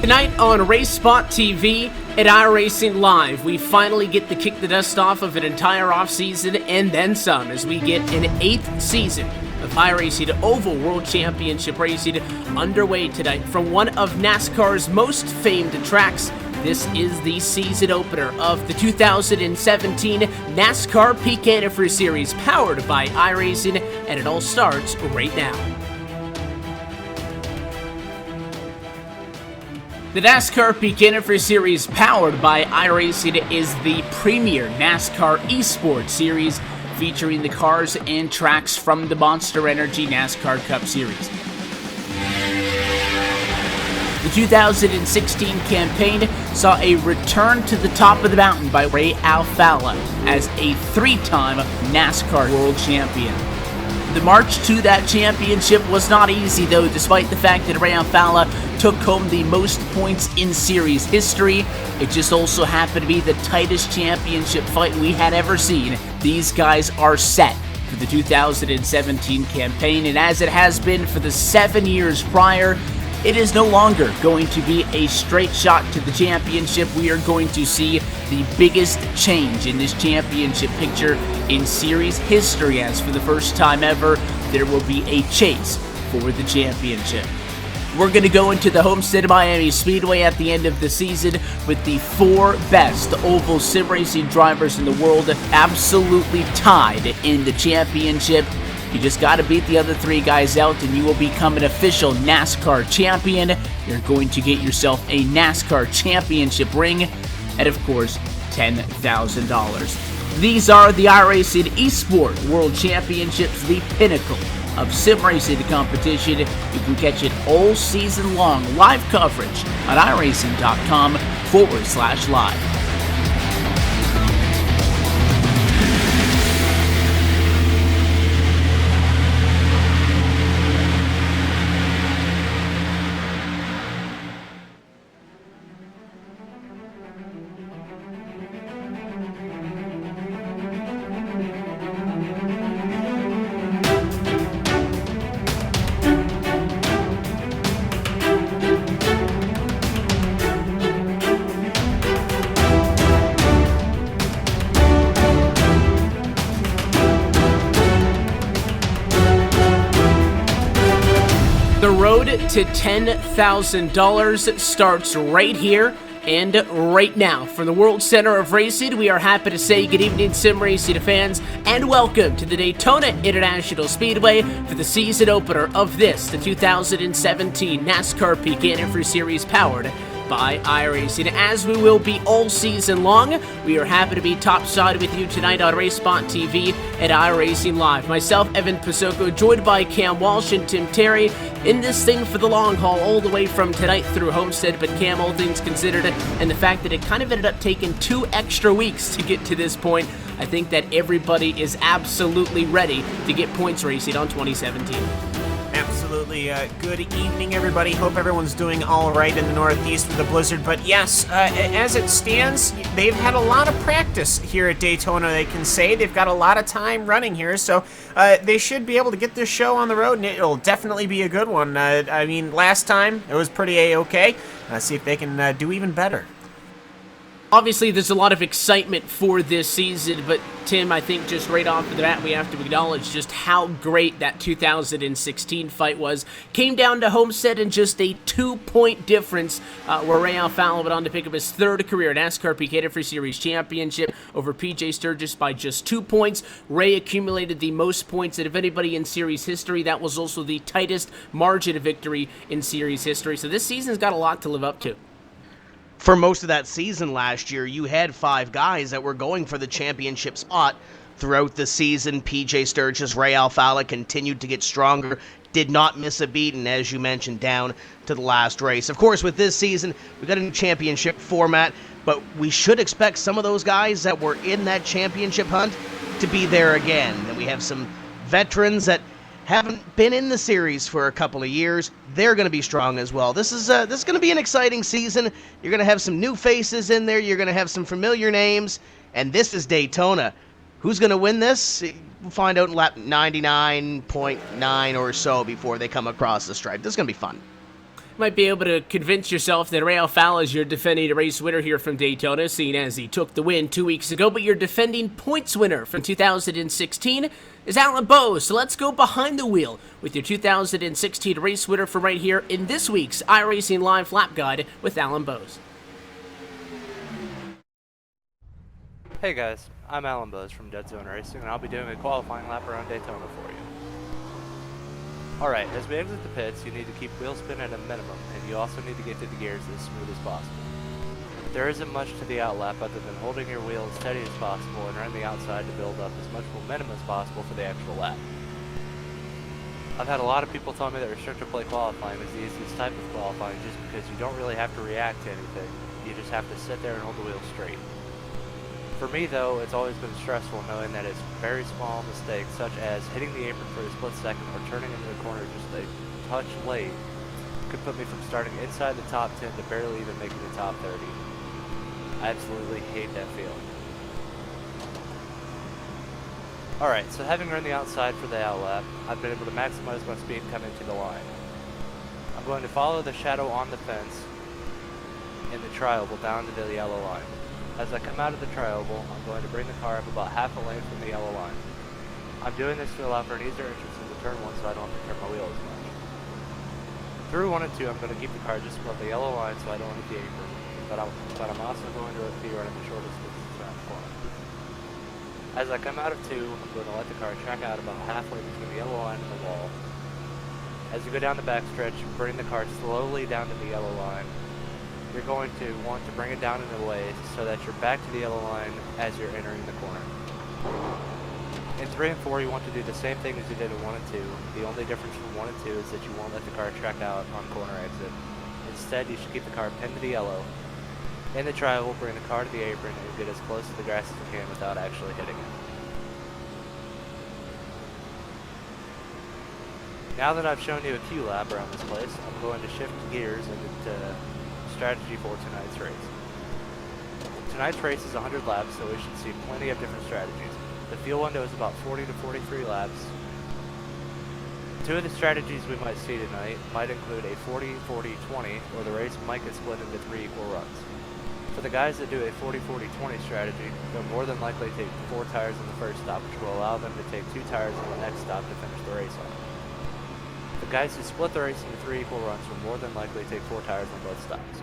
Tonight on RaceSpotTV at iRacingLive, we finally get to kick the dust off of an entire offseason and then some as we get an 8th season of iRacing Oval World Championship racing underway tonight from one of NASCAR's most famed tracks. This is the season opener of the 2017 NASCAR Peak Antifreeze Series powered by iRacing, and it all starts right now. The NASCAR Peak Antifreeze Series powered by iRacing is the premier NASCAR eSports series featuring the cars and tracks from the Monster Energy NASCAR Cup Series. The 2016 campaign saw a return to the top of the mountain by Ray Alfalla as a 3-time NASCAR World Champion. The march to that championship was not easy though, despite the fact that Ray Alfalla took home the most points in series history. It just also happened to be the tightest championship fight we had ever seen. These guys are set for the 2017 campaign, and as it has been for the 7 years prior, it is no longer going to be a straight shot to the championship. We are going to see the biggest change in this championship picture in series history, as for the first time ever, there will be a chase for the championship. We're going to go into the Homestead Miami Speedway at the end of the season with the 4 best oval sim racing drivers in the world absolutely tied in the championship. You just got to beat the other 3 guys out and you will become an official NASCAR champion. You're going to get yourself a NASCAR championship ring and, of course, $10,000. These are the iRacing eSport World Championships, the pinnacle of sim racing competition. You can catch it all season long, live coverage on iRacing.com/live. The road to $10,000 starts right here and right now. From the World Center of Racing, we are happy to say good evening, sim racing fans, and welcome to the Daytona International Speedway for the season opener of the 2017 NASCAR Peak Antifreeze Series powered by iRacing. As we will be all season long, we are happy to be topside with you tonight on RaceSpotTV at iRacingLive. Myself, Evan Pasoko, joined by Cam Walsh and Tim Terry in this thing for the long haul all the way from tonight through Homestead. But Cam, all things considered, and the fact that it kind of ended up taking 2 extra weeks to get to this point, I think that everybody is absolutely ready to get points racing on 2017. Absolutely. Good evening, everybody. Hope everyone's doing all right in the Northeast with the blizzard. But yes, as it stands, they've had a lot of practice here at Daytona, they can say. They've got a lot of time running here, so they should be able to get this show on the road, and it'll definitely be a good one. I mean, last time it was pretty A-okay. See if they can do even better. Obviously, there's a lot of excitement for this season, but Tim, I think just right off the bat, we have to acknowledge just how great that 2016 fight was. Came down to Homestead in just a 2-point difference, where Ray Alfalla went on to pick up his 3rd career NASCAR Peak Antifreeze Series championship over PJ Sturgis by just 2 points. Ray accumulated the most points out of anybody in series history. That was also the tightest margin of victory in series history. So this season's got a lot to live up to. For most of that season last year, you had 5 guys that were going for the championship spot throughout the season. PJ Sturgis, Ray Alfalla continued to get stronger, did not miss a beat, and as you mentioned, down to the last race. Of course, with this season, we got a new championship format, but we should expect some of those guys that were in that championship hunt to be there again. And we have some veterans that haven't been in the series for a couple of years. They're going to be strong as well. This is going to be an exciting season. You're going to have some new faces in there. You're going to have some familiar names. And this is Daytona. Who's going to win this? We'll find out in lap 99.9 or so before they come across the stripe. This is going to be fun. Might be able to convince yourself that Ray Alfala is your defending race winner here from Daytona, seeing as he took the win 2 weeks ago, but your defending points winner from 2016 is Alan Bowes. So let's go behind the wheel with your 2016 race winner from right here in this week's iRacingLive Lap Guide with Alan Bowes. Hey guys, I'm Alan Bowes from Dead Zone Racing, and I'll be doing a qualifying lap around Daytona for you. Alright, as we exit the pits, you need to keep wheel spin at a minimum, and you also need to get through the gears as smooth as possible. There isn't much to the outlap other than holding your wheel as steady as possible and run the outside to build up as much momentum as possible for the actual lap. I've had a lot of people tell me that restrictor plate qualifying is the easiest type of qualifying just because you don't really have to react to anything, you just have to sit there and hold the wheel straight. For me though, it's always been stressful knowing that it's very small mistakes such as hitting the apron for a split second or turning into the corner just a touch late could put me from starting inside the top 10 to barely even making the top 30. I absolutely hate that feeling. Alright, so having run the outside for the outlap, I've been able to maximize my speed coming to the line. I'm going to follow the shadow on the fence in the tri-oval down to the yellow line. As I come out of the tri-oval, I'm going to bring the car up about half a lane from the yellow line. I'm doing this to allow for an easier entrance into turn 1 so I don't have to turn my wheel as much. Through 1 and 2, I'm going to keep the car just above the yellow line so I don't hit the apron, but I'm also going to be running the shortest distance around the corner. As I come out of 2, I'm going to let the car track out about halfway between the yellow line and the wall. As you go down the backstretch, bring the car slowly down to the yellow line. You're going to want to bring it down in a way so that you're back to the yellow line as you're entering the corner. In 3 and 4, you want to do the same thing as you did in 1 and 2. The only difference from 1 and 2 is that you won't let the car track out on corner exit. Instead, you should keep the car pinned to the yellow. In the tri-oval, bring the car to the apron and get as close to the grass as you can without actually hitting it. Now that I've shown you a Q lap around this place, I'm going to shift gears into strategy for tonight's race. Tonight's race is 100 laps, so we should see plenty of different strategies. The fuel window is about 40 to 43 laps. 2 of the strategies we might see tonight might include a 40-40-20, or the race might get split into 3 equal runs. For the guys that do a 40-40-20 strategy, they'll more than likely take 4 tires in the first stop, which will allow them to take 2 tires on the next stop to finish the race off. The guys who split the race into 3 equal runs will more than likely take 4 tires on both stops.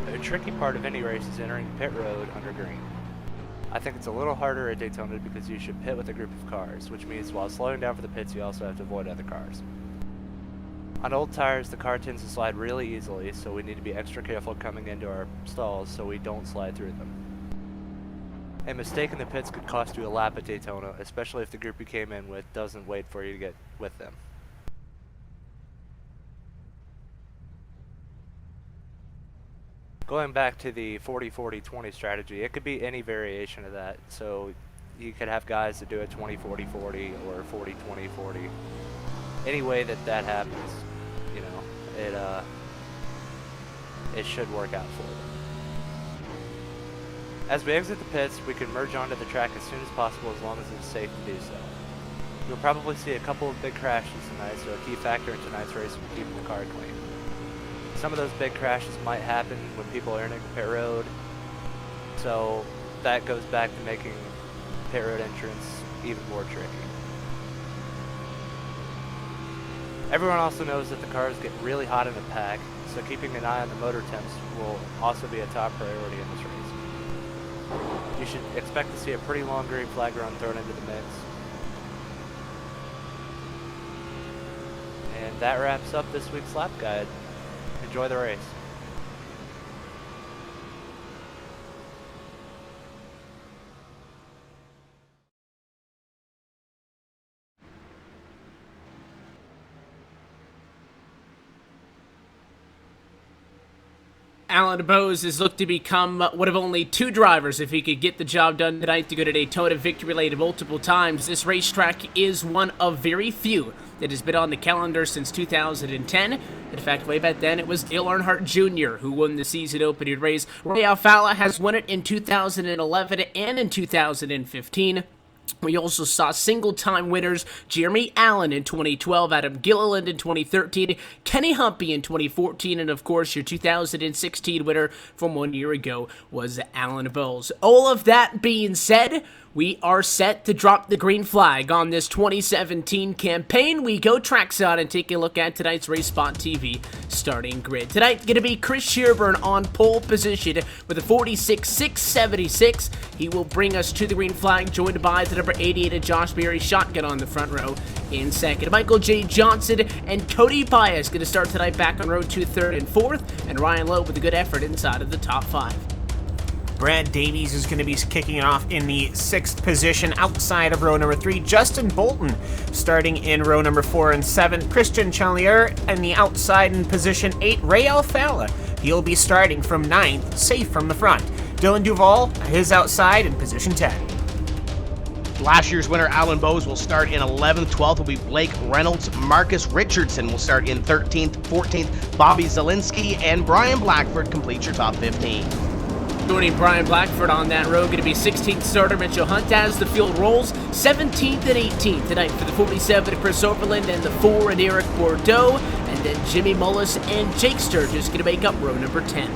The tricky part of any race is entering pit road under green. I think it's a little harder at Daytona because you should pit with a group of cars, which means while slowing down for the pits you also have to avoid other cars. On old tires, the car tends to slide really easily, so we need to be extra careful coming into our stalls so we don't slide through them. A mistake in the pits could cost you a lap at Daytona, especially if the group you came in with doesn't wait for you to get with them. Going back to the 40-40-20 strategy, it could be any variation of that. So you could have guys that do a 20-40-40 or 40-20-40. Any way that that happens, you know, it should work out for them. As we exit the pits, we can merge onto the track as soon as possible as long as it's safe to do so. You'll probably see a couple of big crashes tonight, so a key factor in tonight's race will be keeping the car clean. Some of those big crashes might happen when people are entering pit road, so that goes back to making pit road entrance even more tricky. Everyone also knows that the cars get really hot in a pack, so keeping an eye on the motor temps will also be a top priority in this race. You should expect to see a pretty long green flag run thrown into the mix. And that wraps up this week's lap guide. Enjoy the race. Alan Bowes is looked to become one of only 2 drivers if he could get the job done tonight to go to Daytona victory lane multiple times. This racetrack is one of very few that has been on the calendar since 2010. In fact, way back then, it was Dale Earnhardt Jr. who won the season opening race. Ray Alfala has won it in 2011 and in 2015. We also saw single-time winners Jeremy Allen in 2012, Adam Gilliland in 2013, Kenny Humpy in 2014, and of course your 2016 winner from 1 year ago was Alan Bowles. All of that being said, we are set to drop the green flag on this 2017 campaign. We go trackside and take a look at tonight's RaceSpotTV starting grid. Tonight, going to be Chris Shearburn on pole position with a 46.676. He will bring us to the green flag, joined by the number 88 of Josh Berry shotgun on the front row in second. Michael J. Johnson and Cody Bias going to start tonight back on row 2, 3rd, and 4th, and Ryan Lowe with a good effort inside of the top 5. Brad Davies is going to be kicking it off in the 6th position outside of row number 3. Justin Bolton starting in row number 4 and 7. Christian Chalier in the outside in position 8. Ray Alfalla, he'll be starting from 9th, safe from the front. Dylan Duval, his outside in position 10. Last year's winner, Alan Bowes, will start in 11th. 12th will be Blake Reynolds. Marcus Richardson will start in 13th. 14th, Bobby Zielinski. And Brian Blackford completes your top 15. Joining Brian Blackford on that row, going to be 16th starter Mitchell Hunt as the field rolls. 17th and 18th tonight for the 47 Chris Overland and the 4 and Eric Bordeaux. And then Jimmy Mullis and Jake Sturgis going to make up row number 10.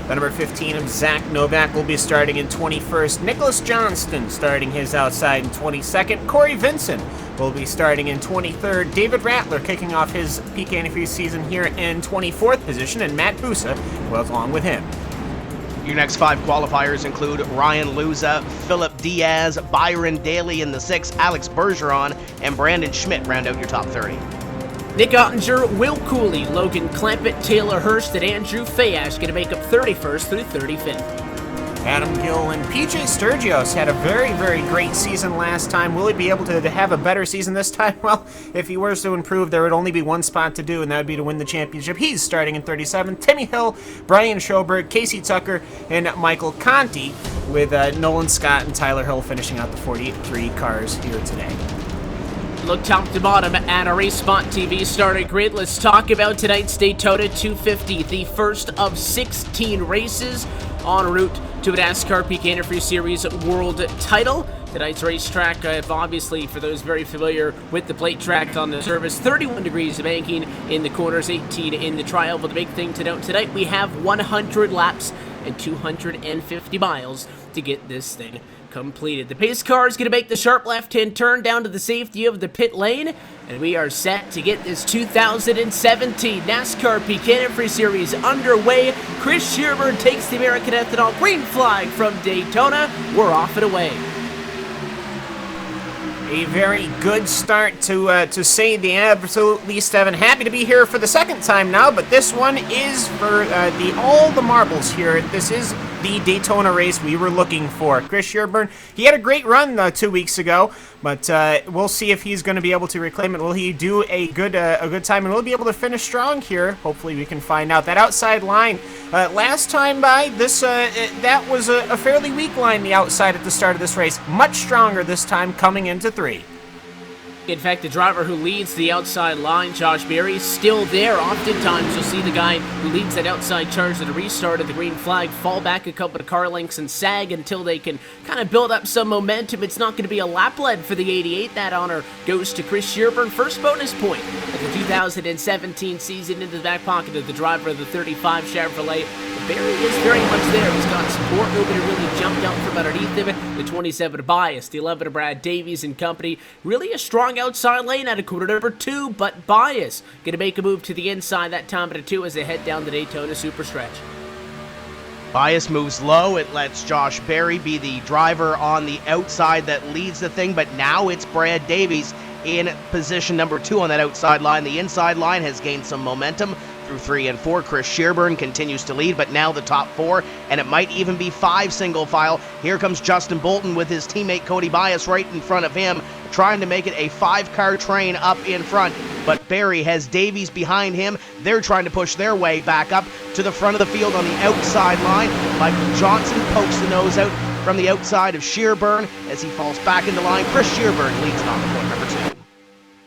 The number 15 of Zach Novak will be starting in 21st. Nicholas Johnston starting his outside in 22nd. Corey Vincent will be starting in 23rd. David Rattler kicking off his peak antifreeze season here in 24th position. And Matt Busa was along with him. Your next 5 qualifiers include Ryan Luza, Philip Diaz, Byron Daly in the 6th, Alex Bergeron, and Brandon Schmidt round out your top 30. Nick Ottinger, Will Cooley, Logan Clampett, Taylor Hurst, and Andrew Fayash going to make up 31st through 35th. Adam Gill and PJ Sturgios had a very, very great season last time. Will he be able to have a better season this time? Well, if he were to improve, there would only be one spot to do, and that would be to win the championship. He's starting in 37th. Timmy Hill, Brian Schoberg, Casey Tucker, and Michael Conti, with Nolan Scott and Tyler Hill finishing out the 43 cars here today. Look top to bottom at our RaceSpotTV starting grid. Let's talk about tonight's Daytona 250, the first of 16 races en route to a NASCAR Peak Antifreeze Series world title. Tonight's racetrack, obviously, for those very familiar with the plate track on the surface, 31 degrees of banking in the corners, 18 in the trial. But the big thing to note tonight, we have 100 laps and 250 miles to get this thing completed. The pace car is going to make the sharp left-hand turn down to the safety of the pit lane, and we are set to get this 2017 NASCAR Peak Antifreeze Series underway. Chris Shearburn takes the American Ethanol green flag from Daytona. We're off and away. A very good start to say the absolute least, Evan. Happy to be here for the second time now, but this one is for all the marbles here. This is the Daytona race we were looking for. Chris Shearburn, he had a great run 2 weeks ago, but we'll see if he's going to be able to reclaim it. Will he do a good time, and will he be able to finish strong here? Hopefully we can find out. That outside line, last time by, that was a fairly weak line, the outside at the start of this race. Much stronger this time coming into 3. In fact, the driver who leads the outside line, Josh Berry, still there. Oftentimes, you'll see the guy who leads that outside charge at the restart of the green flag fall back a couple of car lengths and sag until they can kind of build up some momentum. It's not going to be a lap lead for the 88. That honor goes to Chris Shearburn. First bonus point of the 2017 season into the back pocket of the driver of the 35 Chevrolet. Berry is very much there. He's got support. Nobody really jumped out from underneath him. The 27 Bias, the 11 Brad Davies and company. Really a strong outside lane out of quarter number 2, but Bias going to make a move to the inside that time at a 2 as they head down the Daytona super stretch. Bias moves low. It lets Josh Berry be the driver on the outside that leads the thing, but now it's Brad Davies in position number 2 on that outside line. The inside line has gained some momentum through 3 and 4. Chris Shearburn continues to lead, but now the top 4, and it might even be 5 single file. Here comes Justin Bolton with his teammate Cody Bias right in front of him, trying to make it a 5-car train up in front, but Berry has Davies behind him. They're trying to push their way back up to the front of the field on the outside line. Michael Johnson pokes the nose out from the outside of Shearburn as he falls back into line. Chris Shearburn leads it on the point number 2.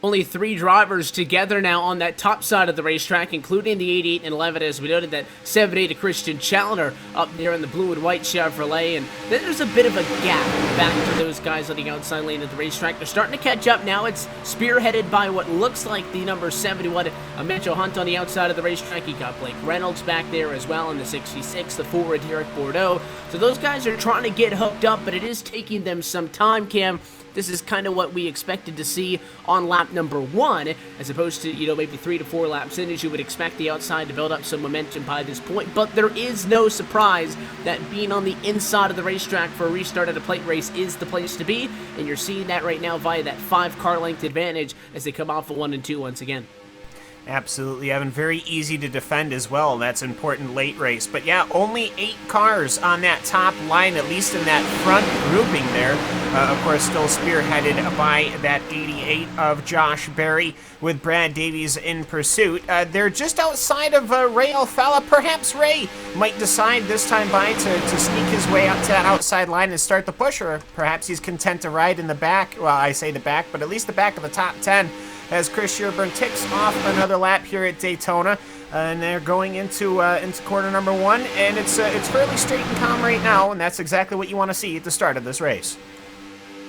Only 3 drivers together now on that top side of the racetrack, including the 88 and 11, as we noted, that 78 to Christian Challoner up there in the blue and white Chevrolet, and then there's a bit of a gap back to those guys on the outside lane of the racetrack. They're starting to catch up now. It's spearheaded by what looks like the number 71, Mitchell Hunt on the outside of the racetrack. You got Blake Reynolds back there as well in the 66, the forward Derek Bordeaux. So those guys are trying to get hooked up, but it is taking them some time, Cam. This is kind of what we expected to see on lap number 1, as opposed to, maybe 3 to 4 laps in, as you would expect the outside to build up some momentum by this point. But there is no surprise that being on the inside of the racetrack for a restart at a plate race is the place to be, and you're seeing that right now via that 5-car length advantage as they come off of 1 and 2 once again. Absolutely, Evan. Very easy to defend as well. That's important late race. But yeah, only 8 cars on that top line, at least in that front grouping there. Of course, still spearheaded by that 88 of Josh Berry with Brad Davies in pursuit. They're just outside of Ray Alfalla. Perhaps Ray might decide this time by to sneak his way up to that outside line and start the push, or perhaps he's content to ride in the back. Well, I say the back, but at least the back of the top 10. As Chris Sherburne ticks off another lap here at Daytona, and they're going into quarter number 1, and it's fairly straight and calm right now, and that's exactly what you want to see at the start of this race.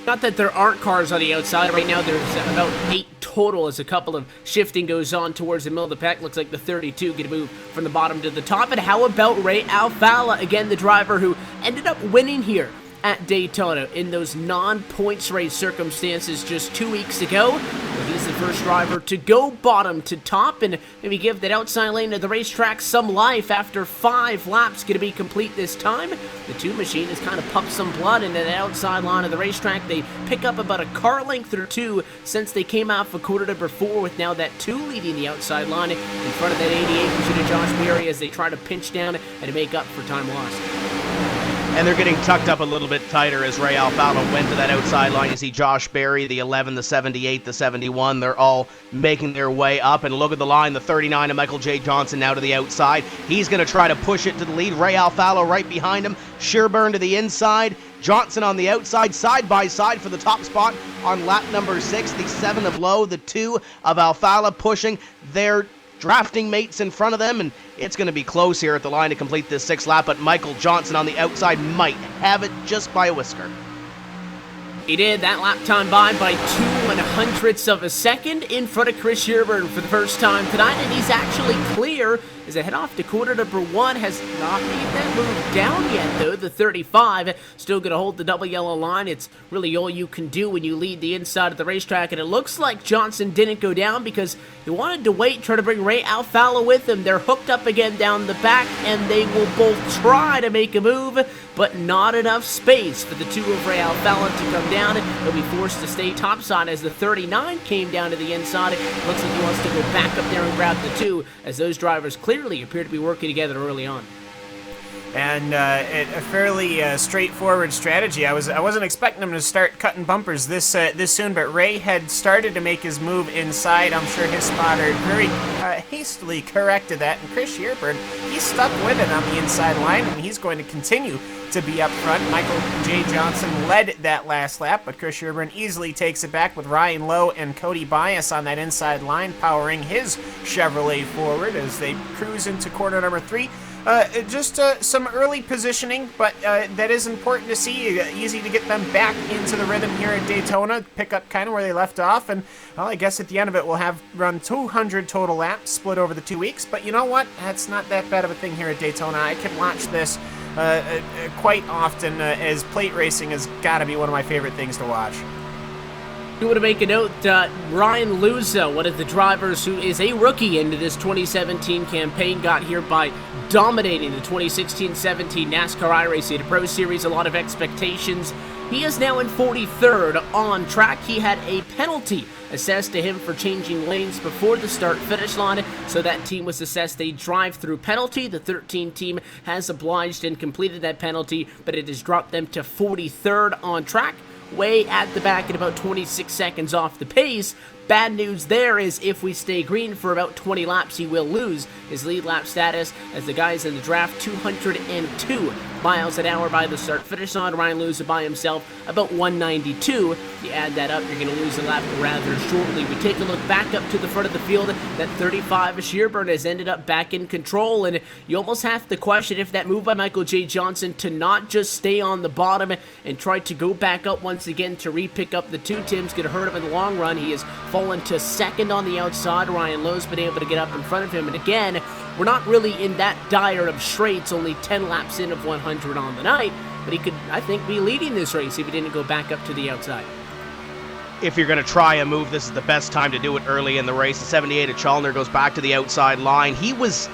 Not that there aren't cars on the outside. Right now there's about 8 total as a couple of shifting goes on towards the middle of the pack. Looks like the 32 going to move from the bottom to the top. And how about Ray Alfalla, again the driver who ended up winning here at Daytona in those non-points race circumstances just 2 weeks ago. But he's the first driver to go bottom to top and maybe give that outside lane of the racetrack some life after 5 laps going to be complete this time. The 2 machine has kind of pumped some blood into the outside line of the racetrack. They pick up about a car length or 2 since they came out for quarter number 4, with now that 2 leading the outside line in front of that 88 machine of Josh Berry as they try to pinch down and to make up for time lost. And they're getting tucked up a little bit tighter as Ray Alfalla went to that outside line. You see Josh Berry, the 11, the 78, the 71. They're all making their way up. And look at the line, the 39 of Michael J. Johnson now to the outside. He's going to try to push it to the lead. Ray Alfalla right behind him. Sherburne to the inside. Johnson on the outside, side by side for the top spot on lap number 6. The 7 of Lowe, the 2 of Alfalla pushing their drafting mates in front of them, and it's going to be close here at the line to complete this 6th lap, but Michael Johnson on the outside might have it just by a whisker. He did. That lap time by 2/100ths of a second in front of Chris Sherburne for the first time tonight, and he's actually clear as they head off to quarter number 1. Has not made that move down yet, though. The 35 still going to hold the double yellow line. It's really all you can do when you lead the inside of the racetrack, and it looks like Johnson didn't go down because he wanted to wait, try to bring Ray Alfalla with him. They're hooked up again down the back, and they will both try to make a move, but not enough space for the 2 of Ray Alfalla to come down. He'll be forced to stay topside as the 39 came down to the inside. It looks like he wants to go back up there and grab the 2, as those drivers clearly appear to be working together early on. And a fairly straightforward strategy. I wasn't expecting him to start cutting bumpers this soon, but Ray had started to make his move inside. I'm sure his spotter very hastily corrected that, and Chris Sherburne, he's stuck with it on the inside line, and he's going to continue to be up front. Michael J. Johnson led that last lap, but Chris Sherburne easily takes it back with Ryan Lowe and Cody Bias on that inside line, powering his Chevrolet forward as they cruise into quarter number 3. Just some early positioning, but that is important to see. Easy to get them back into the rhythm here at Daytona, pick up kind of where they left off, and well, I guess at the end of it we'll have run 200 total laps split over the 2 weeks, but you know what? That's not that bad of a thing here at Daytona. I can watch this quite often, as plate racing has got to be one of my favorite things to watch. You want to make a note, Ryan Luza, one of the drivers who is a rookie into this 2017 campaign, got here by dominating the 2016-17 NASCAR iRacing Pro Series. A lot of expectations. He is now in 43rd on track. He had a penalty assessed to him for changing lanes before the start-finish line, so that team was assessed a drive-through penalty. The 13 team has obliged and completed that penalty, but it has dropped them to 43rd on track, way at the back at about 26 seconds off the pace. Bad news there is if we stay green for about 20 laps, he will lose his lead lap status as the guys in the draft 202 miles an hour by the start-finish line. Ryan loses by himself about 192. You add that up, you're going to lose a lap rather shortly. We take a look back up to the front of the field. That 35 Shearburn has ended up back in control, and you almost have to question if that move by Michael J. Johnson to not just stay on the bottom and try to go back up once again to re-pick up the 2 Tim's going to hurt him in the long run. He has fallen to second on the outside. Ryan Lowe's been able to get up in front of him, and again, we're not really in that dire of straits, only 10 laps in of 100 on the night, but he could, I think, be leading this race if he didn't go back up to the outside. If you're going to try a move, this is the best time to do it early in the race. The 78 of Chalner goes back to the outside line. He was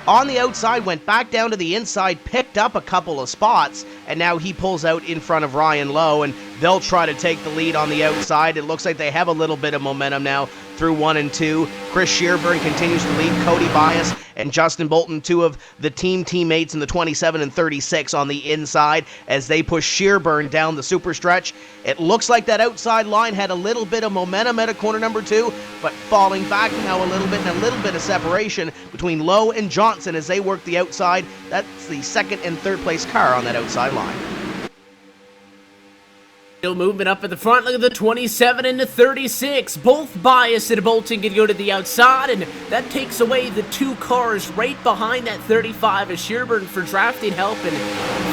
on the outside, went back down to the inside, picked up a couple of spots, and now he pulls out in front of Ryan Lowe, and they'll try to take the lead on the outside. It looks like they have a little bit of momentum now through 1 and 2. Chris Shearburn continues to lead. Cody Bias and Justin Bolton, 2 of the teammates in the 27 and 36 on the inside as they push Shearburn down the super stretch. It looks like that outside line had a little bit of momentum at a corner number 2, but falling back now a little bit, and a little bit of separation between Lowe and Johnson as they work the outside. That's the 2nd and 3rd place car on that outside line. Still movement up at the front. Look at the 27 and the 36. Both Bias and Bolton can go to the outside, and that takes away the 2 cars right behind that 35 of Shearburn for drafting help, and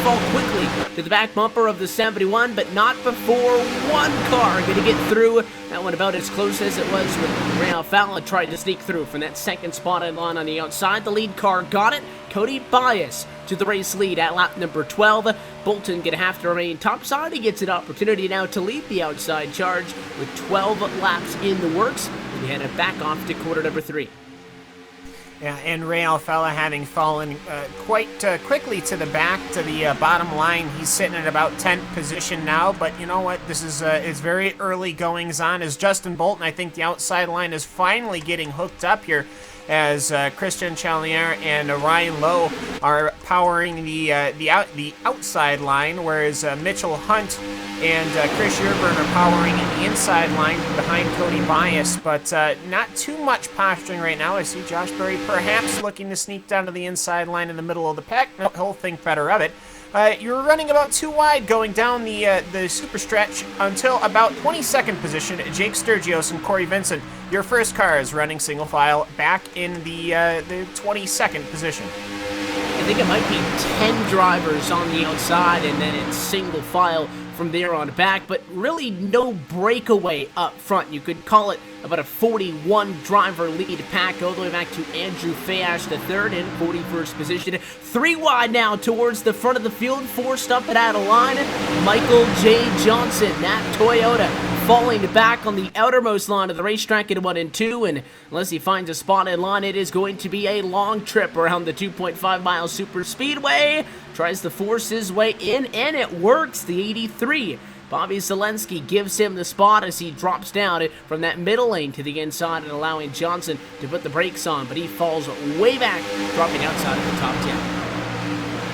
fall quickly to the back bumper of the 71, but not before 1 car going to get through. That one about as close as it was when Ray Alfalla tried to sneak through from that 2nd spotted line on the outside. The lead car got it. Cody Bias to the race lead at lap number 12. Bolton going to have to remain topside. He gets an opportunity now to lead the outside charge with 12 laps in the works. And he headed back off to quarter number 3. Yeah, and Ray Alfalla having fallen quite quickly to the back, to the bottom line. He's sitting at about 10th position now, but you know what? This is it's very early goings on as Justin Bolton, I think the outside line is finally getting hooked up here as Christian Chalnier and Ryan Lowe are powering the outside line, whereas Mitchell Hunt and Chris Shearburn are powering the inside line behind Cody Bias, but not too much posturing right now. I see Josh Berry perhaps looking to sneak down to the inside line in the middle of the pack. No, he'll think better of it. You're running about 2 wide going down the super stretch until about 22nd position. Jake Sturgios and Corey Vincent, your first car is running single file back in the 22nd position. I think it might be 10 drivers on the outside, and then it's single file from there on back, but really no breakaway up front. You could call it about a 41 driver lead pack all the way back to Andrew Fayash, the 3rd in 41st position. 3 wide now towards the front of the field, forced up and out of line. Michael J. Johnson, that Toyota, falling back on the outermost line of the racetrack in 1 and 2, and unless he finds a spotted line, it is going to be a long trip around the 2.5 mile super speedway. Tries to force his way in, and it works. The 83. Bobby Zelensky gives him the spot as he drops down from that middle lane to the inside and allowing Johnson to put the brakes on, but he falls way back, dropping outside of the top 10.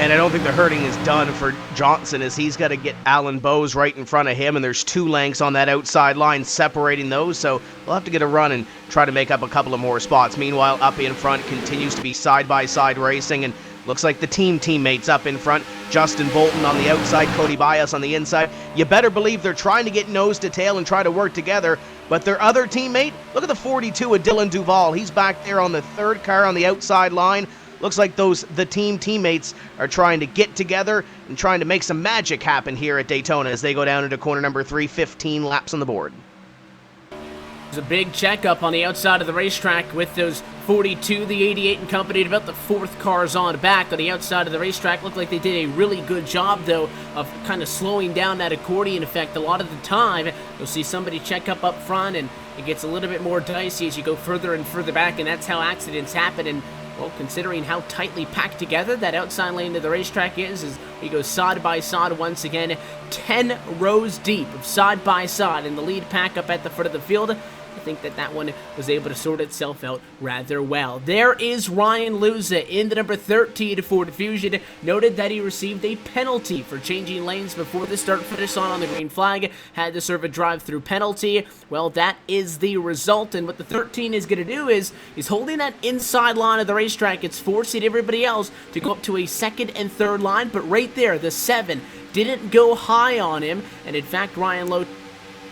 And I don't think the hurting is done for Johnson as he's got to get Alan Bowes right in front of him, and there's 2 lengths on that outside line separating those, so they'll have to get a run and try to make up a couple of more spots. Meanwhile, up in front continues to be side-by-side racing, and looks like the teammates up in front. Justin Bolton on the outside, Cody Bias on the inside. You better believe they're trying to get nose to tail and try to work together, but their other teammate, look at the 42 of Dylan Duval. He's back there on the 3rd car on the outside line. Looks like the teammates are trying to get together and trying to make some magic happen here at Daytona as they go down into corner number 3, 15 laps on the board. There's a big checkup on the outside of the racetrack with those 42, the 88 and company, about the 4th cars on back on the outside of the racetrack. Looked like they did a really good job, though, of kind of slowing down that accordion effect. A lot of the time, you'll see somebody check up front, and it gets a little bit more dicey as you go further and further back, and that's how accidents happen. And well, considering how tightly packed together that outside lane of the racetrack is we go side by side once again, 10 rows deep of side by side in the lead pack up at the front of the field. I think that one was able to sort itself out rather well. There is Ryan Luza in the number 13 Ford Fusion. Noted that he received a penalty for changing lanes before the start-finish on the green flag. Had to serve a drive-through penalty. Well, that is the result, and what the 13 is going to do is he's holding that inside line of the racetrack. It's forcing everybody else to go up to a second and third line, but right there, the 7 didn't go high on him, and in fact, Ryan Lowe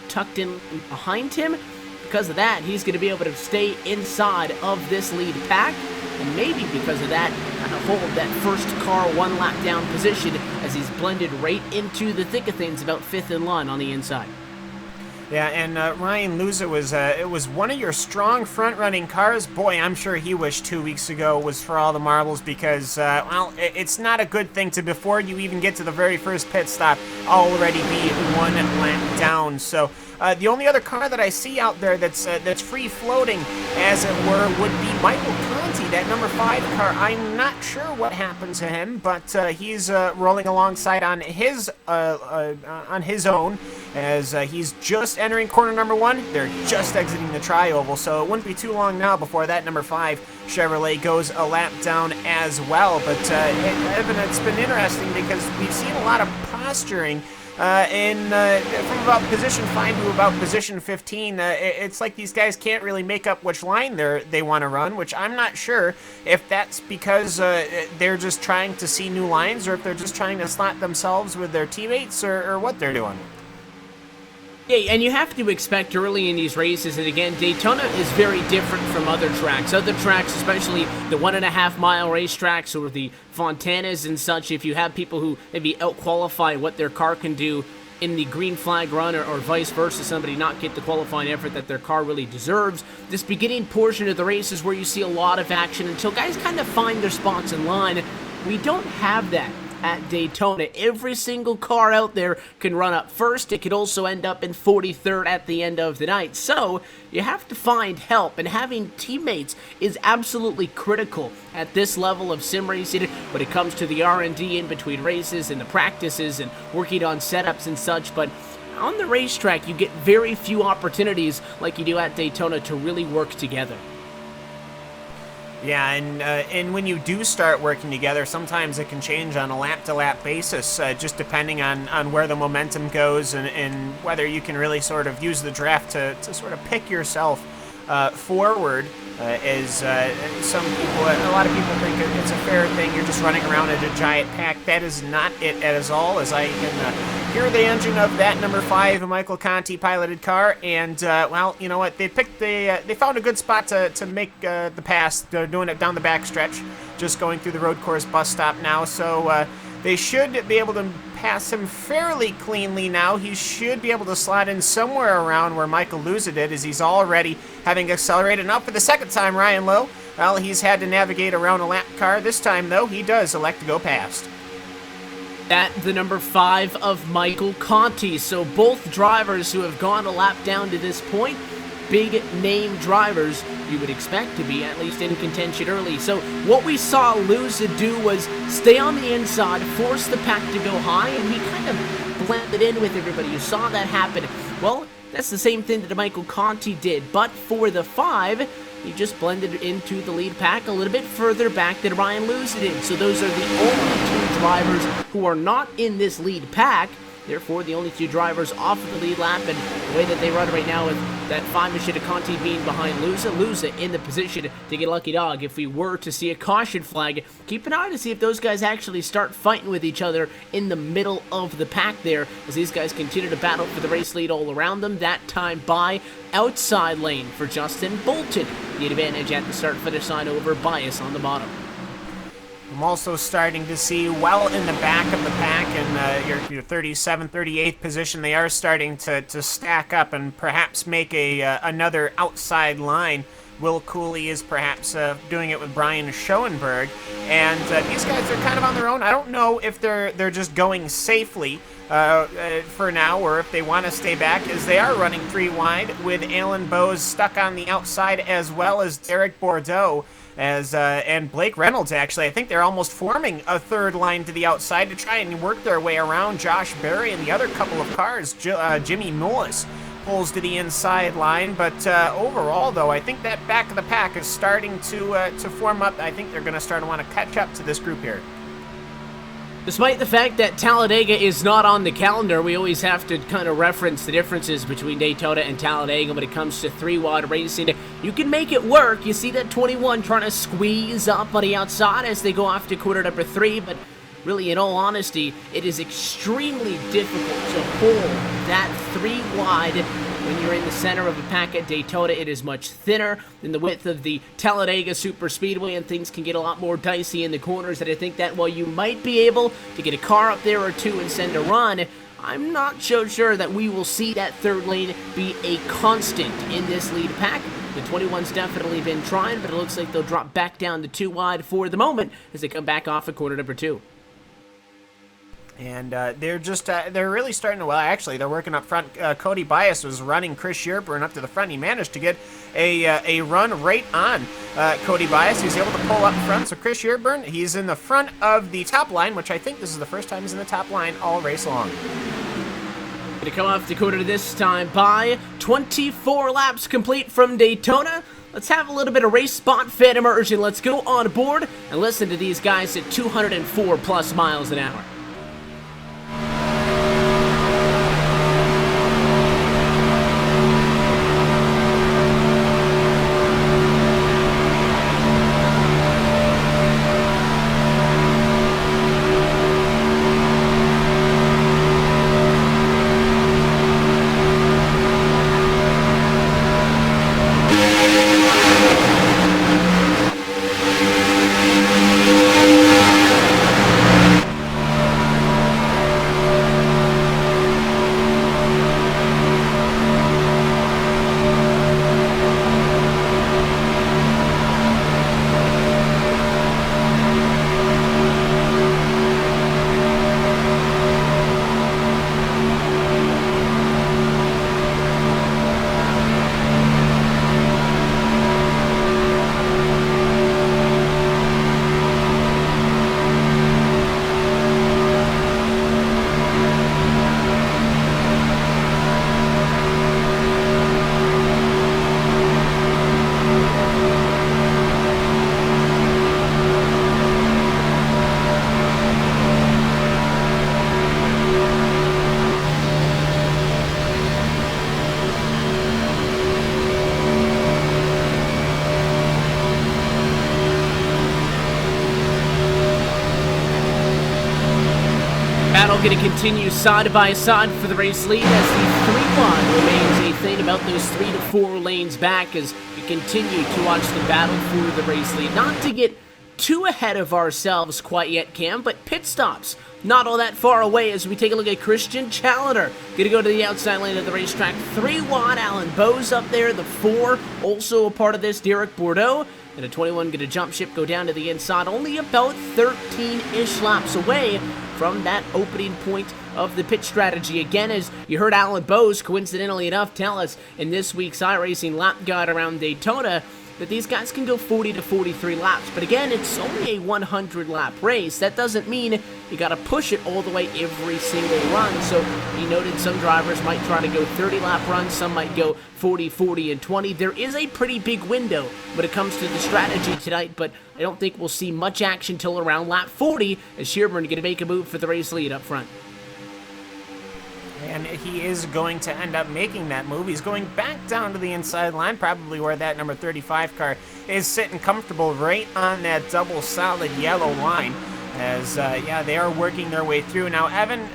tucked in behind him. Because of that, he's going to be able to stay inside of this lead pack, and maybe because of that, kind of hold that first car one lap down position as he's blended right into the thick of things, about 5th in line on the inside. Yeah, and Ryan Luza was one of your strong front-running cars. Boy, I'm sure he wished 2 weeks ago was for all the marbles because, well, it's not a good thing to, before you even get to the very first pit stop, already be one lap down. So the only other car that I see out there that's free-floating, as it were, would be Michael Conti, that number 5 car. I'm not sure what happened to him, but he's rolling alongside on his own, as he's just entering corner number 1. They're just exiting the tri-oval, so it wouldn't be too long now before that number 5 Chevrolet goes a lap down as well. But Evan, it's been interesting because we've seen a lot of posturing from about position 5 to about position 15. It's like these guys can't really make up which line they want to run, which I'm not sure if that's because they're just trying to see new lines, or if they're just trying to slot themselves with their teammates, or what they're doing. Yeah, and you have to expect early in these races, and again, Daytona is very different from other tracks. Other tracks, especially the 1.5 mile racetracks or the Fontanas and such, if you have people who maybe out-qualify what their car can do in the green flag run, or vice versa, somebody not get the qualifying effort that their car really deserves. This beginning portion of the race is where you see a lot of action until guys kind of find their spots in line. We don't have that at Daytona. Every single car out there can run up first. It could also end up in 43rd at the end of the night. So you have to find help, and having teammates is absolutely critical at this level of sim racing when it comes to the R&D in between races and the practices and working on setups and such. But on the racetrack, you get very few opportunities like you do at Daytona to really work together. Yeah, and when you do start working together, sometimes it can change on a lap-to-lap basis, just depending on where the momentum goes and whether you can really sort of use the draft to sort of pick yourself forward. As a lot of people think it's a fair thing. You're just running around in a giant pack. That is not it at all, as I can hear the engine of that number 5 Michael Conti piloted car. And, well, you know what? They found a good spot to make the pass. They're doing it down the backstretch, just going through the road course bus stop now. So they should be able to pass him fairly cleanly now. He should be able to slot in somewhere around where Michael Luza did, as he's already having accelerated. Now for the second time, Ryan Lowe, well, he's had to navigate around a lap car. This time, though, he does elect to go past. At the number 5 of Michael Conti. So both drivers who have gone a lap down to this point, big name drivers you would expect to be at least in contention early. So what we saw Luza do was stay on the inside, force the pack to go high, and he kind of blended in with everybody. You saw that happen. Well, that's the same thing that Michael Conti did, but for the 5, he just blended into the lead pack a little bit further back than Ryan Luza did. So those are the only 2 drivers who are not in this lead pack. Therefore, the only 2 drivers off of the lead lap, and the way that they run right now with that 5 Machida Conti being behind Luza in the position to get a lucky dog. If we were to see a caution flag, keep an eye to see if those guys actually start fighting with each other in the middle of the pack there, as these guys continue to battle for the race lead all around them. That time by outside lane for Justin Bolton. The advantage at the start-finish line over Bias on the bottom. I'm also starting to see well in the back of the pack in your 37th, 38th position. They are starting to stack up and perhaps make another outside line. Will Cooley is perhaps doing it with Brian Schoenberg. And these guys are kind of on their own. I don't know if they're just going safely for now, or if they want to stay back, as they are running 3 wide with Alan Bowes stuck on the outside, as well as Derek Bordeaux. And Blake Reynolds, actually. I think they're almost forming a 3rd line to the outside to try and work their way around Josh Berry and the other couple of cars. Jimmy Mullis pulls to the inside line. But overall, though, I think that back of the pack is starting to form up. I think they're going to start to want to catch up to this group here. Despite the fact that Talladega is not on the calendar, we always have to kind of reference the differences between Daytona and Talladega when it comes to three-wide racing. You can make it work. You see that 21 trying to squeeze up on the outside as they go off to quarter number 3, but really, in all honesty, it is extremely difficult to hold that three-wide when you're in the center of a pack at Daytona. It is much thinner than the width of the Talladega Superspeedway, and things can get a lot more dicey in the corners. And I think that while you might be able to get a car up there or two and send a run, I'm not so sure that we will see that third lane be a constant in this lead pack. The 21's definitely been trying, but it looks like they'll drop back down to 2 wide for the moment as they come back off at quarter number 2. And they're really starting to, well, actually, they're working up front. Cody Bias was running Chris Sherburne up to the front. He managed to get a run right on Cody Bias. He's able to pull up front. So Chris Sherburne, he's in the front of the top line, which I think this is the first time he's in the top line all race long. Going to come off the quarter this time by 24 laps complete from Daytona. Let's have a little bit of race spot fan immersion. Let's go on board and listen to these guys at 204 plus miles an hour. Battle going to continue side by side for the race lead as the 3-1 remains a thing about those 3 to 4 lanes back as we continue to watch the battle for the race lead. Not to get too ahead of ourselves quite yet, Cam, but pit stops not all that far away as we take a look at Christian Challenger. Going to go to the outside lane of the racetrack. 3-1, Alan Bowes up there. The 4, also a part of this, Derek Bordeaux. And a 21 going to jump ship, go down to the inside, only about 13-ish laps away from that opening point of the pit strategy. Again, as you heard Alan Bowes, coincidentally enough, tell us in this week's iRacing lap guide around Daytona that these guys can go 40 to 43 laps. But again, it's only a 100-lap race. That doesn't mean you got to push it all the way every single run. So he noted some drivers might try to go 30-lap runs. Some might go 40, 40, and 20. There is a pretty big window when it comes to the strategy tonight, but I don't think we'll see much action till around lap 40 as Sherburne going to make a move for the race lead up front. And he is going to end up making that move. He's going back down to the inside line, probably where that number 35 car is sitting comfortable right on that double solid yellow line. As, yeah, they are working their way through. Now, Evan,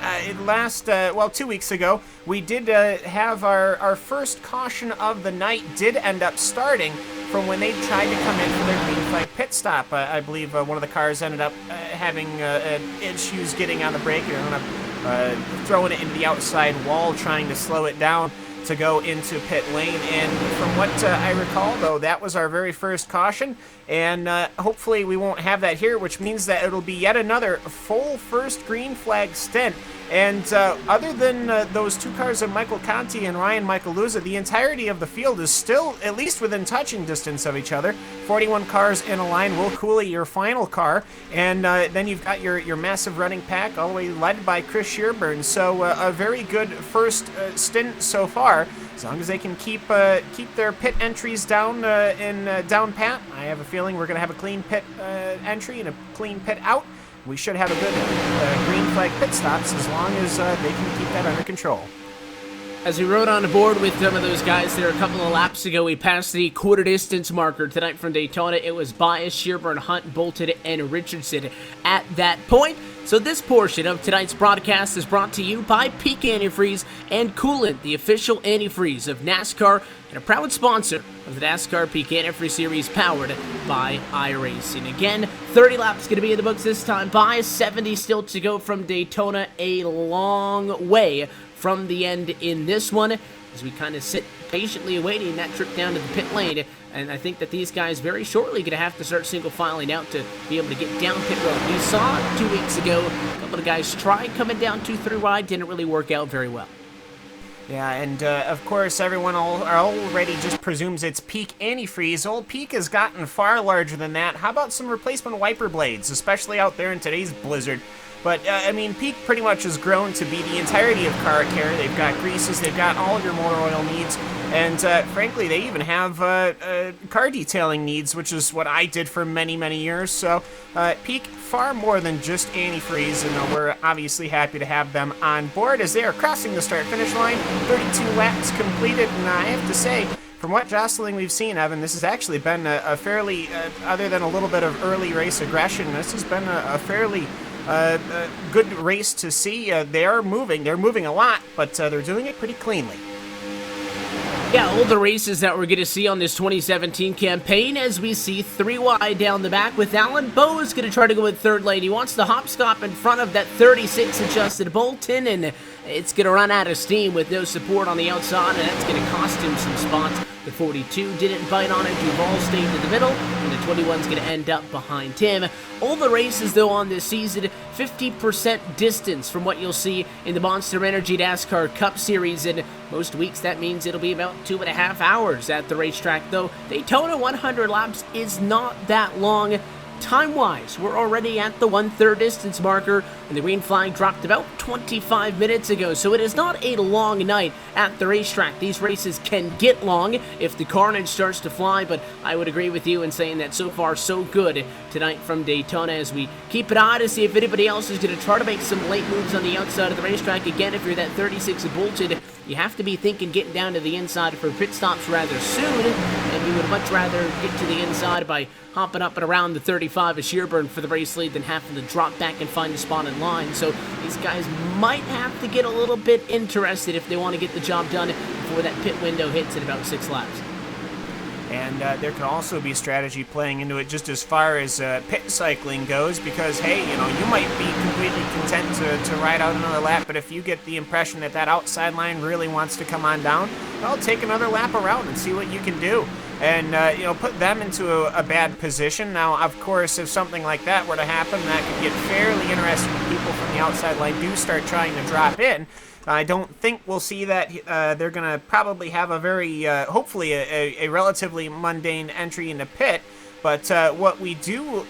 2 weeks ago, we did have our first caution of the night did end up starting from when they tried to come in for their green flag pit stop. I believe one of the cars ended up having issues getting on the brake. Throwing it into the outside wall, trying to slow it down to go into pit lane. And from what I recall, though, that was our very first caution. And hopefully we won't have that here, which means that it'll be yet another full first green flag stint. And other than those 2 cars of Michael Conti and Ryan Michaeluza, the entirety of the field is still at least within touching distance of each other. 41 cars in a line will Cooley your final car. And then you've got your massive running pack all the way led by Chris Sherburne. So a very good first stint so far. as long as they can keep their pit entries down down pat, I have a feeling we're going to have a clean pit entry and a clean pit out. We should have a good green flag pit stops as long as they can keep that under control. As we rode on board with some of those guys there a couple of laps ago, we passed the quarter distance marker tonight from Daytona. It was Bias, Shearburn, Hunt, Bolton, and Richardson at that point. So this portion of tonight's broadcast is brought to you by Peak Antifreeze and Coolant, the official antifreeze of NASCAR and a proud sponsor of the NASCAR Peak Antifreeze Series powered by iRacing. Again, 30 laps going to be in the books this time. Bias, 70 still to go from Daytona, a long way from the end in this one, as we kind of sit patiently awaiting that trip down to the pit lane. And I think that these guys very shortly going to have to start single filing out to be able to get down pit road. We saw 2 weeks ago a couple of guys try coming down 2-3 wide, didn't really work out very well. Yeah, and of course everyone already just presumes it's Peak Antifreeze. Old Peak has gotten far larger than that. How about some replacement wiper blades, especially out there in today's blizzard? But, I mean, Peak pretty much has grown to be the entirety of car care. They've got greases, they've got all of your motor oil needs, and frankly, they even have car detailing needs, which is what I did for many, many years. So, Peak, far more than just antifreeze, and we're obviously happy to have them on board as they are crossing the start-finish line. 32 laps completed, and I have to say, from what jostling we've seen, Evan, this has actually been a fairly, other than a little bit of early race aggression, this has been a fairly good race to see. They're moving a lot, but they're doing it pretty cleanly. Yeah, all the races that we're going to see on this 2017 campaign, as we see 3 wide down the back with Alan Bowes going to try to go in third lane. He wants the hopscotch in front of that 36 adjusted Bolton, and it's going to run out of steam with no support on the outside, and that's going to cost him some spots. The 42 didn't bite on it. Duval stayed in the middle, and the 21's going to end up behind him. All the races, though, on this season, 50% distance from what you'll see in the Monster Energy NASCAR Cup Series, and most weeks that means it'll be about 2.5 hours at the racetrack, though Daytona 100 laps is not that long. Time-wise, we're already at the 1/3 distance marker, and the green flag dropped about 25 minutes ago, so it is not a long night at the racetrack. These races can get long if the carnage starts to fly, but I would agree with you in saying that so far so good tonight from Daytona, as we keep an eye to see if anybody else is going to try to make some late moves on the outside of the racetrack. Again, if you're that 36 bolted, you have to be thinking getting down to the inside for pit stops rather soon, and you would much rather get to the inside by hopping up and around the 35 of Shearburn for the race lead than having to drop back and find a spot in line. So these guys might have to get a little bit interested if they want to get the job done before that pit window hits in about 6 laps. And there could also be strategy playing into it just as far as pit cycling goes, because, hey, you know, you might be completely content to ride out another lap, but if you get the impression that that outside line really wants to come on down, well, take another lap around and see what you can do. And, you know, put them into a bad position. Now, of course, if something like that were to happen, that could get fairly interesting when people from the outside line do start trying to drop in. I don't think we'll see that. They're going to probably have a very, hopefully, a relatively mundane entry into pit. But what we do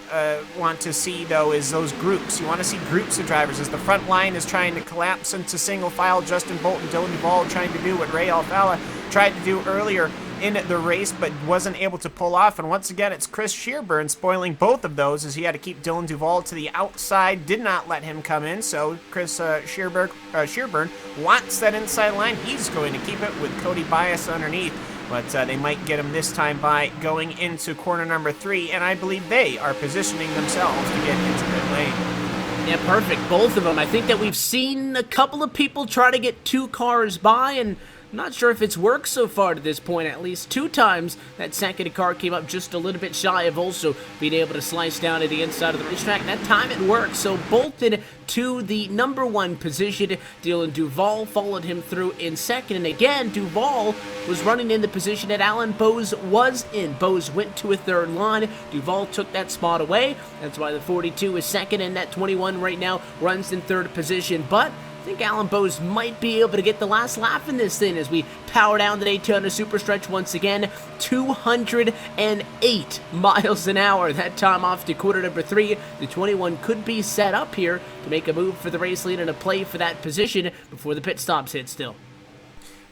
want to see, though, is those groups. You want to see groups of drivers as the front line is trying to collapse into single file. Justin Bolton, Dylan Duval trying to do what Ray Alfalla tried to do earlier in the race, but wasn't able to pull off. And once again, it's Chris Shearburn spoiling both of those, as he had to keep Dylan Duval to the outside, did not let him come in. So Chris Shearburn wants that inside line. He's going to keep it with Cody Bias underneath, but they might get him this time by going into corner number 3, and I believe they are positioning themselves to get into pit lane. Yeah, perfect. Both of them. I think that we've seen a couple of people try to get 2 cars by, and I'm not sure if it's worked so far to this point. At least 2 times that second car came up just a little bit shy of also being able to slice down to the inside of the racetrack. That time it worked, so Bolton to the number 1 position. Dylan Duval followed him through in second, and again, Duval was running in the position that Alan Bowes was in. Bowes went to a third line. Duval took that spot away. That's why the 42 is second, and that 21 right now runs in third position. But I think Alan Bowes might be able to get the last lap in this thing as we power down the Daytona Superstretch once again. 208 miles an hour. That time off to quarter number 3. The 21 could be set up here to make a move for the race lead and a play for that position before the pit stops hit still.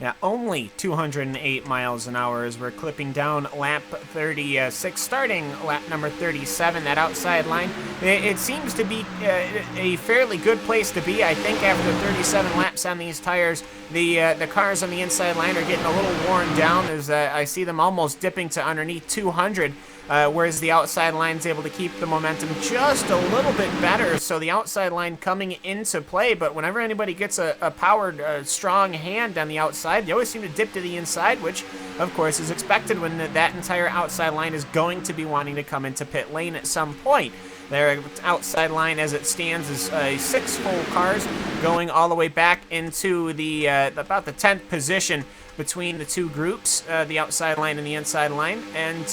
Yeah, only 208 miles an hour as we're clipping down lap 36, starting lap number 37, that outside line. It seems to be a fairly good place to be. I think after 37 laps on these tires, the cars on the inside line are getting a little worn down as I see them almost dipping to underneath 200. Whereas the outside line's able to keep the momentum just a little bit better. So the outside line coming into play, but whenever anybody gets a powered, strong hand on the outside, they always seem to dip to the inside, which, of course, is expected when that entire outside line is going to be wanting to come into pit lane at some point. Their outside line, as it stands, is 6 full cars going all the way back into the about the 10th position between the two groups, the outside line and the inside line. And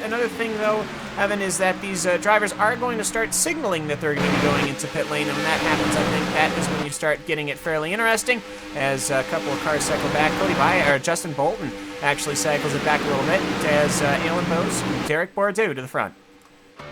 another thing, though, Evan, is that these drivers are going to start signaling that they're going to be going into pit lane, and when that happens, I think that is when you start getting it fairly interesting, as a couple of cars cycle back. Justin Bolton actually cycles it back a little bit, as Alan Bowes and Derek Bordeaux to the front.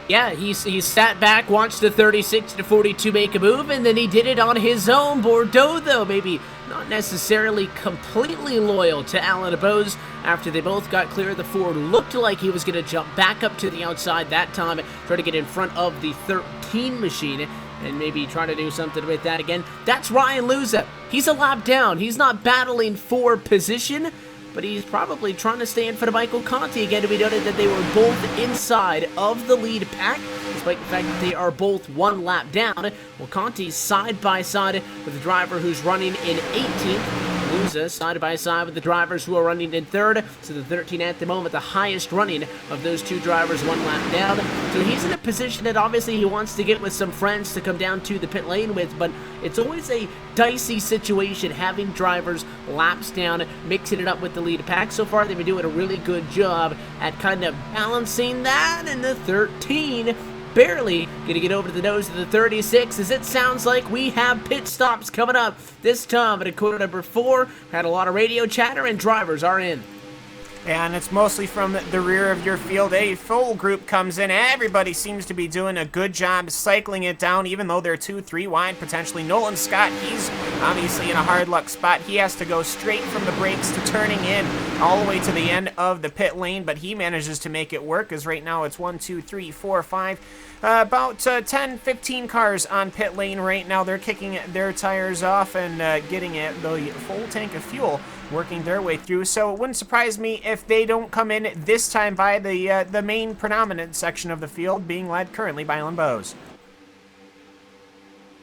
Yeah, he sat back, watched the 36 to 42 make a move, and then he did it on his own. Bordeaux, though, maybe not necessarily completely loyal to Alan Bowes. After they both got clear, the Ford looked like he was going to jump back up to the outside that time, try to get in front of the 13 machine, and maybe try to do something with that again. That's Ryan Luza. He's a lap down. He's not battling for position, but he's probably trying to stay in front of Michael Conti again. To be noted that they were both inside of the lead pack, despite the fact that they are both one lap down. Well, Conti's side by side with the driver who's running in 18th. Luza side by side with the drivers who are running in 3rd. So the 13 at the moment, the highest running of those two drivers, one lap down. So he's in a position that obviously he wants to get with some friends to come down to the pit lane with, but it's always a dicey situation having drivers laps down, mixing it up with the lead pack. So far, they've been doing a really good job at kind of balancing that, and the 13 barely going to get over to the nose of the 36, as it sounds like we have pit stops coming up this time at quarter number 4. Had a lot of radio chatter, and drivers are in. And it's mostly from the rear of your field. A full group comes in. Everybody seems to be doing a good job cycling it down, even though they're 2-3 wide, potentially. Nolan Scott, he's obviously in a hard luck spot. He has to go straight from the brakes to turning in all the way to the end of the pit lane, but he manages to make it work, as right now it's 1, 2, 3, 4, 5. About 10, 15 cars on pit lane right now. They're kicking their tires off and getting the full tank of fuel, working their way through. So it wouldn't surprise me if they don't come in this time by the main predominant section of the field, being led currently by Alan Bowes.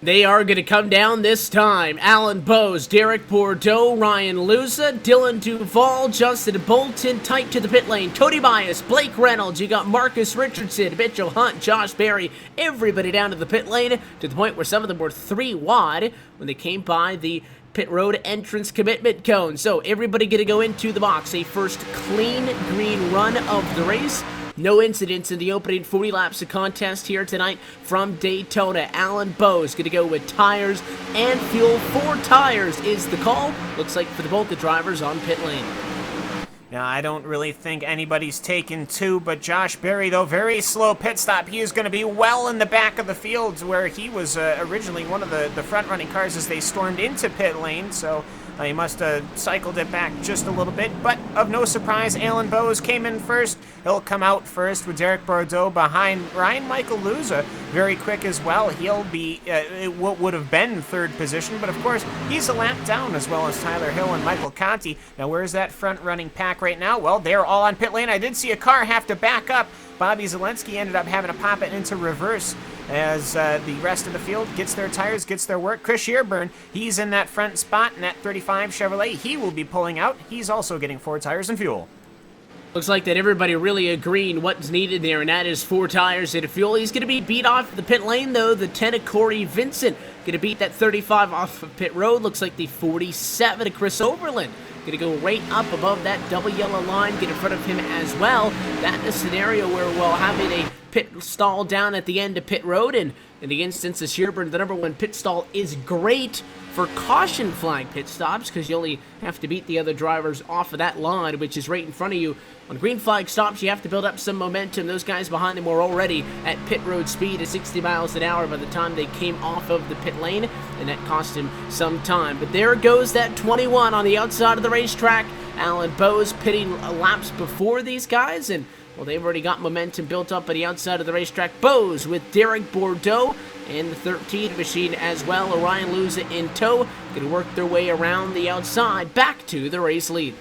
They are going to come down this time. Alan Bowes, Derek Bordeaux, Ryan Luza, Dylan Duvall, Justin Bolton, tight to the pit lane. Cody Bias, Blake Reynolds, you got Marcus Richardson, Mitchell Hunt, Josh Berry, everybody down to the pit lane, to the point where some of them were 3 wide when they came by the pit road entrance commitment cone. So everybody going to go into the box. A first clean green run of the race. No incidents in the opening 40 laps of contest here tonight from Daytona. Alan Bowes going to go with tires and fuel. 4 tires is the call. Looks like for both the drivers on pit lane. Now, I don't really think anybody's taken 2, but Josh Berry, though, very slow pit stop. He is going to be well in the back of the field, where he was originally one of the front-running cars as they stormed into pit lane, so he must have cycled it back just a little bit. But of no surprise, Alan Bowes came in first. He'll come out first with Derek Bordeaux behind Ryan Michael Luza, very quick as well. He'll be what would have been 3rd position, but of course, he's a lap down, as well as Tyler Hill and Michael Conti. Now, where's that front-running pack right now? Well, they're all on pit lane. I did see a car have to back up. Bobby Zelensky ended up having to pop it into reverse as the rest of the field gets their tires, gets their work. Chris Shearburn, he's in that front spot in that 35 Chevrolet. He will be pulling out. He's also getting 4 tires and fuel. Looks like that everybody really agreeing what's needed there, and that is 4 tires and fuel. He's going to be beat off the pit lane, though. The 10 of Corey Vincent going to beat that 35 off of pit road. Looks like the 47 of Chris Overland going to go right up above that double yellow line, get in front of him as well. That is a scenario where we'll having a pit stall down at the end of pit road, and in the instance of Sherburne, the number 1 pit stall is great for caution flag pit stops, because you only have to beat the other drivers off of that line, which is right in front of you. On green flag stops, you have to build up some momentum. Those guys behind him were already at pit road speed at 60 miles an hour by the time they came off of the pit lane, and that cost him some time. But there goes that 21 on the outside of the racetrack. Alan Bowes pitting laps before these guys, and well, they've already got momentum built up at the outside of the racetrack. Bowes with Derek Bordeaux in the 13 machine as well. Orion Luza in tow. Going to work their way around the outside back to the race lead.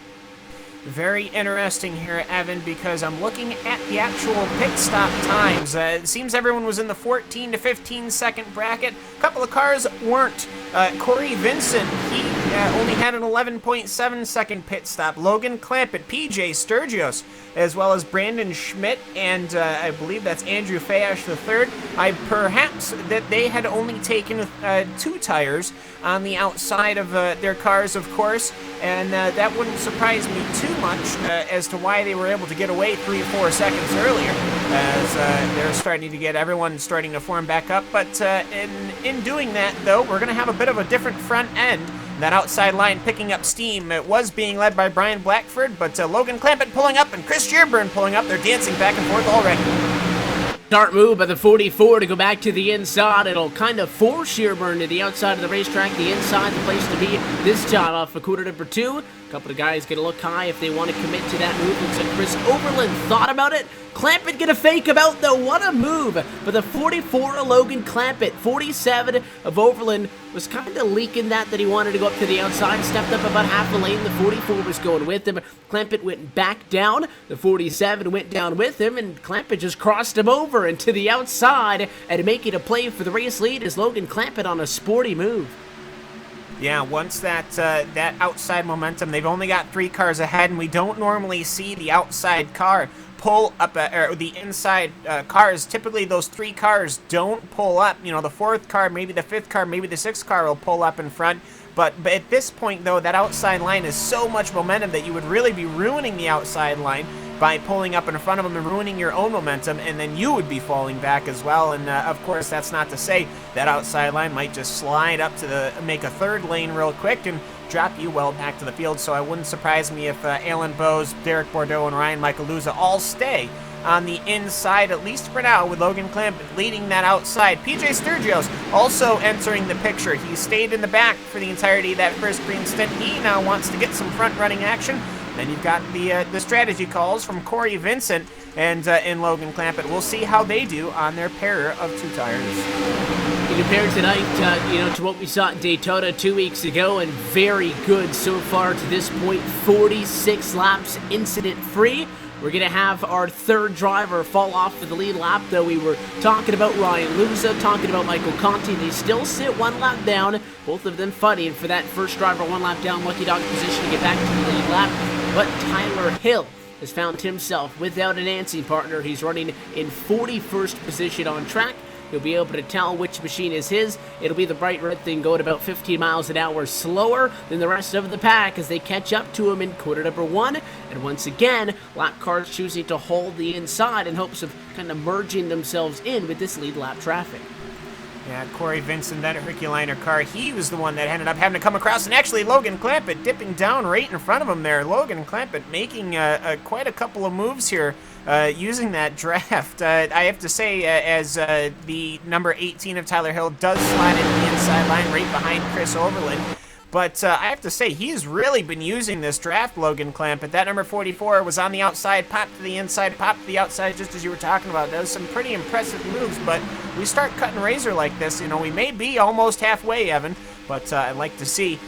Very interesting here, Evan, because I'm looking at the actual pit stop times. It seems everyone was in the 14 to 15 second bracket. A couple of cars weren't. Corey Vincent, he only had an 11.7 second pit stop. Logan Clampett, PJ Sturgios, as well as Brandon Schmidt, and I believe that's Andrew Fayash III. Perhaps that they had only taken 2 tires on the outside of their cars, of course, and that wouldn't surprise me too much as to why they were able to get away 3 or 4 seconds earlier, as they're starting to get everyone starting to form back up. But in doing that, though, we're going to have a bit of a different front end. That outside line picking up steam. It was being led by Brian Blackford, but Logan Clampett pulling up and Chris Sherburne pulling up. They're dancing back and forth already. Start move by the 44 to go back to the inside. It'll kind of force Sherburne to the outside of the racetrack. The inside, the place to be this time off of quarter number 2. A couple of guys going to look high if they want to commit to that move. Looks like Chris Overland thought about it. Clampett going to fake him out, though. What a move for the 44 of Logan Clampett. 47 of Overland was kind of leaking that he wanted to go up to the outside. Stepped up about half the lane. The 44 was going with him. Clampett went back down. The 47 went down with him, and Clampett just crossed him over into the outside and making a play for the race lead is Logan Clampett on a sporty move. Yeah, once that outside momentum, they've only got 3 cars ahead, and we don't normally see the outside car pull up, or the inside cars. Typically, those 3 cars don't pull up. You know, the 4th car, maybe the 5th car, maybe the 6th car will pull up in front. But at this point, though, that outside line is so much momentum that you would really be ruining the outside line by pulling up in front of them and ruining your own momentum, and then you would be falling back as well. And of course, that's not to say that outside line might just slide up to make a 3rd lane real quick and drop you well back to the field. So it wouldn't surprise me if Alan Bowes, Derek Bordeaux, and Ryan Michaeluza all stay on the inside, at least for now, with Logan Clampett leading that outside. PJ Sturgios also entering the picture. He stayed in the back for the entirety of that first green stint. He now wants to get some front-running action. Then you've got the strategy calls from Corey Vincent and Logan Clampett. We'll see how they do on their pair of 2 tires. Compared tonight, to what we saw at Daytona 2 weeks ago, and very good so far to this point. 46 laps incident-free. We're going to have our 3rd driver fall off for the lead lap, though. We were talking about Ryan Luza, talking about Michael Conti. They still sit 1 lap down, both of them fighting for that first driver 1 lap down lucky dog position to get back to the lead lap. But Tyler Hill has found himself without a dancing partner. He's running in 41st position on track. You'll be able to tell which machine is his. It'll be the bright red thing going about 15 miles an hour slower than the rest of the pack as they catch up to him in quarter number 1. And once again, lap cars choosing to hold the inside in hopes of kind of merging themselves in with this lead lap traffic. Yeah, Corey Vincent, that Herculiner car, he was the one that ended up having to come across, and actually Logan Clampett dipping down right in front of him there. Logan Clampett making quite a couple of moves here using that draft. I have to say, as the number 18 of Tyler Hill does slide into the inside line right behind Chris Overland. But I have to say, he's really been using this draft, Logan Clampett. That number 44 was on the outside, popped to the inside, popped to the outside, just as you were talking about. That was some pretty impressive moves, but we start cutting razor like this, we may be almost halfway, Evan, but I'd like to see.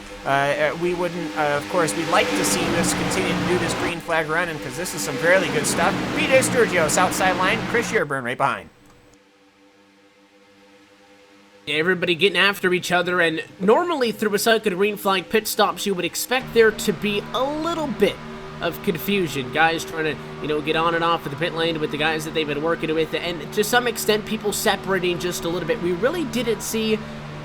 We wouldn't, of course, we'd like to see this continue to do this green flag running, because this is some fairly good stuff. PJ Sturgios, outside line, Chris Sherburne right behind. Everybody getting after each other, and normally through a cycle of green flag pit stops, you would expect there to be a little bit of confusion. Guys trying to, get on and off of the pit lane with the guys that they've been working with, and to some extent, people separating just a little bit. We really didn't see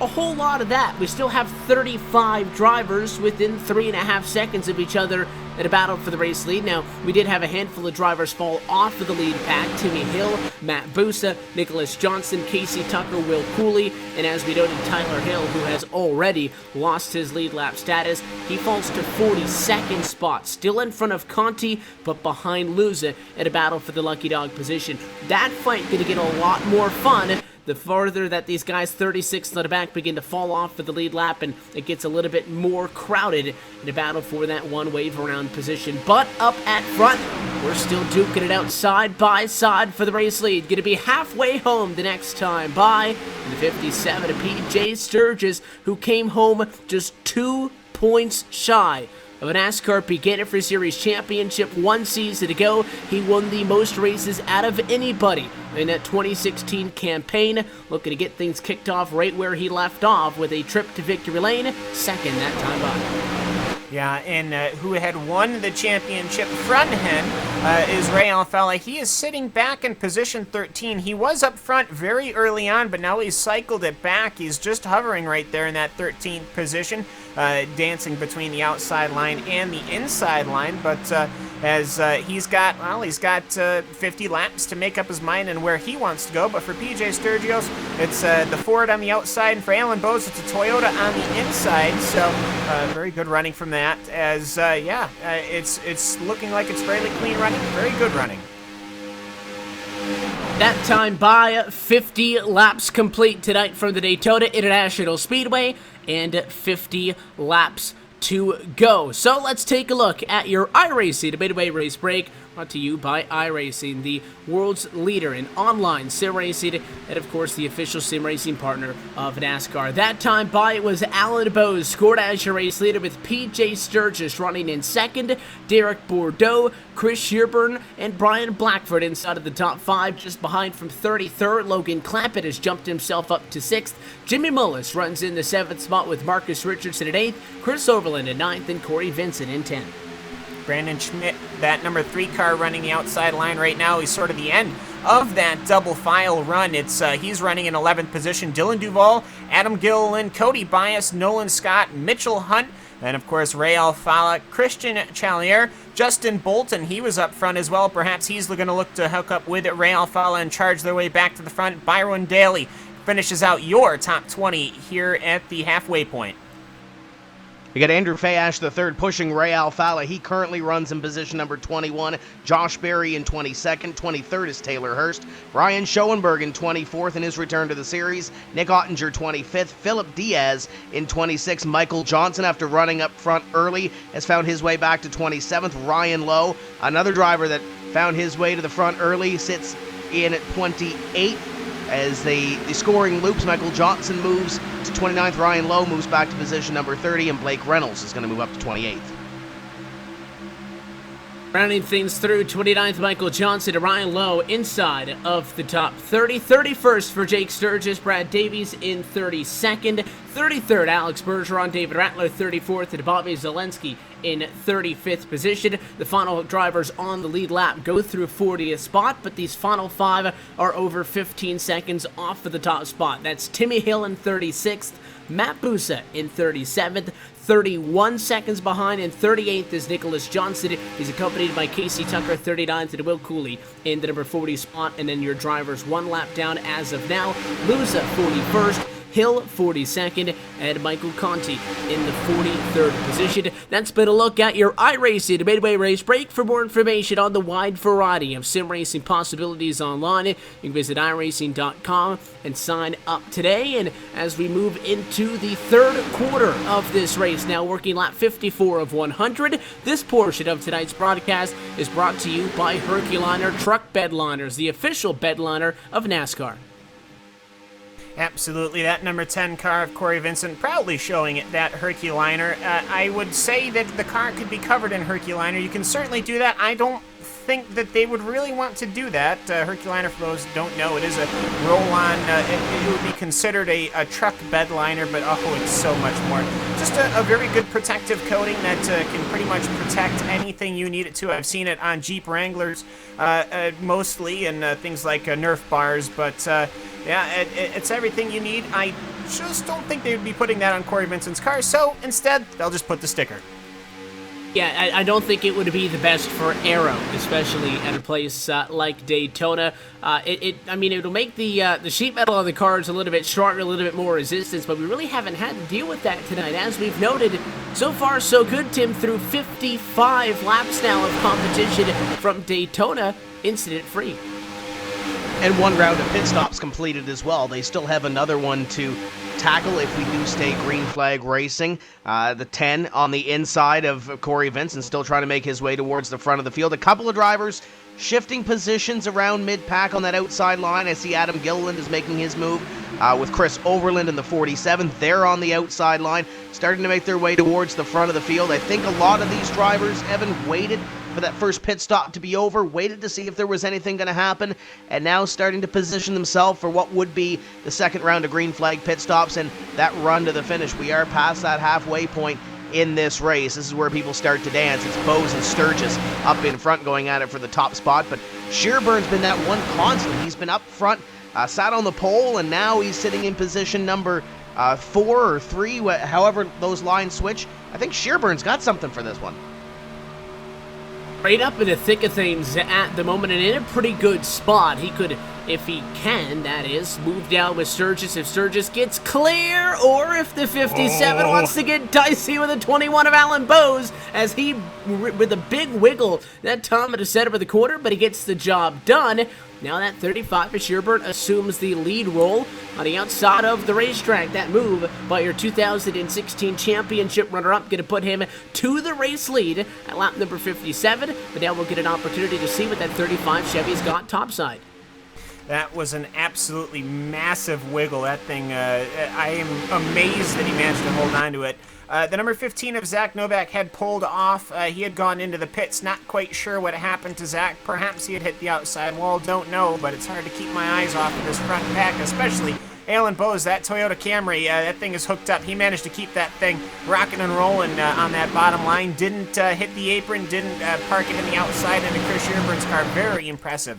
a whole lot of that. We still have 35 drivers within 3.5 seconds of each other in a battle for the race lead. Now, we did have a handful of drivers fall off of the lead pack. Timmy Hill, Matt Busa, Nicholas Johnson, Casey Tucker, Will Cooley, and as we noted, Tyler Hill, who has already lost his lead lap status. He falls to 42nd spot, still in front of Conti, but behind Luza in a battle for the lucky dog position. That fight going to get a lot more fun the farther that these guys 36th to the back begin to fall off for the lead lap, and it gets a little bit more crowded in a battle for that one wave around position. But up at front, we're still duking it out side by side for the race lead. Going to be halfway home the next time by in the 57 of PJ Sturgis, who came home just 2 points shy of a NASCAR Beginner for Series Championship. 1 season ago, he won the most races out of anybody in that 2016 campaign. Looking to get things kicked off right where he left off with a trip to victory lane, second that time by. Yeah, and who had won the championship front end is Ray Alfalla. He is sitting back in position 13. He was up front very early on, but now he's cycled it back. He's just hovering right there in that 13th position, dancing between the outside line and the inside line. But as he's got 50 laps to make up his mind and where he wants to go. But for PJ Sturgis, it's the Ford on the outside, and for Alan Bowes, it's a Toyota on the inside. So very good running from that. As it's looking like it's fairly clean running, very good running. That time by 50 laps complete tonight from the Daytona International Speedway, and 50 laps to go. So let's take a look at your iRacing, the midway race break, brought to you by iRacing, the world's leader in online sim racing, and of course the official sim racing partner of NASCAR. That time by it was Alan Bowes, scored as your race leader with PJ Sturgis running in second, Derek Bordeaux, Chris Shearburn, and Brian Blackford inside of the top 5. Just behind from 33rd, Logan Clampett has jumped himself up to 6th. Jimmy Mullis runs in the 7th spot with Marcus Richardson at 8th, Chris Overland at 9th, and Corey Vincent in 10th. Brandon Schmidt, that number 3 car running the outside line right now. He's sort of the end of that double file run. He's running in 11th position. Dylan Duvall, Adam Gilliland, Cody Bias, Nolan Scott, Mitchell Hunt, and of course Ray Alfalla, Christian Chalier, Justin Bolton. He was up front as well. Perhaps he's going to look to hook up with Ray Alfalla and charge their way back to the front. Byron Daly finishes out your top 20 here at the halfway point. You got Andrew Fayash III pushing Ray Alfalla. He currently runs in position number 21. Josh Berry in 22nd. 23rd is Taylor Hurst. Ryan Schoenberg in 24th in his return to the series. Nick Ottinger 25th. Philip Diaz in 26th. Michael Johnson, after running up front early, has found his way back to 27th. Ryan Lowe, another driver that found his way to the front early, sits in at 28th. As the scoring loops, Michael Johnson moves to 29th, Ryan Lowe moves back to position number 30, and Blake Reynolds is going to move up to 28th. Rounding things through, 29th Michael Johnson to Ryan Lowe inside of the top 30. 31st for Jake Sturgis, Brad Davies in 32nd. 33rd, Alex Bergeron, David Rattler 34th, and Bobby Zelensky in 35th position. The final drivers on the lead lap go through 40th spot, but these final 5 are over 15 seconds off of the top spot. That's Timmy Hill in 36th, Matt Busa in 37th, 31 seconds behind, and 38th is Nicholas Johnson. He's accompanied by Casey Tucker, 39th, and Will Cooley in the number 40 spot, and then your drivers 1 lap down as of now. Luza 41st, Hill 42nd, and Michael Conti in the 43rd position. That's been a look at your iRacing midway race break. For more information on the wide variety of sim racing possibilities online, you can visit iRacing.com and sign up today. And as we move into the third quarter of this race, now working lap 54 of 100, this portion of tonight's broadcast is brought to you by Herculiner Truck Bedliners, the official bedliner of NASCAR. Absolutely, that number 10 car of Corey Vincent proudly showing it, that Herculiner. I would say that the car could be covered in Herculiner. You can certainly do that. I don't think that they would really want to do that. Herculiner, for those who don't know, it is a roll-on. It would be considered a truck bed liner, but oh, it's so much more. Just a very good protective coating that can pretty much protect anything you need it to. I've seen it on Jeep Wranglers mostly, and things like Nerf bars, but yeah, it's everything you need. I just don't think they would be putting that on Corey Vincent's car, so instead, they'll just put the sticker. Yeah, I don't think it would be the best for aero, especially at a place like Daytona. I mean, it'll make the sheet metal on the cars a little bit stronger, a little bit more resistance, but we really haven't had to deal with that tonight. As we've noted, so far so good, Tim, through 55 laps now of competition from Daytona, incident-free. And one round of pit stops completed as well. They still have another one to tackle if we do stay green flag racing. The 10 on the inside of Corey Vincent, still trying to make his way towards the front of the field. A couple of drivers shifting positions around mid-pack on that outside line. I see Adam Gilliland is making his move with Chris Overland in the 47. They're on the outside line, starting to make their way towards the front of the field. I think a lot of these drivers, Evan, waited for that first pit stop to be over, waited to see if there was anything going to happen, and now starting to position themselves for what would be the second round of green flag pit stops and that run to the finish. We are past that halfway point in this race. This is where people start to dance. It's Bowes and Sturgis up in front going at it for the top spot, but Shearburn's been that one constant. He's been up front, sat on the pole, and now he's sitting in position number 4 or 3, however those lines switch. I think Shearburn's got something for this one. Right up in the thick of things at the moment and in a pretty good spot. He could, if he can, that is, move down with Sturgis if Sturgis gets clear, or if the 57 wants to get dicey with the 21 of Alan Bowes, as he, with a big wiggle, that time at a set over the corner, but he gets the job done. Now that 35 of Shearburn assumes the lead role on the outside of the racetrack. That move by your 2016 championship runner-up going to put him to the race lead at lap number 57. But now we'll get an opportunity to see what that 35 Chevy's got topside. That was an absolutely massive wiggle. That thing, I am amazed that he managed to hold on to it. The number 15 of Zach Novak had pulled off. He had gone into the pits. Not quite sure what happened to Zach. Perhaps he had hit the outside wall. Don't know, but it's hard to keep my eyes off of this front pack, especially Alan Bowes, that Toyota Camry. That thing is hooked up. He managed to keep that thing rocking and rolling on that bottom line. Didn't hit the apron, didn't park it in the outside into Chris Shearburn's car. Very impressive.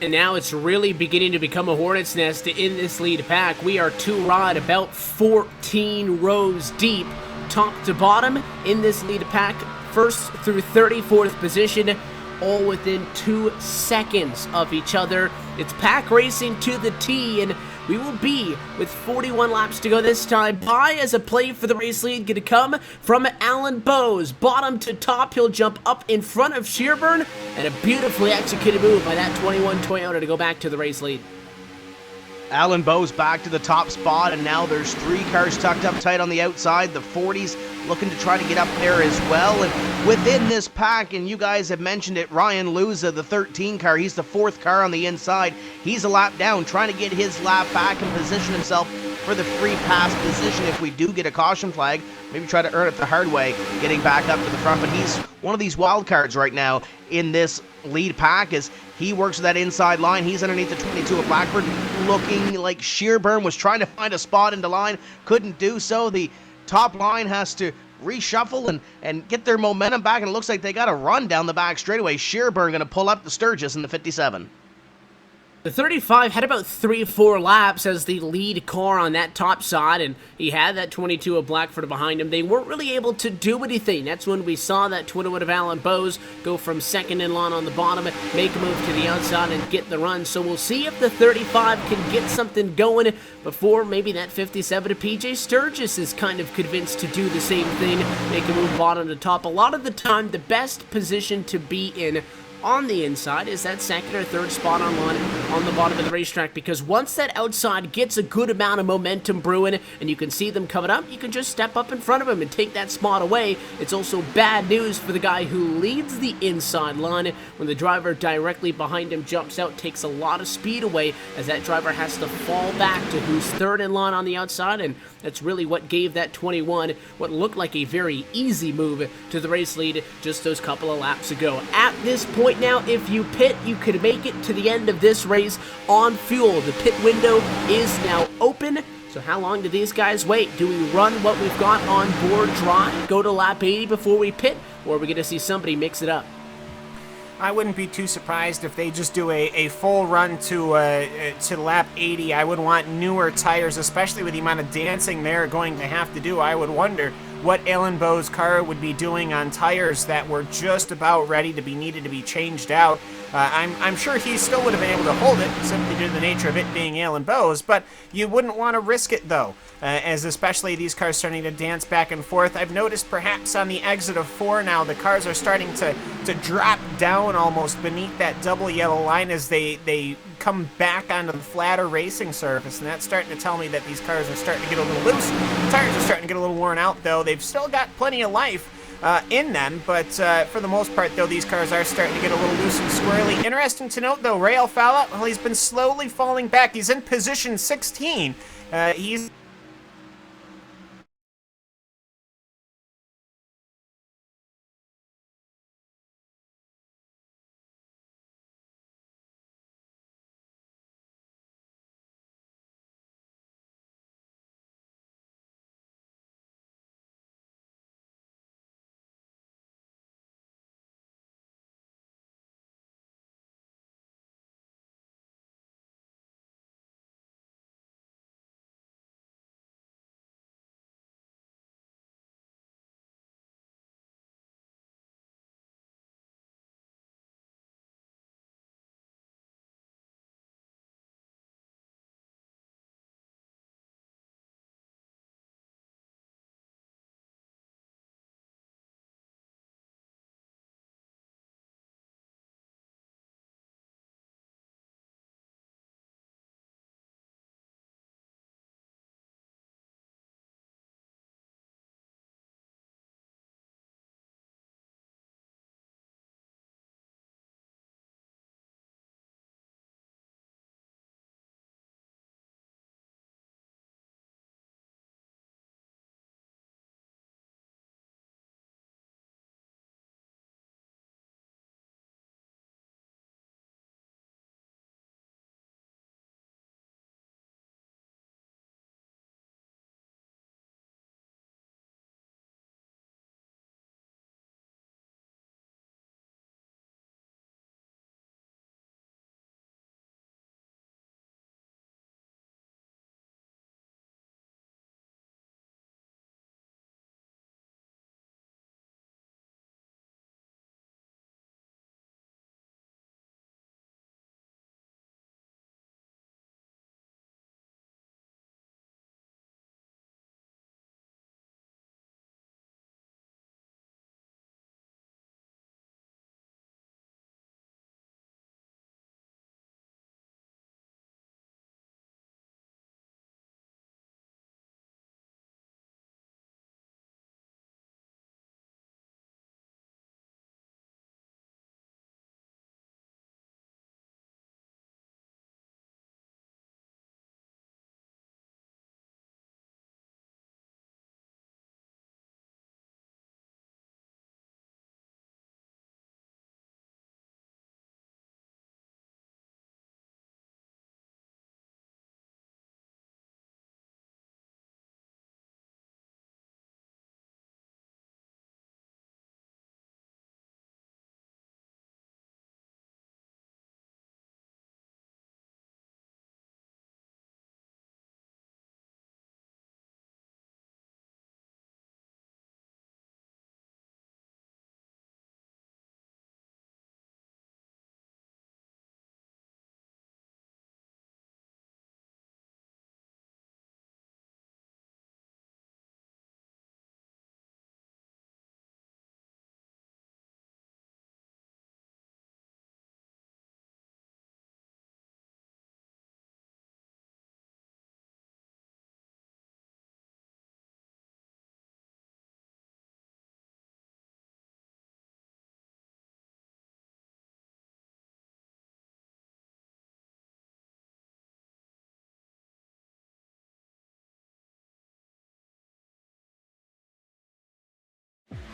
And now it's really beginning to become a hornet's nest in this lead pack. We are two-rod, about 14 rows deep, top to bottom in this lead pack. First through 34th position, all within 2 seconds of each other. It's pack racing to the T, and we will be, with 41 laps to go this time, by as a play for the race lead going to come from Alan Bowes. Bottom to top, he'll jump up in front of Shearburn, and a beautifully executed move by that 21 Toyota to go back to the race lead. Alan Bowes back to the top spot, and now there's 3 cars tucked up tight on the outside. The 40s looking to try to get up there as well. And within this pack, and you guys have mentioned it, Ryan Luza, the 13 car, he's the 4th car on the inside. He's a lap down, trying to get his lap back and position himself for the free pass position if we do get a caution flag. Maybe try to earn it the hard way, getting back up to the front. But he's one of these wild cards right now in this lead pack as he works that inside line. He's underneath the 22 of Blackburn, looking like Shearburn was trying to find a spot into line, couldn't do so. The top line has to reshuffle and get their momentum back, and it looks like they got a run down the back straightaway. Shearburn going to pull up the Sturgis in the 57. The 35 had about 3-4 laps as the lead car on that top side, and he had that 22 of Blackford behind him. They weren't really able to do anything. That's when we saw that 21 of Alan Bowes go from second in line on the bottom, make a move to the outside and get the run. So we'll see if the 35 can get something going before maybe that 57 of PJ Sturgis is kind of convinced to do the same thing, make a move bottom to top. A lot of the time, the best position to be in on the inside is that second or third spot on the bottom of the racetrack, because once that outside gets a good amount of momentum brewing and you can see them coming up, you can just step up in front of them and take that spot away. It's also bad news for the guy who leads the inside line when the driver directly behind him jumps out, takes a lot of speed away as that driver has to fall back to who's third in line on the outside, and that's really what gave that 21 what looked like a very easy move to the race lead just those couple of laps ago. At this point now, if you pit, you could make it to the end of this race on fuel. The pit window is now open. So how long do these guys wait? Do we run what we've got on board dry, go to lap 80 before we pit, or are we going to see somebody mix it up? I wouldn't be too surprised if they just do a full run to lap 80. I would want newer tires, especially with the amount of dancing they're going to have to do. I would wonder what Alan Bowe's car would be doing on tires that were just about ready to be needed to be changed out. I'm sure he still would have been able to hold it, simply due to the nature of it being Alan Bowe's, but you wouldn't want to risk it, though, as especially these cars starting to dance back and forth. I've noticed perhaps on the exit of 4 now, the cars are starting to drop down almost beneath that double yellow line as they come back onto the flatter racing surface, and that's starting to tell me that these cars are starting to get a little loose. The tires are starting to get a little worn out, though. They've still got plenty of life in them, but for the most part, though, these cars are starting to get a little loose and squirrely. Interesting to note, though, Ray Alfalla, well, he's been slowly falling back. He's in position 16. He's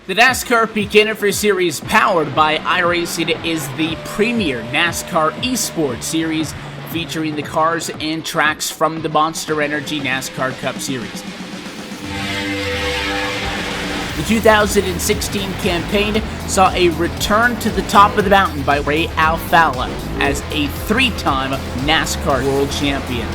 The NASCAR Beginner for Series, powered by iRacing, is the premier NASCAR esports series featuring the cars and tracks from the Monster Energy NASCAR Cup Series. The 2016 campaign saw a return to the top of the mountain by Ray Alfalla as a 3-time NASCAR World Champion.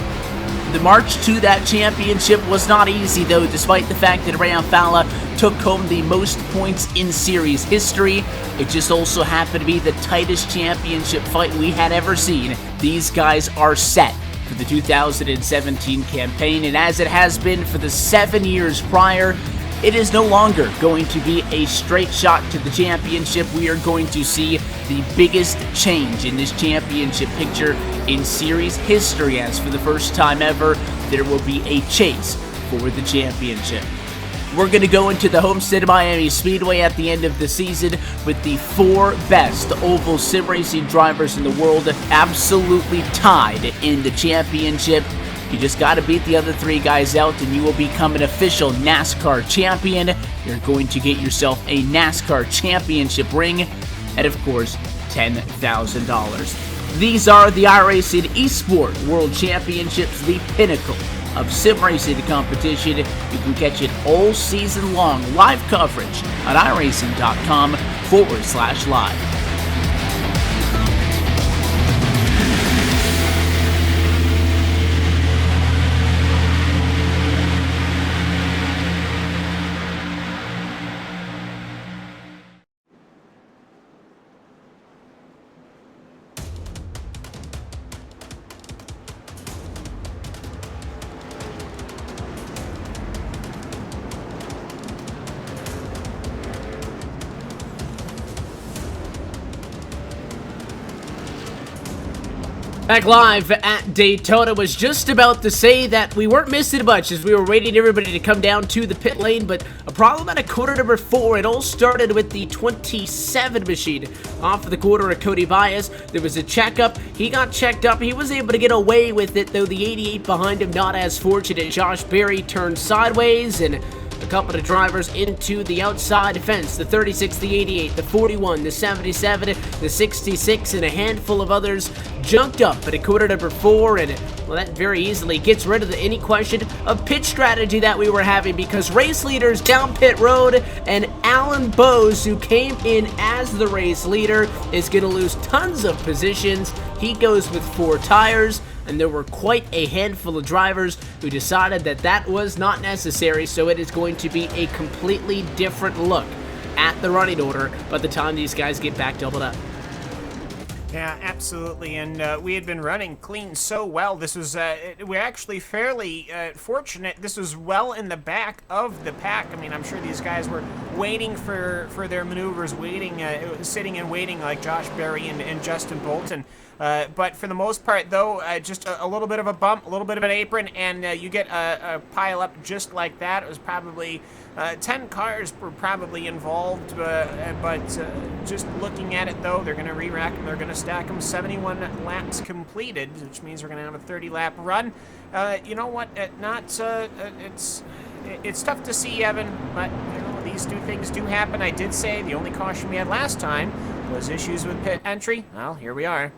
The march to that championship was not easy, though, despite the fact that Ray Alfala took home the most points in series history. It just also happened to be the tightest championship fight we had ever seen. These guys are set for the 2017 campaign, and as it has been for the 7 years prior, it is no longer going to be a straight shot to the championship. We are going to see the biggest change in this championship picture in series history, as for the first time ever, there will be a chase for the championship. We're going to go into the Homestead Miami Speedway at the end of the season with the 4 best oval sim racing drivers in the world absolutely tied in the championship. You just got to beat the other 3 guys out and you will become an official NASCAR champion. You're going to get yourself a NASCAR championship ring and, of course, $10,000. These are the iRacing Esport World Championships, the pinnacle of sim racing competition. You can catch it all season long, live coverage on iRacing.com/live. Back live at Daytona. Was just about to say that we weren't missing much as we were waiting everybody to come down to the pit lane, but a problem at a quarter number 4. It all started with the 27 machine off of the quarter of Cody Bias. There was a checkup. He got checked up. He was able to get away with it, though the 88 behind him not as fortunate. Josh Berry turned sideways, and a couple of drivers into the outside fence. The 36, the 88, the 41, the 77, the 66, and a handful of others junked up at a quarter number 4, and well, that very easily gets rid of any question of pit strategy that we were having, because race leaders down pit road, and Alan Bowes, who came in as the race leader, is going to lose tons of positions. He goes with 4 tires, and there were quite a handful of drivers who decided that that was not necessary, so it is going to be a completely different look at the running order by the time these guys get back doubled up. Yeah, absolutely, and we had been running clean so well. This was, we're actually fairly fortunate. This was well in the back of the pack. I mean, I'm sure these guys were waiting for their maneuvers, sitting and waiting like Josh Berry and Justin Bolton. But for the most part, though, just a little bit of a bump, a little bit of an apron, and you get a pile up just like that. It was probably 10 cars were probably involved, but just looking at it, though, they're going to re-rack them. They're going to stack them. 71 laps completed, which means we're going to have a 30-lap run. You know what? It's tough to see, Evan, but you know, these things do happen. I did say the only caution we had last time was issues with pit entry. Well, here we are.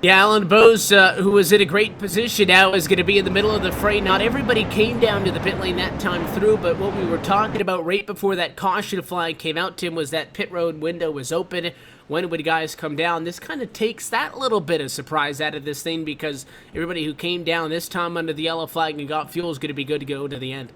Yeah, Alan Bowes, who was in a great position now, is going to be in the middle of the fray. Not everybody came down to the pit lane that time through, but what we were talking about right before that caution flag came out, Tim, was that pit road window was open. When would guys come down? This kind of takes that little bit of surprise out of this thing, because everybody who came down this time under the yellow flag and got fuel is going to be good to go to the end.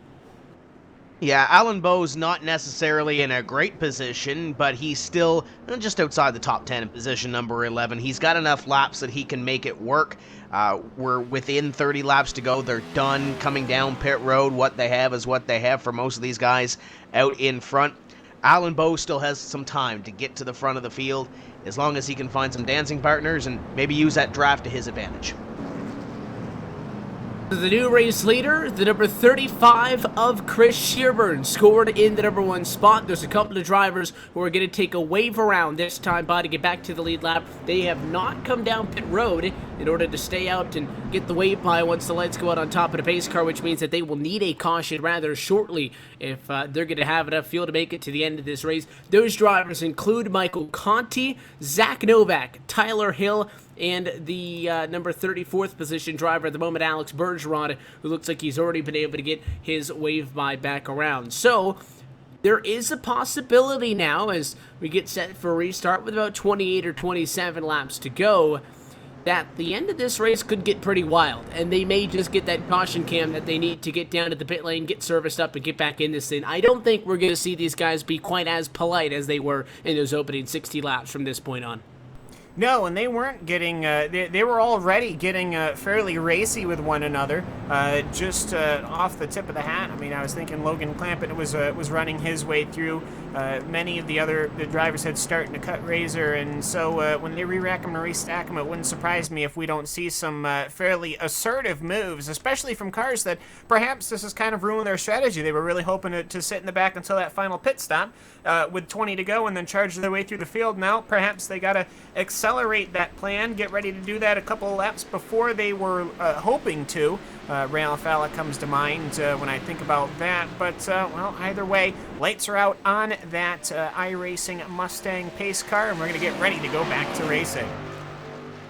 Yeah, Alan Bowes not necessarily in a great position, but he's still just outside the top 10 in position number 11. He's got enough laps that he can make it work. We're within 30 laps to go. They're done coming down pit road. What they have is what they have for most of these guys out in front. Alan Bowes still has some time to get to the front of the field, as long as he can find some dancing partners and maybe use that draft to his advantage. The new race leader, the number 35 of Chris Shearburn, scored in the number 1 spot. There's a couple of drivers who are going to take a wave around this time by to get back to the lead lap. They have not come down pit road in order to stay out and get the wave by once the lights go out on top of the pace car, which means that they will need a caution rather shortly if they're going to have enough fuel to make it to the end of this race. Those drivers include Michael Conti, Zach Novak, Tyler Hill, and the number 34th position driver at the moment, Alex Bergeron, who looks like he's already been able to get his wave by back around. So there is a possibility now, as we get set for a restart with about 28 or 27 laps to go, that the end of this race could get pretty wild, and they may just get that caution cam that they need to get down to the pit lane, get serviced up, and get back in this thing. I don't think we're going to see these guys be quite as polite as they were in those opening 60 laps from this point on. No, and they weren't getting, they were already getting fairly racy with one another, just off the tip of the hat. I mean, I was thinking Logan Clampett was running his way through. Many of the drivers had starting to cut razor, and so when they re-rack them and restack them, it wouldn't surprise me if we don't see some fairly assertive moves, especially from cars that perhaps this has kind of ruined their strategy. They were really hoping to sit in the back until that final pit stop with 20 to go and then charge their way through the field. Now, perhaps they got to accelerate that plan, get ready to do that a couple of laps before they were hoping to. Ray Alfalla comes to mind when I think about that, but well, either way, lights are out on that iRacing Mustang pace car, and we're going to get ready to go back to racing.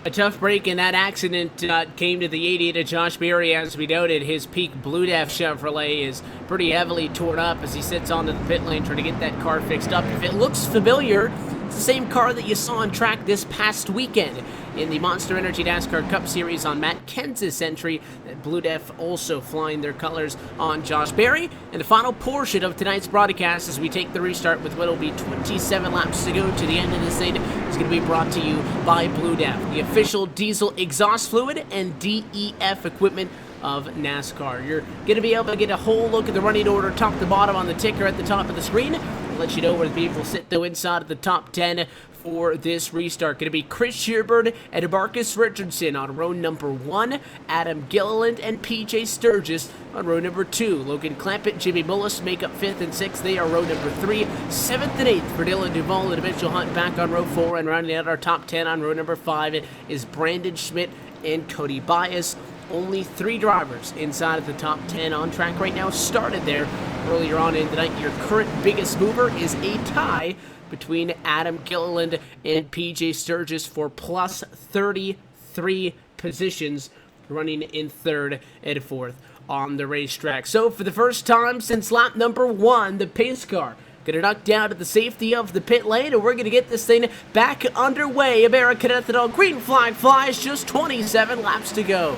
A tough break in that accident came to the 88 of Josh Berry. As we noted, his peak Blue Def Chevrolet is pretty heavily torn up as he sits onto the pit lane trying to get that car fixed up. If it looks familiar, it's the same car that you saw on track this past weekend in the Monster Energy NASCAR Cup Series on Matt Kenseth's entry. Blue Def also flying their colors on Josh Berry. And the final portion of tonight's broadcast as we take the restart with what will be 27 laps to go to the end of this thing is going to be brought to you by Blue Def, the official diesel exhaust fluid and DEF equipment of NASCAR. You're going to be able to get a whole look at the running order top to bottom on the ticker at the top of the screen. We'll let you know where the people sit though inside of the top 10 for this restart. Going to be Chris Shearbird and Marcus Richardson on row number 1, Adam Gilliland and PJ Sturgis on row number 2. Logan Clampett, Jimmy Mullis make up 5th and 6th. They are row number 3. 7th and 8th for Dylan Duvall and Mitchell Hunt back on row 4, and rounding out our top 10 on row number 5 is Brandon Schmidt and Cody Bias. Only 3 drivers inside of the top 10 on track right now started there earlier on in the night. Your current biggest mover is a tie between Adam Gilliland and PJ Sturgis for plus 33 positions, running in 3rd and 4th on the racetrack. So for the first time since lap number 1, the pace car going to duck down to the safety of the pit lane, and we're going to get this thing back underway. American Ethanol green flag flies, just 27 laps to go.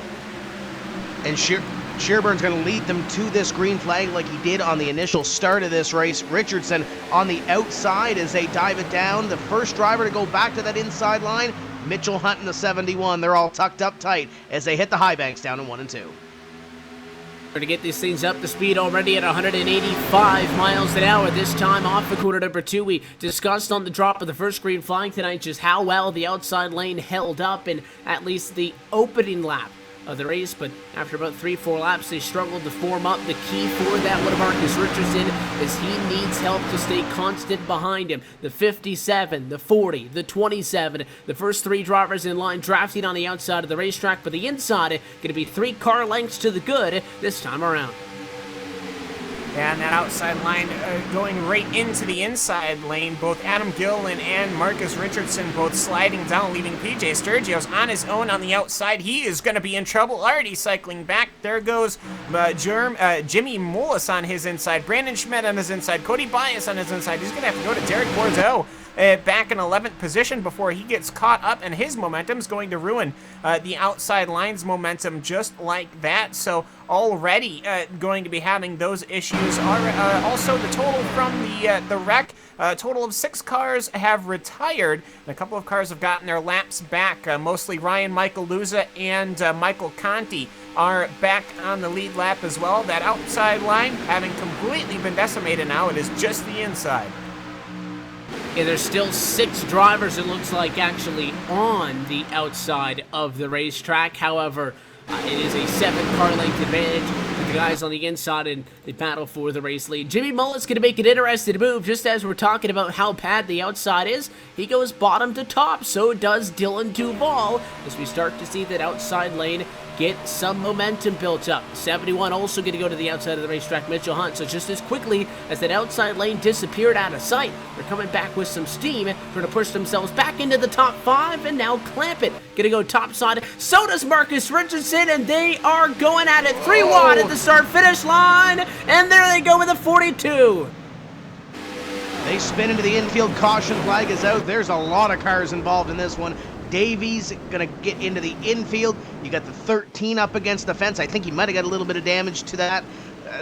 And Shearburn's going to lead them to this green flag like he did on the initial start of this race. Richardson on the outside as they dive it down. The first driver to go back to that inside line, Mitchell Hunt in the 71. They're all tucked up tight as they hit the high banks down in 1 and 2. We're going to get these things up to speed already at 185 miles an hour. This time off of quarter number 2. We discussed on the drop of the first green flag tonight just how well the outside lane held up in at least the opening lap of the race, but after about 3-4 laps, they struggled to form up. The key for that one of Marcus Richardson is he needs help to stay constant behind him. The 57, the 40, the 27, the first 3 drivers in line drafting on the outside of the racetrack, but the inside going to be 3 car lengths to the good this time around. And that outside line going right into the inside lane. Both Adam Gilliland and Marcus Richardson both sliding down, leaving PJ Sturgis on his own on the outside. He is going to be in trouble. Already cycling back. There goes Jimmy Mullis on his inside. Brandon Schmidt on his inside. Cody Bias on his inside. He's going to have to go to Derek Bordeaux back in 11th position before he gets caught up, and his momentum is going to ruin the outside line's momentum just like that. So already going to be having those issues. Also, the total from the wreck, a total of 6 cars have retired, and a couple of cars have gotten their laps back. Mostly Ryan Michaeluza and Michael Conti are back on the lead lap as well. That outside line having completely been decimated now. It is just the inside. Yeah, there's still 6 drivers, it looks like, actually on the outside of the racetrack. However, it is a 7-car length advantage with the guys on the inside, and they battle for the race lead. Jimmy Mullet's going to make an interesting move. Just as we're talking about how bad the outside is, he goes bottom to top. So does Dylan Duvall as we start to see that outside lane get some momentum built up. 71 also going to go to the outside of the racetrack, Mitchell Hunt. So just as quickly as that outside lane disappeared out of sight, they're coming back with some steam, trying to push themselves back into the top 5, and now Clampett going to go topside. So does Marcus Richardson, and they are going at it 3 wide at the start-finish line, and there they go with a 42. They spin into the infield. Caution flag is out. There's a lot of cars involved in this one. Davies going to get into the infield. You got the 13 up against the fence. I think he might have got a little bit of damage to that.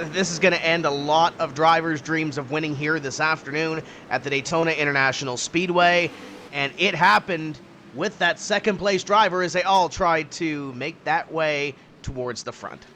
This is going to end a lot of drivers' dreams of winning here this afternoon at the Daytona International Speedway. And it happened with that second-place driver as they all tried to make that way towards the front.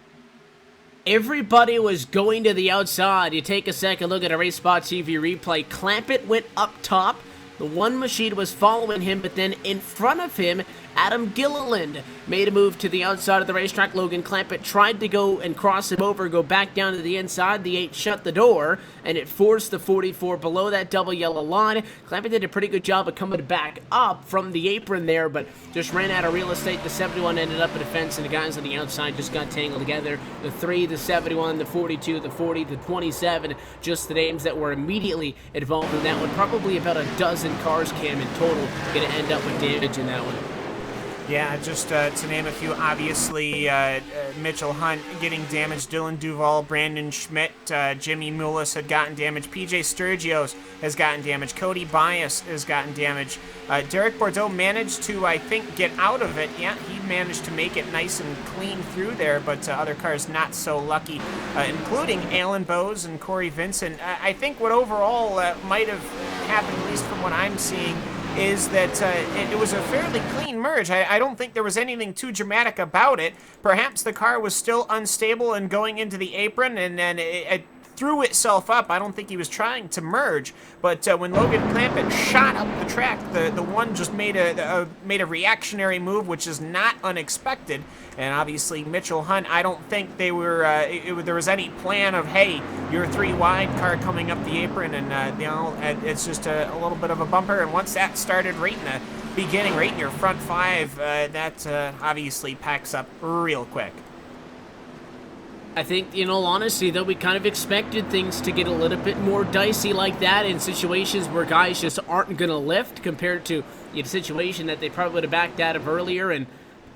Everybody was going to the outside. You take a second look at a RaceSpotTV replay. Clampett went up top. The one machine was following him, but then in front of him, Adam Gilliland made a move to the outside of the racetrack. Logan Clampett tried to go and cross him over, go back down to the inside. The 8 shut the door, and it forced the 44 below that double yellow line. Clampett did a pretty good job of coming back up from the apron there, but just ran out of real estate. The 71 ended up at the fence, and the guys on the outside just got tangled together. The 3, the 71, the 42, the 40, the 27, just the names that were immediately involved in that one. Probably about a dozen cars, Cam, in total, going to end up with damage in that one. Yeah, just to name a few, obviously Mitchell Hunt getting damaged, Dylan Duval, Brandon Schmidt, Jimmy Mullis had gotten damaged, PJ Sturgios has gotten damaged, Cody Bias has gotten damaged. Derek Bordeaux managed to, I think, get out of it. Yeah, he managed to make it nice and clean through there, but other cars not so lucky, including Alan Bowes and Corey Vincent. I think what overall might have happened, at least from what I'm seeing, is that it was a fairly clean merge. I don't think there was anything too dramatic about it. Perhaps the car was still unstable and going into the apron, and then it threw itself up. I don't think he was trying to merge, but when Logan Clampett shot up the track, the one just made a reactionary move, which is not unexpected. And obviously Mitchell Hunt, I don't think they were there was any plan of, hey, you're 3 wide, car coming up the apron, and it's just a little bit of a bumper. And once that started right in the beginning, right in your front 5, that obviously packs up real quick. I think, in all honesty, though, we kind of expected things to get a little bit more dicey like that in situations where guys just aren't going to lift compared to a situation that they probably would have backed out of earlier, and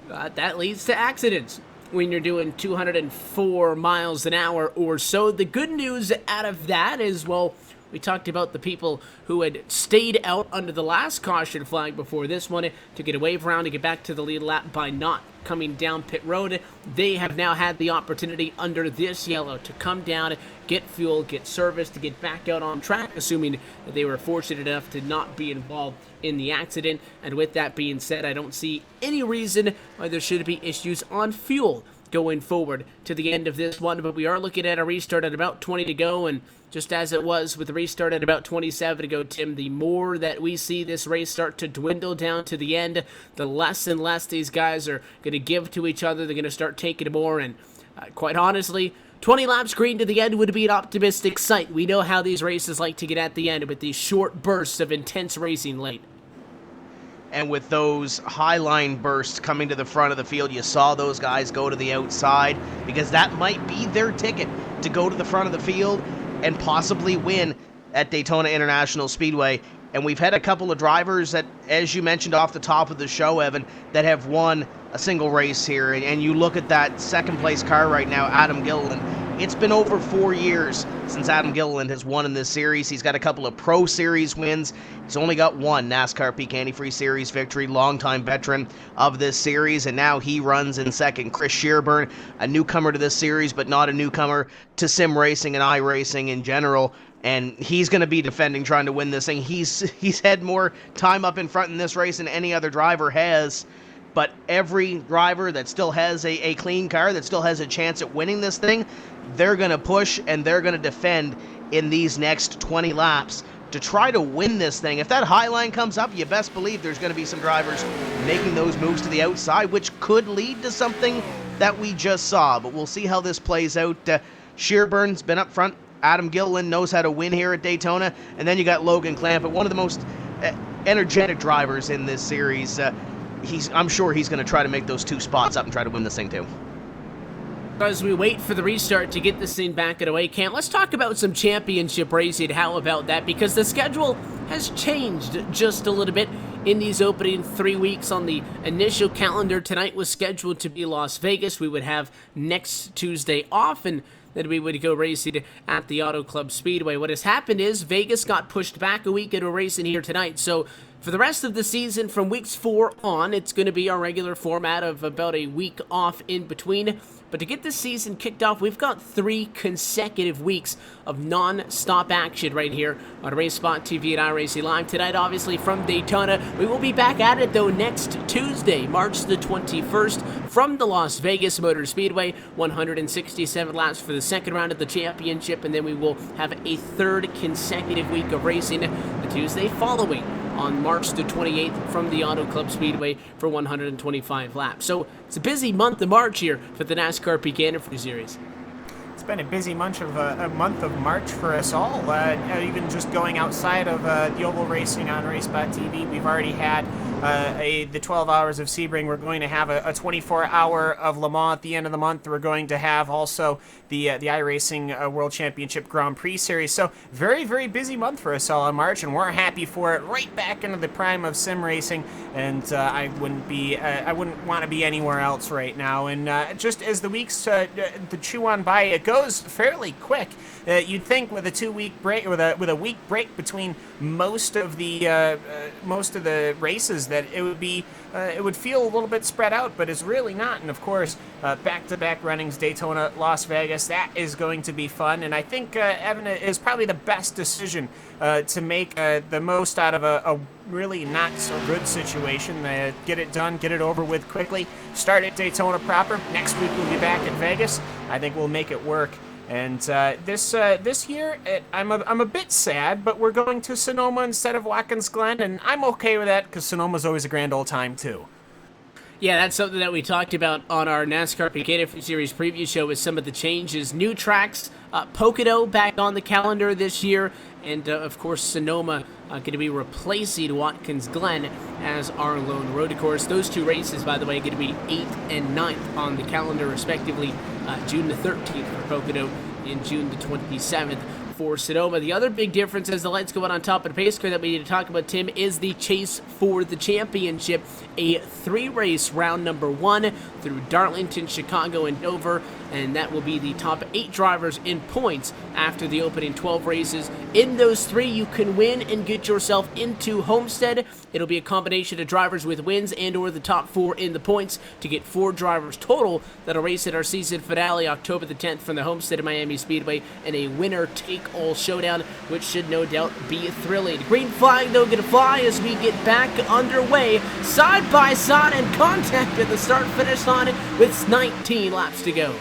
that leads to accidents when you're doing 204 miles an hour or so. The good news out of that is, well, we talked about the people who had stayed out under the last caution flag before this one to get a wave around to get back to the lead lap by not coming down pit road. They have now had the opportunity under this yellow to come down, get fuel, get service, to get back out on track, assuming that they were fortunate enough to not be involved in the accident. And with that being said, I don't see any reason why there should be issues on fuel going forward to the end of this one, but we are looking at a restart at about 20 to go, and just as it was with the restart at about 27 to go, Tim, the more that we see this race start to dwindle down to the end, the less and less these guys are going to give to each other. They're going to start taking more, and quite honestly, 20 laps green to the end would be an optimistic sight. We know how these races like to get at the end with these short bursts of intense racing late. And with those highline bursts coming to the front of the field, you saw those guys go to the outside because that might be their ticket to go to the front of the field and possibly win at Daytona International Speedway. And we've had a couple of drivers that, as you mentioned off the top of the show, Evan, that have won a single race here. And you look at that second place car right now, Adam Gilliland. It's been over 4 years since Adam Gilliland has won in this series. He's got a couple of Pro Series wins. He's only got one NASCAR Peak Antifreeze Series victory, longtime veteran of this series, and now he runs in second. Chris Shearburn, a newcomer to this series, but not a newcomer to sim racing and iRacing in general. And he's going to be defending, trying to win this thing. He's had more time up in front in this race than any other driver has. But every driver that still has a clean car, that still has a chance at winning this thing, they're going to push and they're going to defend in these next 20 laps to try to win this thing. If that high line comes up, you best believe there's going to be some drivers making those moves to the outside, which could lead to something that we just saw. But we'll see how this plays out. Shearburn's been up front. Adam Gilliland knows how to win here at Daytona. And then you got Logan Clampett, one of the most energetic drivers in this series. I'm sure he's going to try to make those 2 spots up and try to win this thing too. As we wait for the restart to get this thing back at away camp, let's talk about some championship racing. How about that? Because the schedule has changed just a little bit in these opening 3 weeks. On the initial calendar, tonight was scheduled to be Las Vegas. We would have next Tuesday off, and then we would go racing at the Auto Club Speedway. What has happened is Vegas got pushed back a week and we're racing here tonight. So For the rest of the season, from weeks 4 on, it's going to be our regular format of about a week off in between. But to get this season kicked off, we've got 3 consecutive weeks of non-stop action right here on RaceSpotTV and iRacingLive. Tonight, obviously, from Daytona. We will be back at it, though, next Tuesday, March the 21st, from the Las Vegas Motor Speedway. 167 laps for the second round of the championship, and then we will have a 3rd consecutive week of racing the Tuesday following, on March the 28th from the Auto Club Speedway for 125 laps. So it's a busy month of March here for the NASCAR Peak Antifreeze Series. It's been a busy month of March for us all. Even just going outside of the oval racing on RaceSpotTV, we've already had the 12 hours of Sebring. We're going to have a 24-hour of Le Mans at the end of the month. We're going to have also the iRacing World Championship Grand Prix Series. So very, very busy month for us all in March, and we're happy for it. Right back into the prime of sim racing, and I wouldn't want to be anywhere else right now. And just as the weeks chew on by, it goes fairly quick. You'd think with a 2-week break, with a week break between most of the races, that it would feel a little bit spread out, but it's really not. And of course, back-to-back runnings, Daytona, Las Vegas, that is going to be fun. And I think Evan is probably the best decision to make the most out of a really not so good situation. Get it done, get it over with quickly. Start at Daytona proper. Next week we'll be back at Vegas. I think we'll make it work. And this year, I'm a bit sad, but we're going to Sonoma instead of Watkins Glen, and I'm okay with that because Sonoma's always a grand old time too. Yeah, that's something that we talked about on our NASCAR Peak Antifreeze Series preview show with some of the changes. New tracks, Pocono back on the calendar this year, and of course Sonoma going to be replacing Watkins Glen as our lone road course. Those 2 races, by the way, are going to be 8th and 9th on the calendar, respectively. June the 13th for Pocono and June the 27th for Sonoma. The other big difference as the lights go out on top of the pace car that we need to talk about, Tim, is the chase for the championship. A 3-race round number 1 through Darlington, Chicago, and Dover, and that will be the top 8 drivers in points after the opening 12 races. In those 3, you can win and get yourself into Homestead. It'll be a combination of drivers with wins and or the top 4 in the points to get 4 drivers total that'll race at our season finale October the 10th from the Homestead of Miami Speedway in a winner-take-all showdown, which should no doubt be thrilling. Green flag, though, gonna fly as we get back underway, side by side in contact at the start-finish line with 19 laps to go.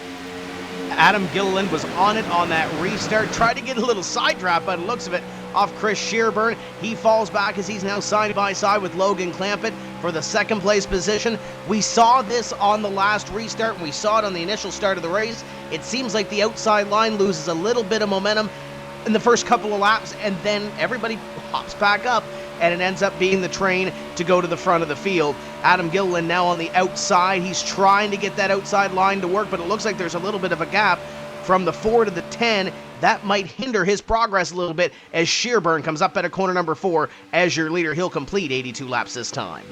Adam Gilliland was on it on that restart, tried to get a little side drop by the looks of it off Chris Shearburn. He falls back as he's now side by side with Logan Clampett for the 2nd place position. We saw this on the last restart, and we saw it on the initial start of the race. It seems like the outside line loses a little bit of momentum in the first couple of laps, and then everybody hops back up, and it ends up being the train to go to the front of the field. Adam Gilliland now on the outside. He's trying to get that outside line to work, but it looks like there's a little bit of a gap from the 4 to the 10. That might hinder his progress a little bit as Shearburn comes up at a corner number 4 as your leader. He'll complete 82 laps this time.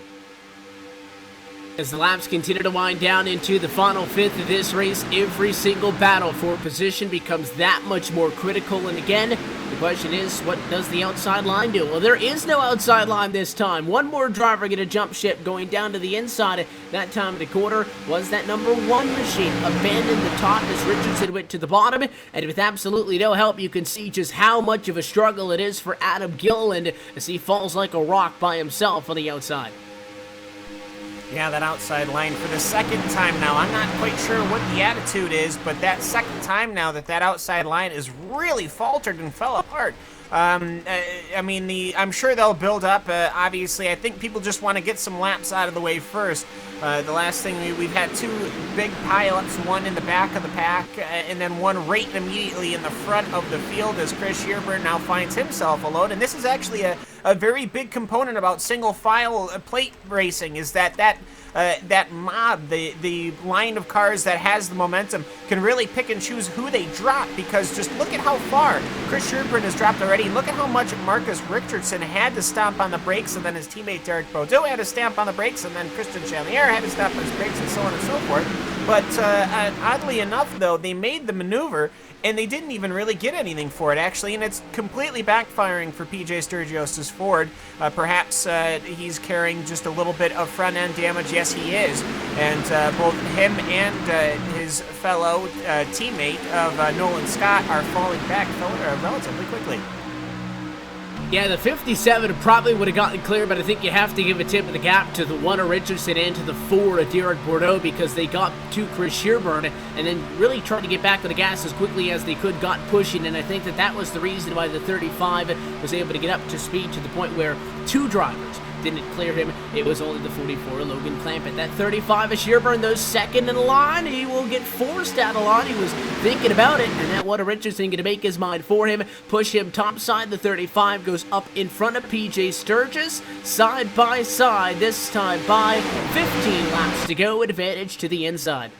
As the laps continue to wind down into the final 5th of this race, every single battle for position becomes that much more critical. And again, the question is, what does the outside line do? Well, there is no outside line this time. One more driver going to jump ship going down to the inside. That time of the quarter was that number 1 machine. Abandoned the top as Richardson went to the bottom. And with absolutely no help, you can see just how much of a struggle it is for Adam Gilliland as he falls like a rock by himself on the outside. Yeah, that outside line for the 2nd time now. I'm not quite sure what the attitude is, but that 2nd time now that outside line is really faltered and fell apart. I'm sure they'll build up. Obviously, I think people just want to get some laps out of the way first. The last thing, we've had 2 big pileups, one in the back of the pack, and then one right immediately in the front of the field as Chris Shearburn now finds himself alone. And this is actually a very big component about single file plate racing, is that mob, the line of cars that has the momentum, can really pick and choose who they drop, because just look at how far Chris Shearburn has dropped already. Look at how much Marcus Richardson had to stomp on the brakes, and then his teammate Derek Boudreau had to stamp on the brakes, and then Christian Chalier had to stamp on his brakes, and so on and so forth. But oddly enough, though, they made the maneuver, and they didn't even really get anything for it, actually, and it's completely backfiring for PJ Sturgis' Ford. Perhaps he's carrying just a little bit of front-end damage. Yes, he is, and both him and his fellow teammate of Nolan Scott are falling back relatively quickly. Yeah, the 57 probably would have gotten clear, but I think you have to give a tip of the cap to the 1 of Richardson and to the 4 of Derek Bordeaux, because they got to Chris Shearburn and then really tried to get back to the gas as quickly as they could, got pushing, and I think that was the reason why the 35 was able to get up to speed to the point where 2 drivers didn't clear him. It was only the 44, Logan Clampett. That 35 of Shearburn, though, second in line. He will get forced out of line. He was thinking about it, and that one of Richardson going to make his mind for him, push him topside. The 35 goes up in front of PJ Sturgis, side by side, this time by 15 laps to go, advantage to the inside.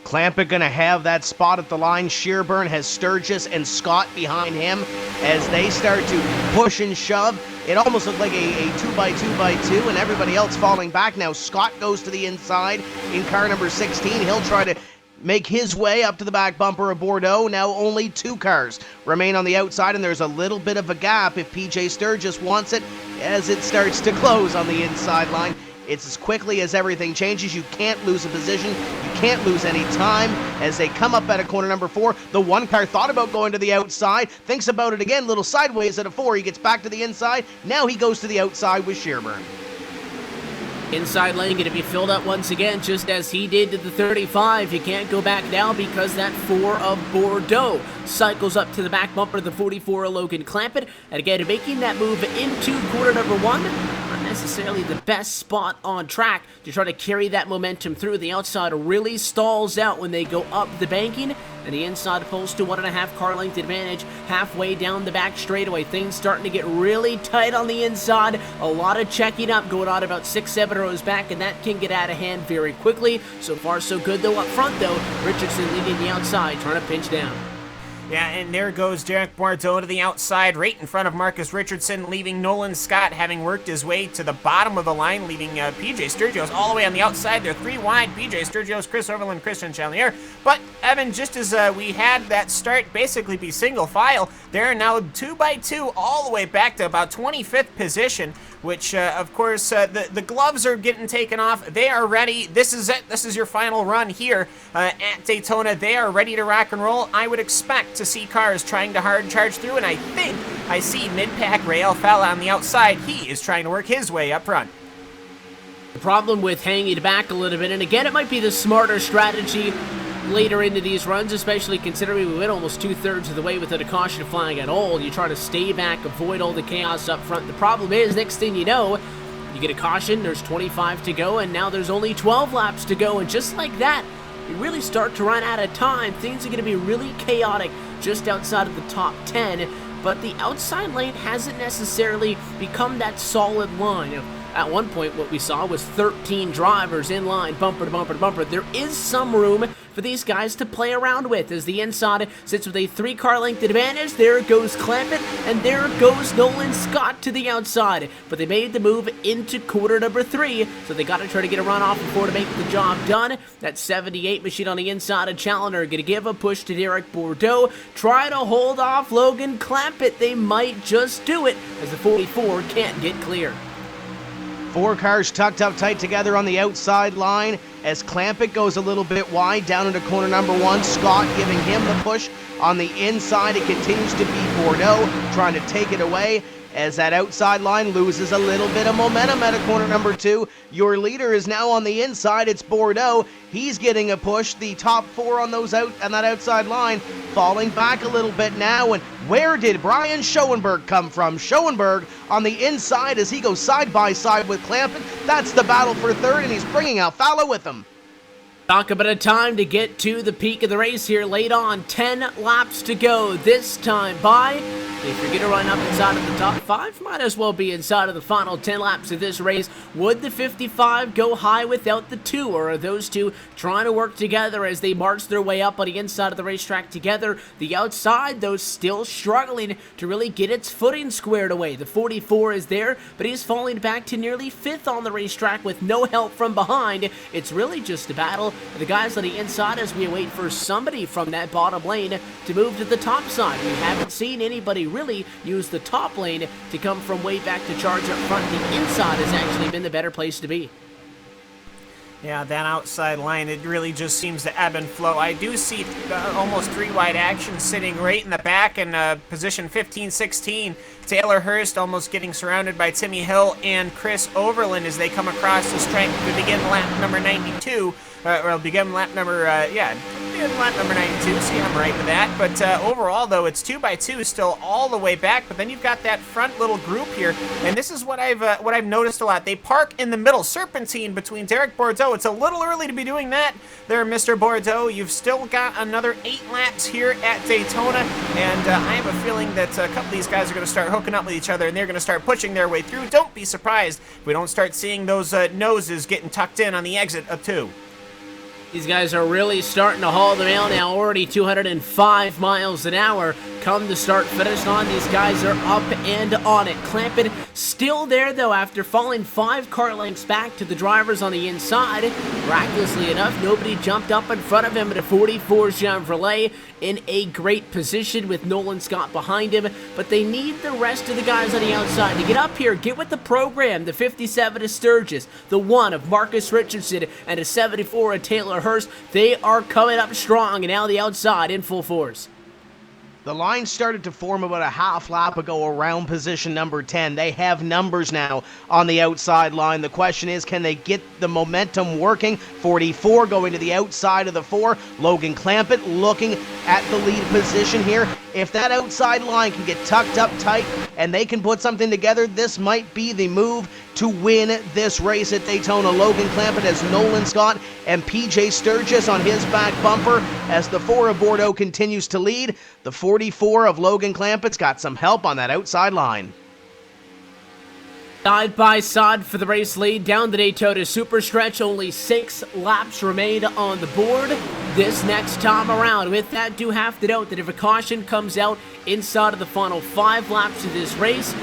Clampett going to have that spot at the line. Shearburn has Sturgis and Scott behind him as they start to push and shove. It almost looked like a 2x2x2, and everybody else falling back. Now Scott goes to the inside in car number 16. He'll try to make his way up to the back bumper of Bordeaux. Now only 2 cars remain on the outside, and there's a little bit of a gap if PJ Sturgis wants it as it starts to close on the inside line. It's as quickly as everything changes. You can't lose a position. You can't lose any time as they come up at a corner number 4. The 1 car thought about going to the outside, thinks about it again, little sideways at a 4. He gets back to the inside. Now he goes to the outside with Shearburn. Inside lane going to be filled up once again, just as he did to the 35. You can't go back now because that 4 of Bordeaux cycles up to the back bumper of the 44 of Logan Clampett. And again, making that move into corner number 1. Not necessarily the best spot on track to try to carry that momentum through. The outside really stalls out when they go up the banking, and the inside pulls to 1.5 car length advantage halfway down the back straightaway. Things starting to get really tight on the inside. A lot of checking up going on about 6-7 rows back, and that can get out of hand very quickly. So far, so good, though. Up front, though, Richardson leading the outside, trying to pinch down. Yeah, and there goes Derek Bordeaux to the outside, right in front of Marcus Richardson, leaving Nolan Scott having worked his way to the bottom of the line, leaving PJ Sturgis all the way on the outside. They're 3 wide, PJ Sturgis, Chris Overland, Christian Challier. But, Evan, just as we had that start basically be single file, they're now 2x2 all the way back to about 25th position, which, of course, the gloves are getting taken off. They are ready. This is it. This is your final run here at Daytona. They are ready to rock and roll. I would expect to see cars trying to hard charge through, and I think I see mid-pack Ray Alfalla on the outside. He is trying to work his way up front. The problem with hanging back a little bit, and again, it might be the smarter strategy later into these runs, especially considering we went almost 2/3 of the way without a caution flying at all. You try to stay back, avoid all the chaos up front. The problem is, next thing you know, you get a caution, there's 25 to go, and now there's only 12 laps to go, and just like that, you really start to run out of time. Things are going to be really chaotic just outside of the top 10, but the outside lane hasn't necessarily become that solid line. At one point, what we saw was 13 drivers in line, bumper to bumper to bumper. There is some room for these guys to play around with as the inside sits with a 3-car length advantage. There goes Clampett, and there goes Nolan Scott to the outside. But they made the move into quarter number 3, so they got to try to get a run off before to make the job done. That 78 machine on the inside of Challenger going to give a push to Derek Bordeaux. Try to hold off Logan Clampett. They might just do it as the 44 can't get clear. 4 cars tucked up tight together on the outside line as Clampett goes a little bit wide down into corner number 1. Scott giving him the push on the inside. It continues to be Bordeaux trying to take it away as that outside line loses a little bit of momentum at a corner number 2. Your leader is now on the inside. It's Bordeaux. He's getting a push. The top 4 on that outside line falling back a little bit now. And where did Brian Schoenberg come from? Schoenberg on the inside as he goes side by side with Clampett. That's the battle for 3rd, and he's bringing Alfalla with him. Talk about a time to get to the peak of the race here late on. 10 laps to go, this time by If you're going to run up inside of the top 5, might as well be inside of the final 10 laps of this race. Would the 55 go high without the 2, or are those two trying to work together as they march their way up on the inside of the racetrack together? The outside, though, still struggling to really get its footing squared away. The 44 is there, but he's falling back to nearly 5th on the racetrack with no help from behind. It's really just a battle of the guys on the inside as we wait for somebody from that bottom lane to move to the top side. We haven't seen anybody really use the top lane to come from way back to charge up front. The inside has actually been the better place to be. Yeah, that outside line, it really just seems to ebb and flow. I do see almost 3 wide action sitting right in the back in position 15-16. Taylor Hurst almost getting surrounded by Timmy Hill and Chris Overland as they come across the stripe to begin lap number 92. Or begin lap number, lap number 92, see, I'm right with that. But overall, though, it's 2x2 still all the way back, but then you've got that front little group here, and this is what I've noticed a lot. They park in the middle, serpentine between Derek Bordeaux. It's a little early to be doing that there, Mr. Bordeaux. You've still got another 8 laps here at Daytona, and I have a feeling that a couple of these guys are going to start hooking up with each other, and they're going to start pushing their way through. Don't be surprised if we don't start seeing those noses getting tucked in on the exit of 2. These guys are really starting to haul the mail now, already 205 miles an hour. Come to start finish line, these guys are up and on it. Clampett still there, though, after falling 5 car lengths back to the drivers on the inside. Miraculously enough, nobody jumped up in front of him at a 44 Chevrolet in a great position with Nolan Scott behind him. But they need the rest of the guys on the outside to get up here, get with the program. The 57 of Sturgis, the 1 of Marcus Richardson, and a 74 of Taylor Hurst. They are coming up strong, and now the outside in full force. The line started to form about a half lap ago around position number 10. They have numbers now on the outside line. The question is, can they get the momentum working? 44 going to the outside of the 4. Logan Clampett looking at the lead position here. If that outside line can get tucked up tight and they can put something together, this might be the move to win this race at Daytona. Logan Clampett has Nolan Scott and PJ Sturgis on his back bumper as the 4 of Bordeaux continues to lead. The 44 of Logan Clampett's got some help on that outside line. Side by side for the race lead down the Daytona Super Stretch. Only 6 laps remain on the board this next time around. With that, do have to note that if a caution comes out inside of the final 5 laps of this race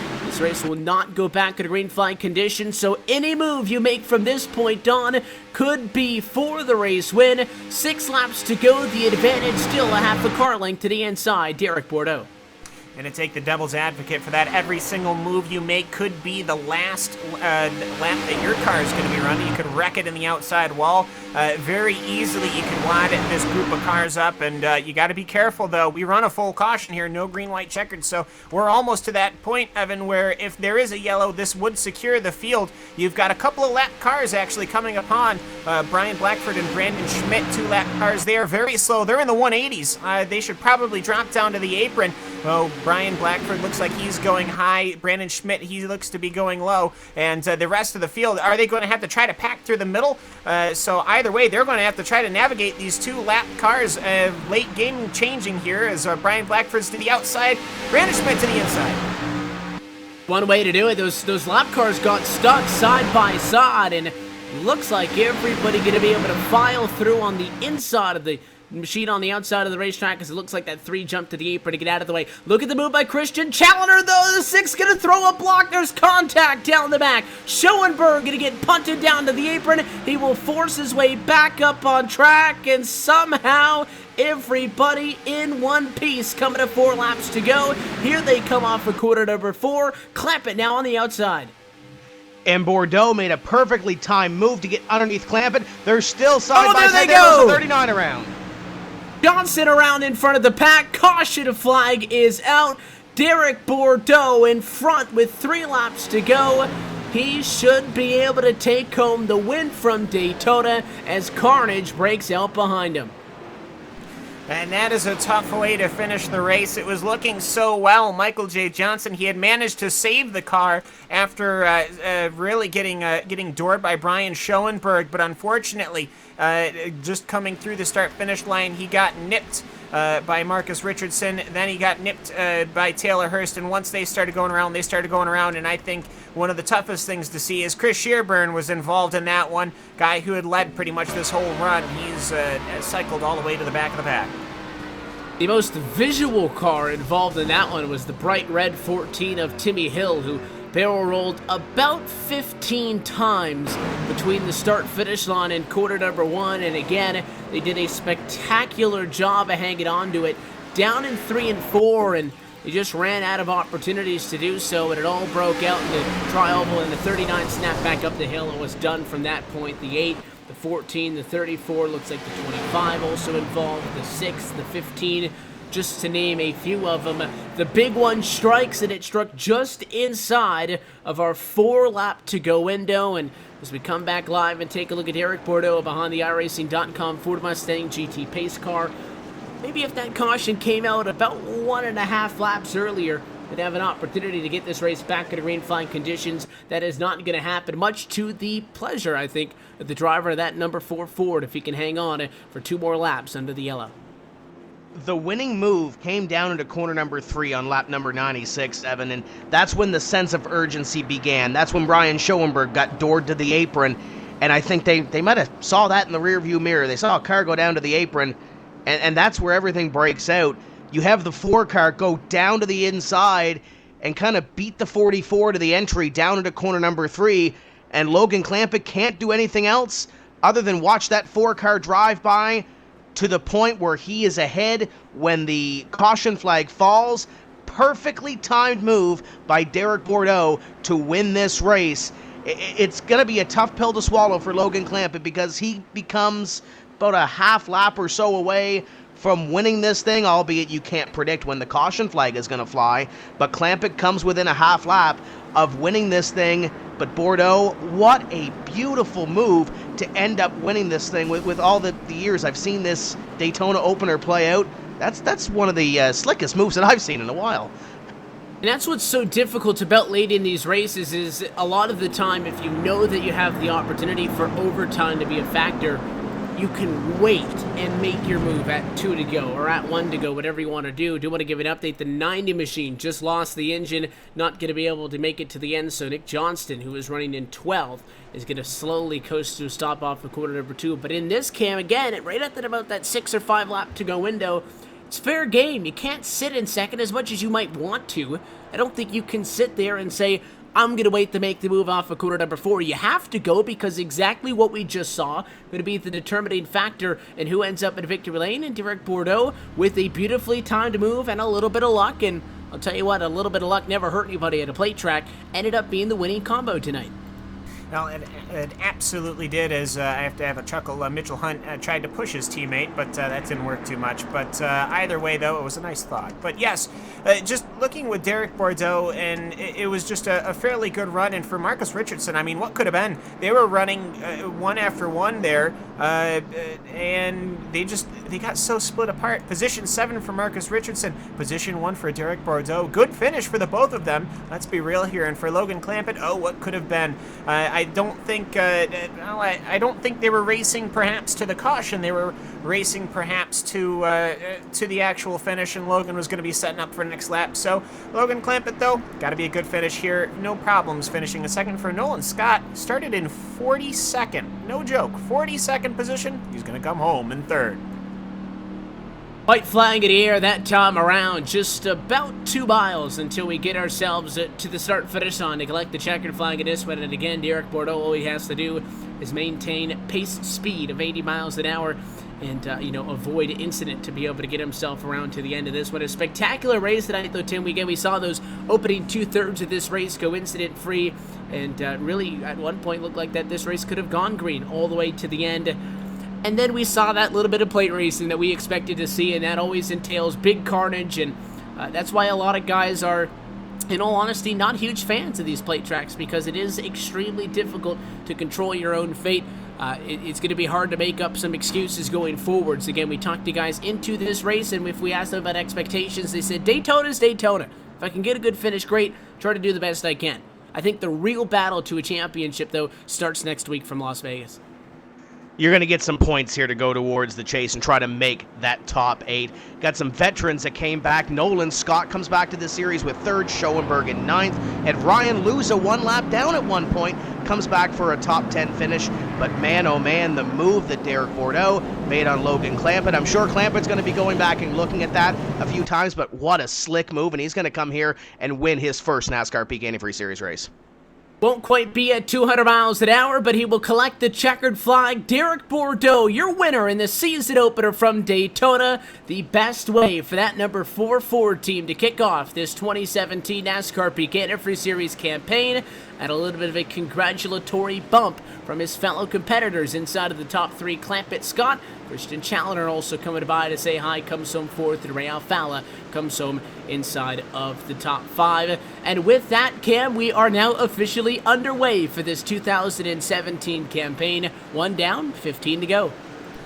will not go back at a green flag condition, so any move you make from this point on could be for the race win. 6 laps to go, the advantage still a half a car length to the inside. Derek Bordeaux. And to take the devil's advocate for that, every single move you make could be the last lap that your car is going to be running. You could wreck it in the outside wall. Very easily you can wad this group of cars up, and you got to be careful, though. We run a full caution here, no green, white, checkered, so we're almost to that point, Evan, where if there is a yellow, this would secure the field. You've got a couple of lap cars actually coming upon Brian Blackford and Brandon Schmidt, 2-lap cars. They are very slow. They're in the 180s. They should probably drop down to the apron. Oh, Brian Blackford looks like he's going high. Brandon Schmidt, he looks to be going low. And the rest of the field, are they going to have to try to pack through the middle? So either way, they're going to have to try to navigate these 2-lap cars. Late game changing here as Brian Blackford's to the outside, Brandon Schmidt to the inside. One way to do it, those lap cars got stuck side by side, and looks like everybody going to be able to file through on the inside of the machine on the outside of the racetrack, as it looks like that 3 jumped to the apron to get out of the way. Look at the move by Christian Challoner, though. The 6 going to throw a block. There's contact down the back. Schoenberg going to get punted down to the apron. He will force his way back up on track, and somehow everybody in one piece coming to 4 laps to go. Here they come off of quarter number 4. Clampett now on the outside. And Bordeaux made a perfectly timed move to get underneath Clampett. They're still side by side. There they go. 39 around. Johnson around in front of the pack. Caution flag is out. Derek Bordeaux in front with 3 laps to go. He should be able to take home the win from Daytona as carnage breaks out behind him. And that is a tough way to finish the race. It was looking so well. Michael J. Johnson, he had managed to save the car after really getting doored by Brian Schoenberg, but unfortunately, just coming through the start-finish line, he got nipped by Marcus Richardson. Then he got nipped by Taylor Hurst, and once they started going around, and I think one of the toughest things to see is Chris Shearburn was involved in that one, guy who had led pretty much this whole run. He's cycled all the way to the back of the pack. The most visual car involved in that one was the bright red 14 of Timmy Hill, who barrel rolled about 15 times between the start-finish line and quarter number 1, and again, they did a spectacular job of hanging on to it, down in 3 and 4, and they just ran out of opportunities to do so, and it all broke out in the tri-oval, and the 39 snapped back up the hill and was done from that point. The 8, the 14, the 34, looks like the 25 also involved, the 6, the 15, just to name a few of them. The big one strikes, and it struck just inside of our 4-lap-to-go window. And as we come back live and take a look at Eric Bordeaux behind the iRacing.com Ford Mustang GT pace car, maybe if that caution came out about 1.5 laps earlier, they'd have an opportunity to get this race back in green flag conditions. That is not going to happen, much to the pleasure, I think, of the driver of that number 4 Ford, if he can hang on for 2 more laps under the yellow. The winning move came down into corner number 3 on lap number 96, Evan, and that's when the sense of urgency began. That's when Brian Schoenberg got doored to the apron, and I think they might have saw that in the rearview mirror. They saw a car go down to the apron, and that's where everything breaks out. You have the 4 car go down to the inside and kind of beat the 44 to the entry down into corner number 3, and Logan Clampett can't do anything else other than watch that 4 car drive by to the point where he is ahead when the caution flag falls. Perfectly timed move by Derek Bordeaux to win this race. It's going to be a tough pill to swallow for Logan Clampett because he becomes about a half lap or so away from winning this thing, albeit you can't predict when the caution flag is going to fly. But Clampett comes within a half lap of winning this thing. But Bordeaux, what a beautiful move to end up winning this thing with all the years I've seen this Daytona opener play out. That's one of the slickest moves that I've seen in a while. And that's what's so difficult about late in these races is a lot of the time, if you know that you have the opportunity for overtime to be a factor, you can wait and make your move at 2 to go or at 1 to go, whatever you want to do. Do want to give an update. The 90 machine just lost the engine, not going to be able to make it to the end, so Nick Johnston, who is running in 12th, is going to slowly coast to a stop off of corner number 2. But in this cam, again, right at about that 6 or 5 lap to go window, it's fair game. You can't sit in second as much as you might want to. I don't think you can sit there and say, I'm going to wait to make the move off of corner number 4. You have to go because exactly what we just saw going to be the determining factor in who ends up in victory lane. And Derek Bordeaux with a beautifully timed move and a little bit of luck. And I'll tell you what, a little bit of luck never hurt anybody at a plate track. Ended up being the winning combo tonight. Well, it absolutely did, as I have to have a chuckle. Mitchell Hunt tried to push his teammate, but that didn't work too much. But either way, though, it was a nice thought. But yes, just looking with Derek Bordeaux, and it was just a fairly good run. And for Marcus Richardson, I mean, what could have been? They were running one after one there, and they got so split apart. Position 7 for Marcus Richardson, position 1 for Derek Bordeaux. Good finish for the both of them. Let's be real here. And for Logan Clampett, oh, what could have been? I don't think I don't think they were racing perhaps to the caution. They were racing perhaps to the actual finish, and Logan was going to be setting up for the next lap. So Logan Clampett, though, got to be a good finish here. No problems finishing a second for Nolan Scott. Started in 42nd. No joke. 42nd position. He's going to come home in 3rd. White flag in the air that time around, just about 2 miles until we get ourselves to the start-finish line to collect the checkered flag in this one. And again, Derek Bordeaux, all he has to do is maintain pace speed of 80 miles an hour and, avoid incident to be able to get himself around to the end of this one. A spectacular race tonight, though, Tim. We saw those opening 2/3 of this race go incident-free, and really, at one point, looked like that this race could have gone green all the way to the end. And then we saw that little bit of plate racing that we expected to see, and that always entails big carnage, and that's why a lot of guys are, in all honesty, not huge fans of these plate tracks, because it is extremely difficult to control your own fate. It's going to be hard to make up some excuses going forwards. Again, we talked to guys into this race, and if we asked them about expectations, they said, Daytona's Daytona. If I can get a good finish, great. Try to do the best I can. I think the real battle to a championship, though, starts next week from Las Vegas. You're going to get some points here to go towards the chase and try to make that top 8. Got some veterans that came back. Nolan Scott comes back to the series with 3rd, Schoenberg in 9th, and Ryan Luza 1 lap down at one point, comes back for a top 10 finish. But man, oh man, the move that Derek Bordeaux made on Logan Clampett. I'm sure Clampett's going to be going back and looking at that a few times, but what a slick move, and he's going to come here and win his first NASCAR Peak Antifreeze Series race. Won't quite be at 200 miles an hour, but he will collect the checkered flag. Derek Bordeaux, your winner in the season opener from Daytona. The best way for that number 4 Ford team to kick off this 2017 NASCAR Peak Antifreeze Series campaign, and a little bit of a congratulatory bump from his fellow competitors inside of the top 3. Clampett, Scott, Christian Challoner also coming by to say hi, comes home 4th, and Ray Alfalla comes home inside of the top 5. And with that, Cam, we are now officially underway for this 2017 campaign. 1 down, 15 to go.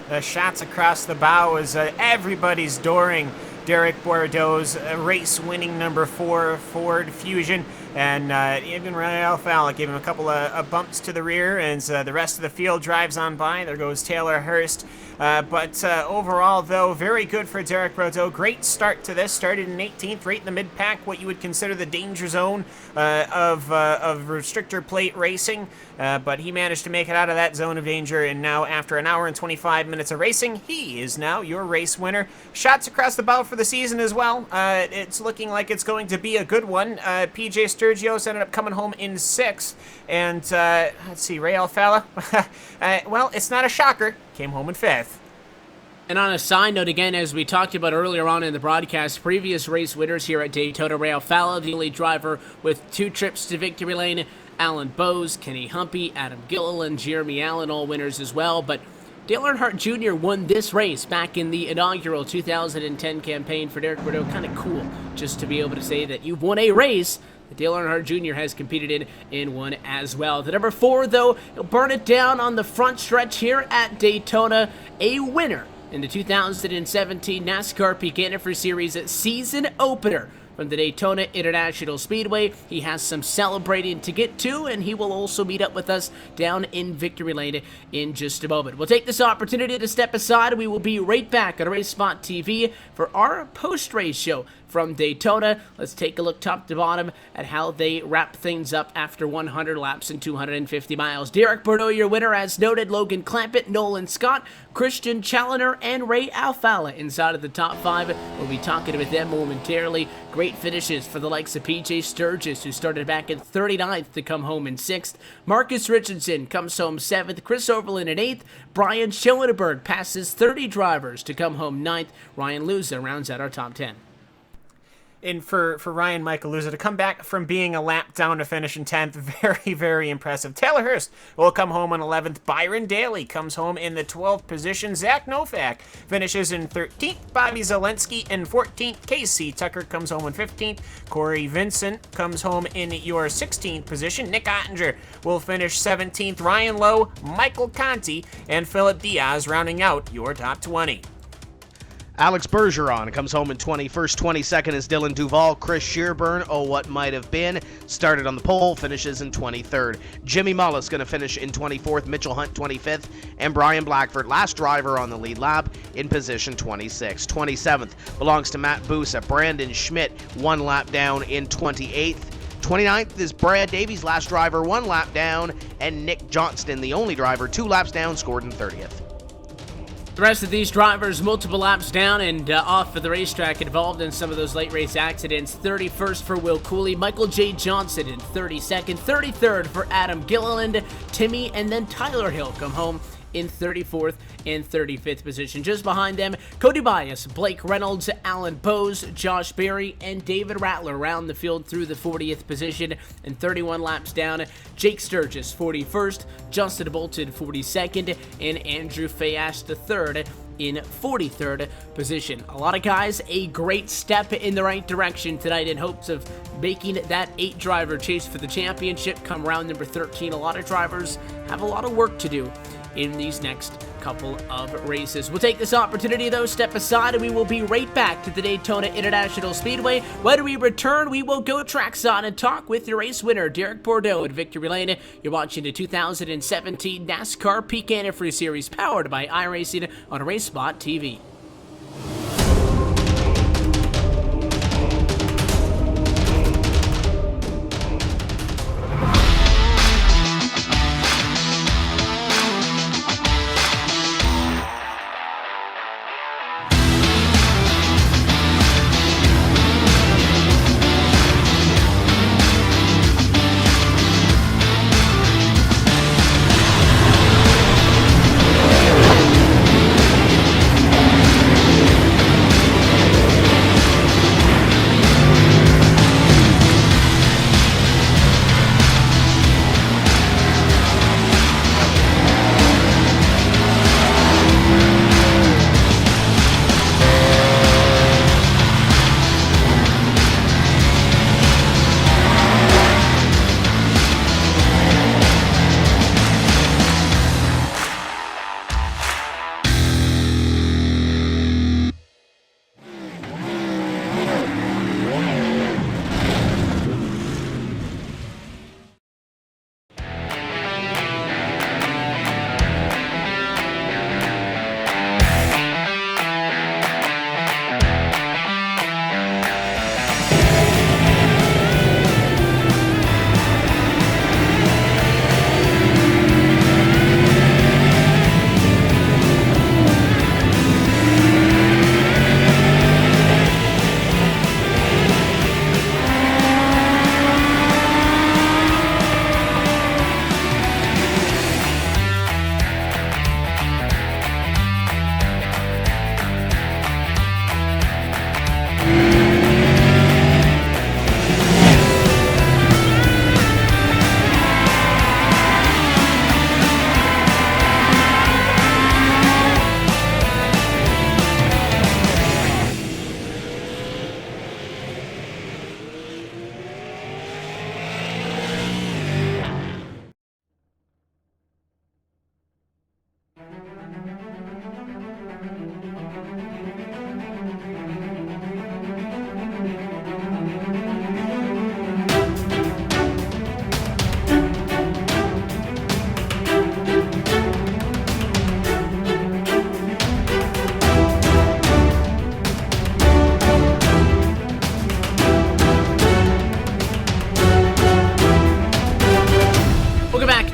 The shots across the bow as everybody's adoring Derek Bordeaux's race-winning number 4 Ford Fusion. And even Ray Alfalla gave him a couple of bumps to the rear as the rest of the field drives on by. There goes Taylor Hurst. But overall, though, very good for Derek Bordeaux. Great start to this. Started in 18th, right in the mid-pack, what you would consider the danger zone of restrictor plate racing. But he managed to make it out of that zone of danger, and now after an hour and 25 minutes of racing, he is now your race winner. Shots across the bow for the season as well. It's looking like it's going to be a good one. PJ Sturgios ended up coming home in 6th, and let's see, Ray Alfalla, well, it's not a shocker, came home in 5th. And on a side note, again, as we talked about earlier on in the broadcast, previous race winners here at Daytona, Ray Alfalla, the only driver with 2 trips to victory lane, Alan Bowes, Kenny Humpy, Adam Gilliland, Jeremy Allen, all winners as well. But Dale Earnhardt Jr. won this race back in the inaugural 2010 campaign for Derek Bordeaux. Kind of cool just to be able to say that you've won a race that Dale Earnhardt Jr. has competed in one as well. The number 4, though, he'll burn it down on the front stretch here at Daytona. A winner in the 2017 NASCAR Peak Antifreeze Series season opener from the Daytona International Speedway. He has some celebrating to get to, and he will also meet up with us down in Victory Lane in just a moment. We'll take this opportunity to step aside. We will be right back on RaceSpotTV for our post-race show from Daytona. Let's take a look top to bottom at how they wrap things up after 100 laps and 250 miles. Derek Bordeaux, your winner, as noted. Logan Clampett, Nolan Scott, Christian Challoner, and Ray Alfalla inside of the top 5. We'll be talking with them momentarily. Great finishes for the likes of PJ Sturgis, who started back in 39th to come home in 6th. Marcus Richardson comes home 7th. Chris Overland in 8th. Brian Schoenberg passes 30 drivers to come home 9th. Ryan Luza rounds out our top 10. And for Ryan Michael Luza to come back from being a lap down to finish in 10th, very, very impressive. Taylor Hurst will come home in 11th. Byron Daly comes home in the 12th position. Zach Novak finishes in 13th. Bobby Zelensky in 14th. Casey Tucker comes home in 15th. Corey Vincent comes home in your 16th position. Nick Ottinger will finish 17th. Ryan Lowe, Michael Conti, and Philip Diaz rounding out your top 20. Alex Bergeron comes home in 21st. 22nd is Dylan Duval. Chris Shearburn, oh what might have been, started on the pole, finishes in 23rd. Jimmy Mullis going to finish in 24th. Mitchell Hunt 25th. And Brian Blackford, last driver on the lead lap, in position 26. 27th belongs to Matt Busa. Brandon Schmidt 1 lap down in 28th. 29th is Brad Davies, last driver 1 lap down. And Nick Johnston, the only driver 2 laps down, scored in 30th. The rest of these drivers, multiple laps down and off of the racetrack, involved in some of those late race accidents. 31st for Will Cooley, Michael J. Johnson in 32nd, 33rd for Adam Gilliland, Timmy, and then Tyler Hill come home in 34th and 35th position. Just behind them, Cody Bias, Blake Reynolds, Alan Bowes, Josh Berry, and David Rattler round the field through the 40th position. And 31 laps down, Jake Sturgis 41st, Justin Bolton 42nd, and Andrew Fayas III in 43rd position. A lot of guys, a great step in the right direction tonight in hopes of making that 8-driver chase for the championship come round number 13. A lot of drivers have a lot of work to do in these next couple of races. We'll take this opportunity, though, step aside, and we will be right back to the Daytona International Speedway. When we return, we will go trackside and talk with your race winner, Derek Bordeaux at Victory Lane. You're watching the 2017 NASCAR Peak Antifreeze Series, powered by iRacing on RaceSpotTV.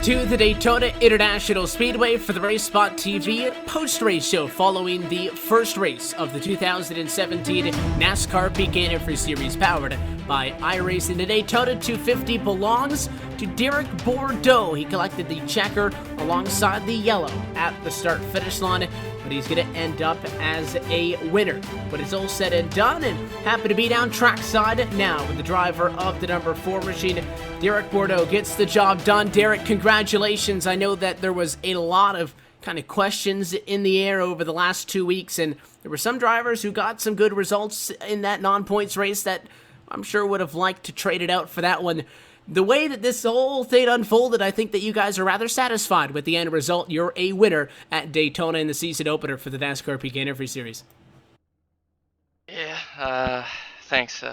To the Daytona International Speedway for the RaceSpotTV post-race show following the first race of the 2017 NASCAR Peak Antifreeze Series, powered by iRacing. The Daytona 250 belongs to Derek Bordeaux. He collected the checker alongside the yellow at the start-finish line, but he's going to end up as a winner. But it's all said and done, and happy to be down trackside now with the driver of the number 4 machine. Derek Bordeaux gets the job done. Derek, congratulations. I know that there was a lot of kind of questions in the air over the last 2 weeks, and there were some drivers who got some good results in that non-points race that I'm sure would have liked to trade it out for that one. The way that this whole thing unfolded, I think that you guys are rather satisfied with the end result. You're a winner at Daytona in the season opener for the NASCAR Peak Antifreeze Series. Yeah, thanks.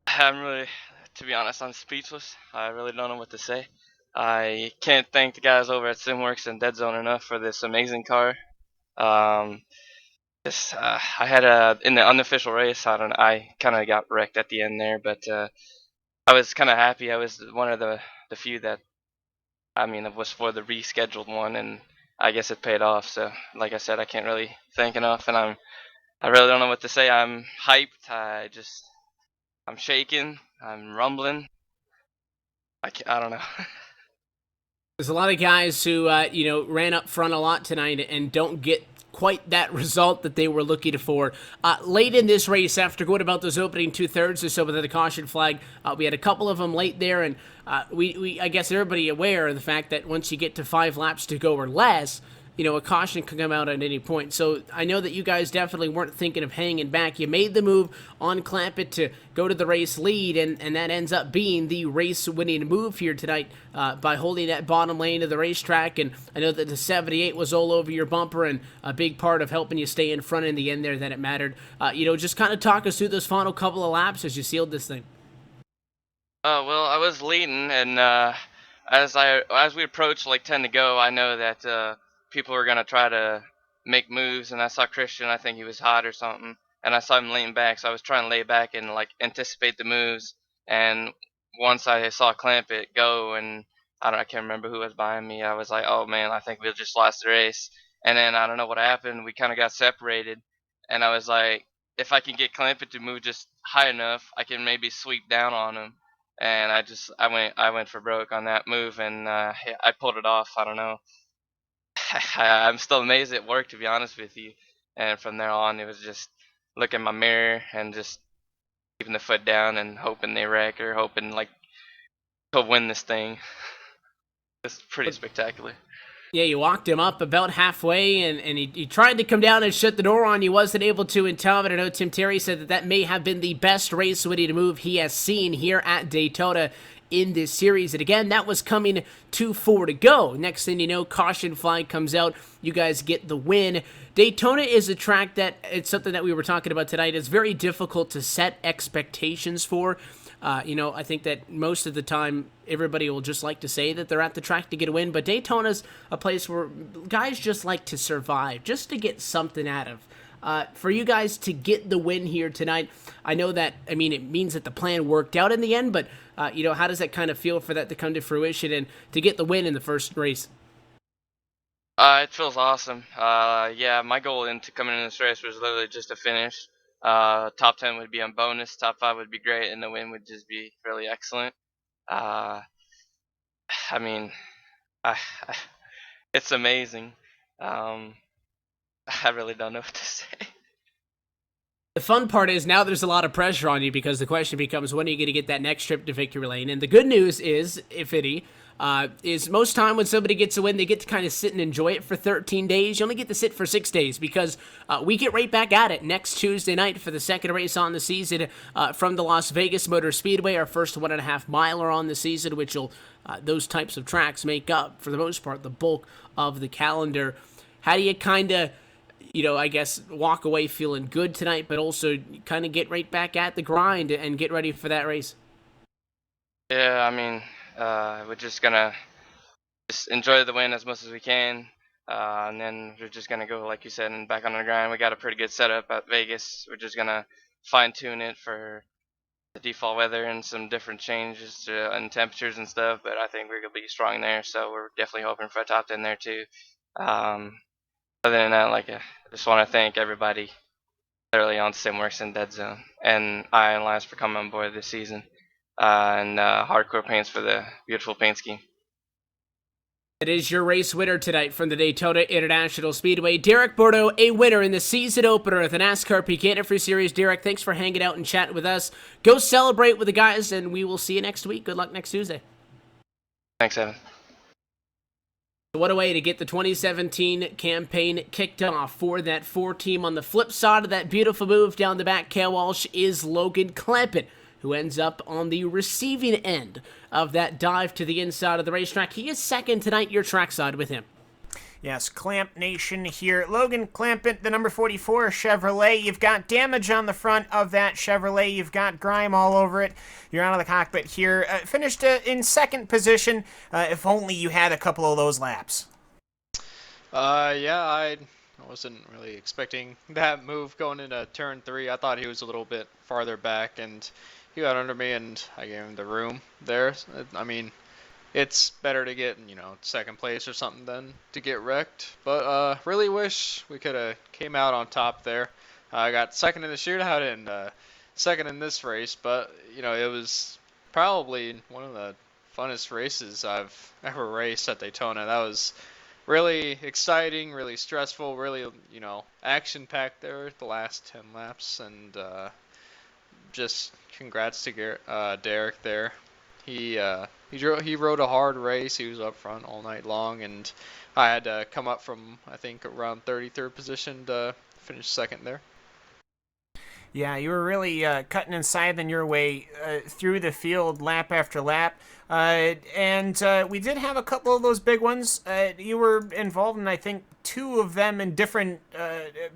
I'm really, to be honest, I'm speechless. I really don't know what to say. I can't thank the guys over at SimWorks and Dead Zone enough for this amazing car. I had in the unofficial race, I kind of got wrecked at the end there, but I was kind of happy. I was one of the few that, it was for the rescheduled one, and I guess it paid off. So, like I said, I can't really thank enough, and I really don't know what to say. I'm hyped. I'm shaking. I'm rumbling. I don't know. There's a lot of guys who, ran up front a lot tonight and don't get quite that result that they were looking for. Late in this race, after going about those opening two-thirds or so without the caution flag, we had a couple of them late there, and I guess everybody aware of the fact that once you get to 5 laps to go or less, a caution can come out at any point. So I know that you guys definitely weren't thinking of hanging back. You made the move on Clampett to go to the race lead, and that ends up being the race-winning move here tonight by holding that bottom lane of the racetrack. And I know that the 78 was all over your bumper and a big part of helping you stay in front in the end there that it mattered. Just kind of talk us through those final couple of laps as you sealed this thing. Well, I was leading, and as we approached like 10 to go, I know that people were gonna try to make moves, and I saw Christian. I think he was hot or something, and I saw him leaning back, so I was trying to lay back and like anticipate the moves. And once I saw Clampett go, and I can't remember who was behind me. I was like, oh man, I think we just lost the race. And then I don't know what happened. We kind of got separated, and I was like, if I can get Clampett to move just high enough, I can maybe sweep down on him. And I went for broke on that move, and I pulled it off. I don't know. I'm still amazed it worked, to be honest with you. And from there on, it was just look in my mirror and just keeping the foot down and hoping they wreck or hoping like to win this thing. It's pretty spectacular. Yeah, you walked him up about halfway, and he tried to come down and shut the door on you. Wasn't able to in time, but I know Tim Terry said that may have been the best race-winning move he has seen here at Daytona in this series. And again, that was coming 2-4 to go. Next thing you know, caution flag comes out. You guys get the win. Daytona is a track that, it's something that we were talking about tonight, it's very difficult to set expectations for. I think that most of the time everybody will just like to say that they're at the track to get a win, but Daytona's a place where guys just like to survive, just to get something out of. For you guys to get the win here tonight, I know that, it means that the plan worked out in the end, but, how does that kind of feel for that to come to fruition and to get the win in the first race? It feels awesome. Yeah, my goal into coming in this race was literally just to finish. Top 10 would be on bonus, top 5 would be great, and the win would just be really excellent. Uh, I mean, I, it's amazing. I really don't know what to say. The fun part is now there's a lot of pressure on you because the question becomes, when are you going to get that next trip to victory lane? And the good news is, if any, is most time when somebody gets a win, they get to kind of sit and enjoy it for 13 days. You only get to sit for 6 days because we get right back at it next Tuesday night for the second race on the season from the Las Vegas Motor Speedway, our first 1.5 miler on the season, which will those types of tracks make up, for the most part, the bulk of the calendar. How do you kind of, I guess, walk away feeling good tonight, but also kind of get right back at the grind and get ready for that race? Yeah, we're just gonna enjoy the win as much as we can, and then we're just gonna go, like you said, and back on the grind. We got a pretty good setup at Vegas. We're just gonna fine tune it for the default weather and some different changes and temperatures and stuff. But I think we're gonna be strong there, so we're definitely hoping for a top 10 there too. Other than that, I just want to thank everybody literally on Simworks and Dead Zone and Iron Lives for coming on board this season, and Hardcore Paints for the beautiful paint scheme. It is your race winner tonight from the Daytona International Speedway, Derek Bordeaux, a winner in the season opener of the NASCAR PK Antifreeze Series. Derek, thanks for hanging out and chatting with us. Go celebrate with the guys, and we will see you next week. Good luck next Tuesday. Thanks, Evan. What a way to get the 2017 campaign kicked off for that 4 team. On the flip side of that beautiful move down the back, Cal Walsh, is Logan Clampett, who ends up on the receiving end of that dive to the inside of the racetrack. He is second tonight, your trackside with him. Yes, Clamp Nation here. Logan Clampett, the number 44 Chevrolet. You've got damage on the front of that Chevrolet. You've got grime all over it. You're out of the cockpit here. Finished in second position. If only you had a couple of those laps. Yeah, I wasn't really expecting that move going into turn 3. I thought he was a little bit farther back, and he got under me, and I gave him the room there. It's better to get, second place or something than to get wrecked. But really wish we could have came out on top there. I got second in the shootout and second in this race, but it was probably one of the funnest races I've ever raced at Daytona. That was really exciting, really stressful, really action-packed there the last 10 laps, and just congrats to Derek there. He He rode a hard race. He was up front all night long, and I had to come up from, I think, around 33rd position to finish second there. Yeah, you were really cutting and scything your way through the field lap after lap. And we did have a couple of those big ones. You were involved in, I think, two of them in different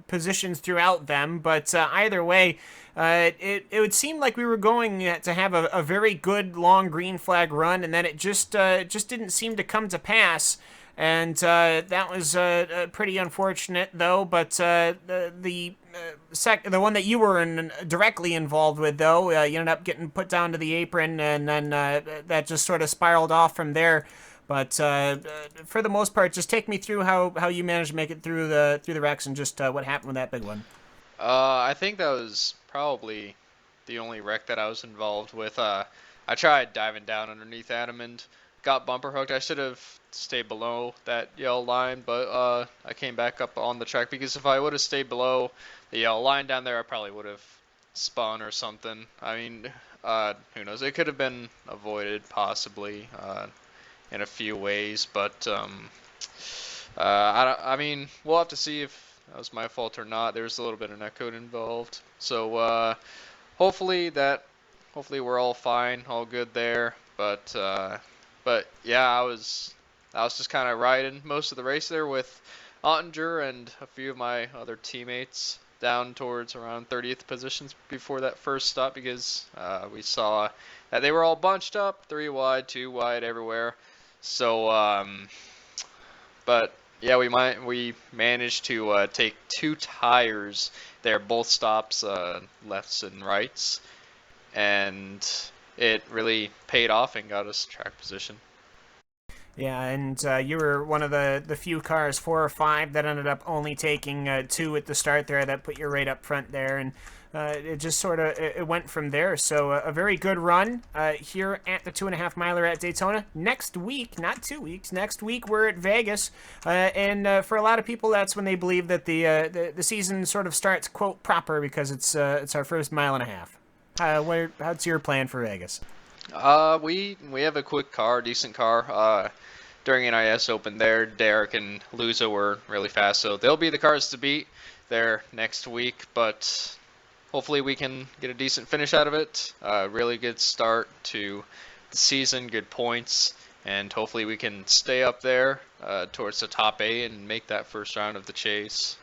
positions throughout them. But either way, it would seem like we were going to have a very good long green flag run, and then it just didn't seem to come to pass. And that was pretty unfortunate, though. But the one that you were directly involved with, though, you ended up getting put down to the apron, and then that just sort of spiraled off from there. But for the most part, just take me through how you managed to make it through the wrecks and just what happened with that big one. I think that was probably the only wreck that I was involved with. I tried diving down underneath Adam and got bumper hooked. I should have stayed below that yellow line, but I came back up on the track, because if I would have stayed below the yellow line down there, I probably would have spun or something. I mean, who knows? It could have been avoided possibly in a few ways, but I mean, we'll have to see if that was my fault or not. There's a little bit of netcode involved, so hopefully we're all fine, all good there. But yeah, I was just kind of riding most of the race there with Ottinger and a few of my other teammates down towards around 30th positions before that first stop, because we saw that they were all bunched up, 3 wide, 2 wide everywhere. So, but yeah, we managed to take 2 tires there, both stops, lefts and rights, and it really paid off and got us track position. Yeah, and you were one of the few cars, 4 or 5, that ended up only taking 2 at the start there. That put you right up front there, and it just sort of it went from there. So a very good run here at the 2.5 miler at Daytona. Next week, not 2 weeks, next week we're at Vegas, and for a lot of people, that's when they believe that the season sort of starts, quote, proper, because it's our first 1.5 miles. How's your plan for Vegas? We have a quick car, decent car. During NIS Open there, Derek and Luza were really fast, so they'll be the cars to beat there next week. But hopefully we can get a decent finish out of it. Really good start to the season, good points, and hopefully we can stay up there towards the top 8 and make that first round of the chase.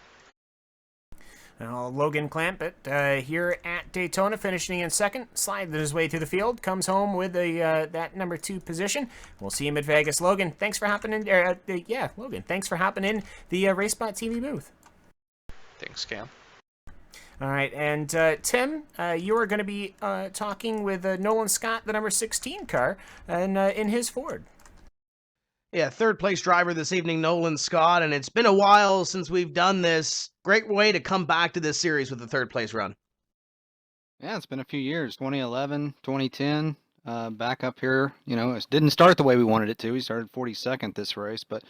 Well, Logan Clampett here at Daytona, finishing in second, sliding his way through the field, comes home with that number 2 position. We'll see him at Vegas. Logan, thanks for hopping in. Logan, thanks for hopping in the RaceSpotTV booth. Thanks, Cam. All right, and Tim, you are going to be talking with Nolan Scott, the number 16 car, and in his Ford. Yeah, third place driver this evening, Nolan Scott, and it's been a while since we've done this. Great way to come back to this series with a third place run. Yeah, it's been a few years, 2011, 2010, back up here. You know, it didn't start the way we wanted it to. We started 42nd this race, but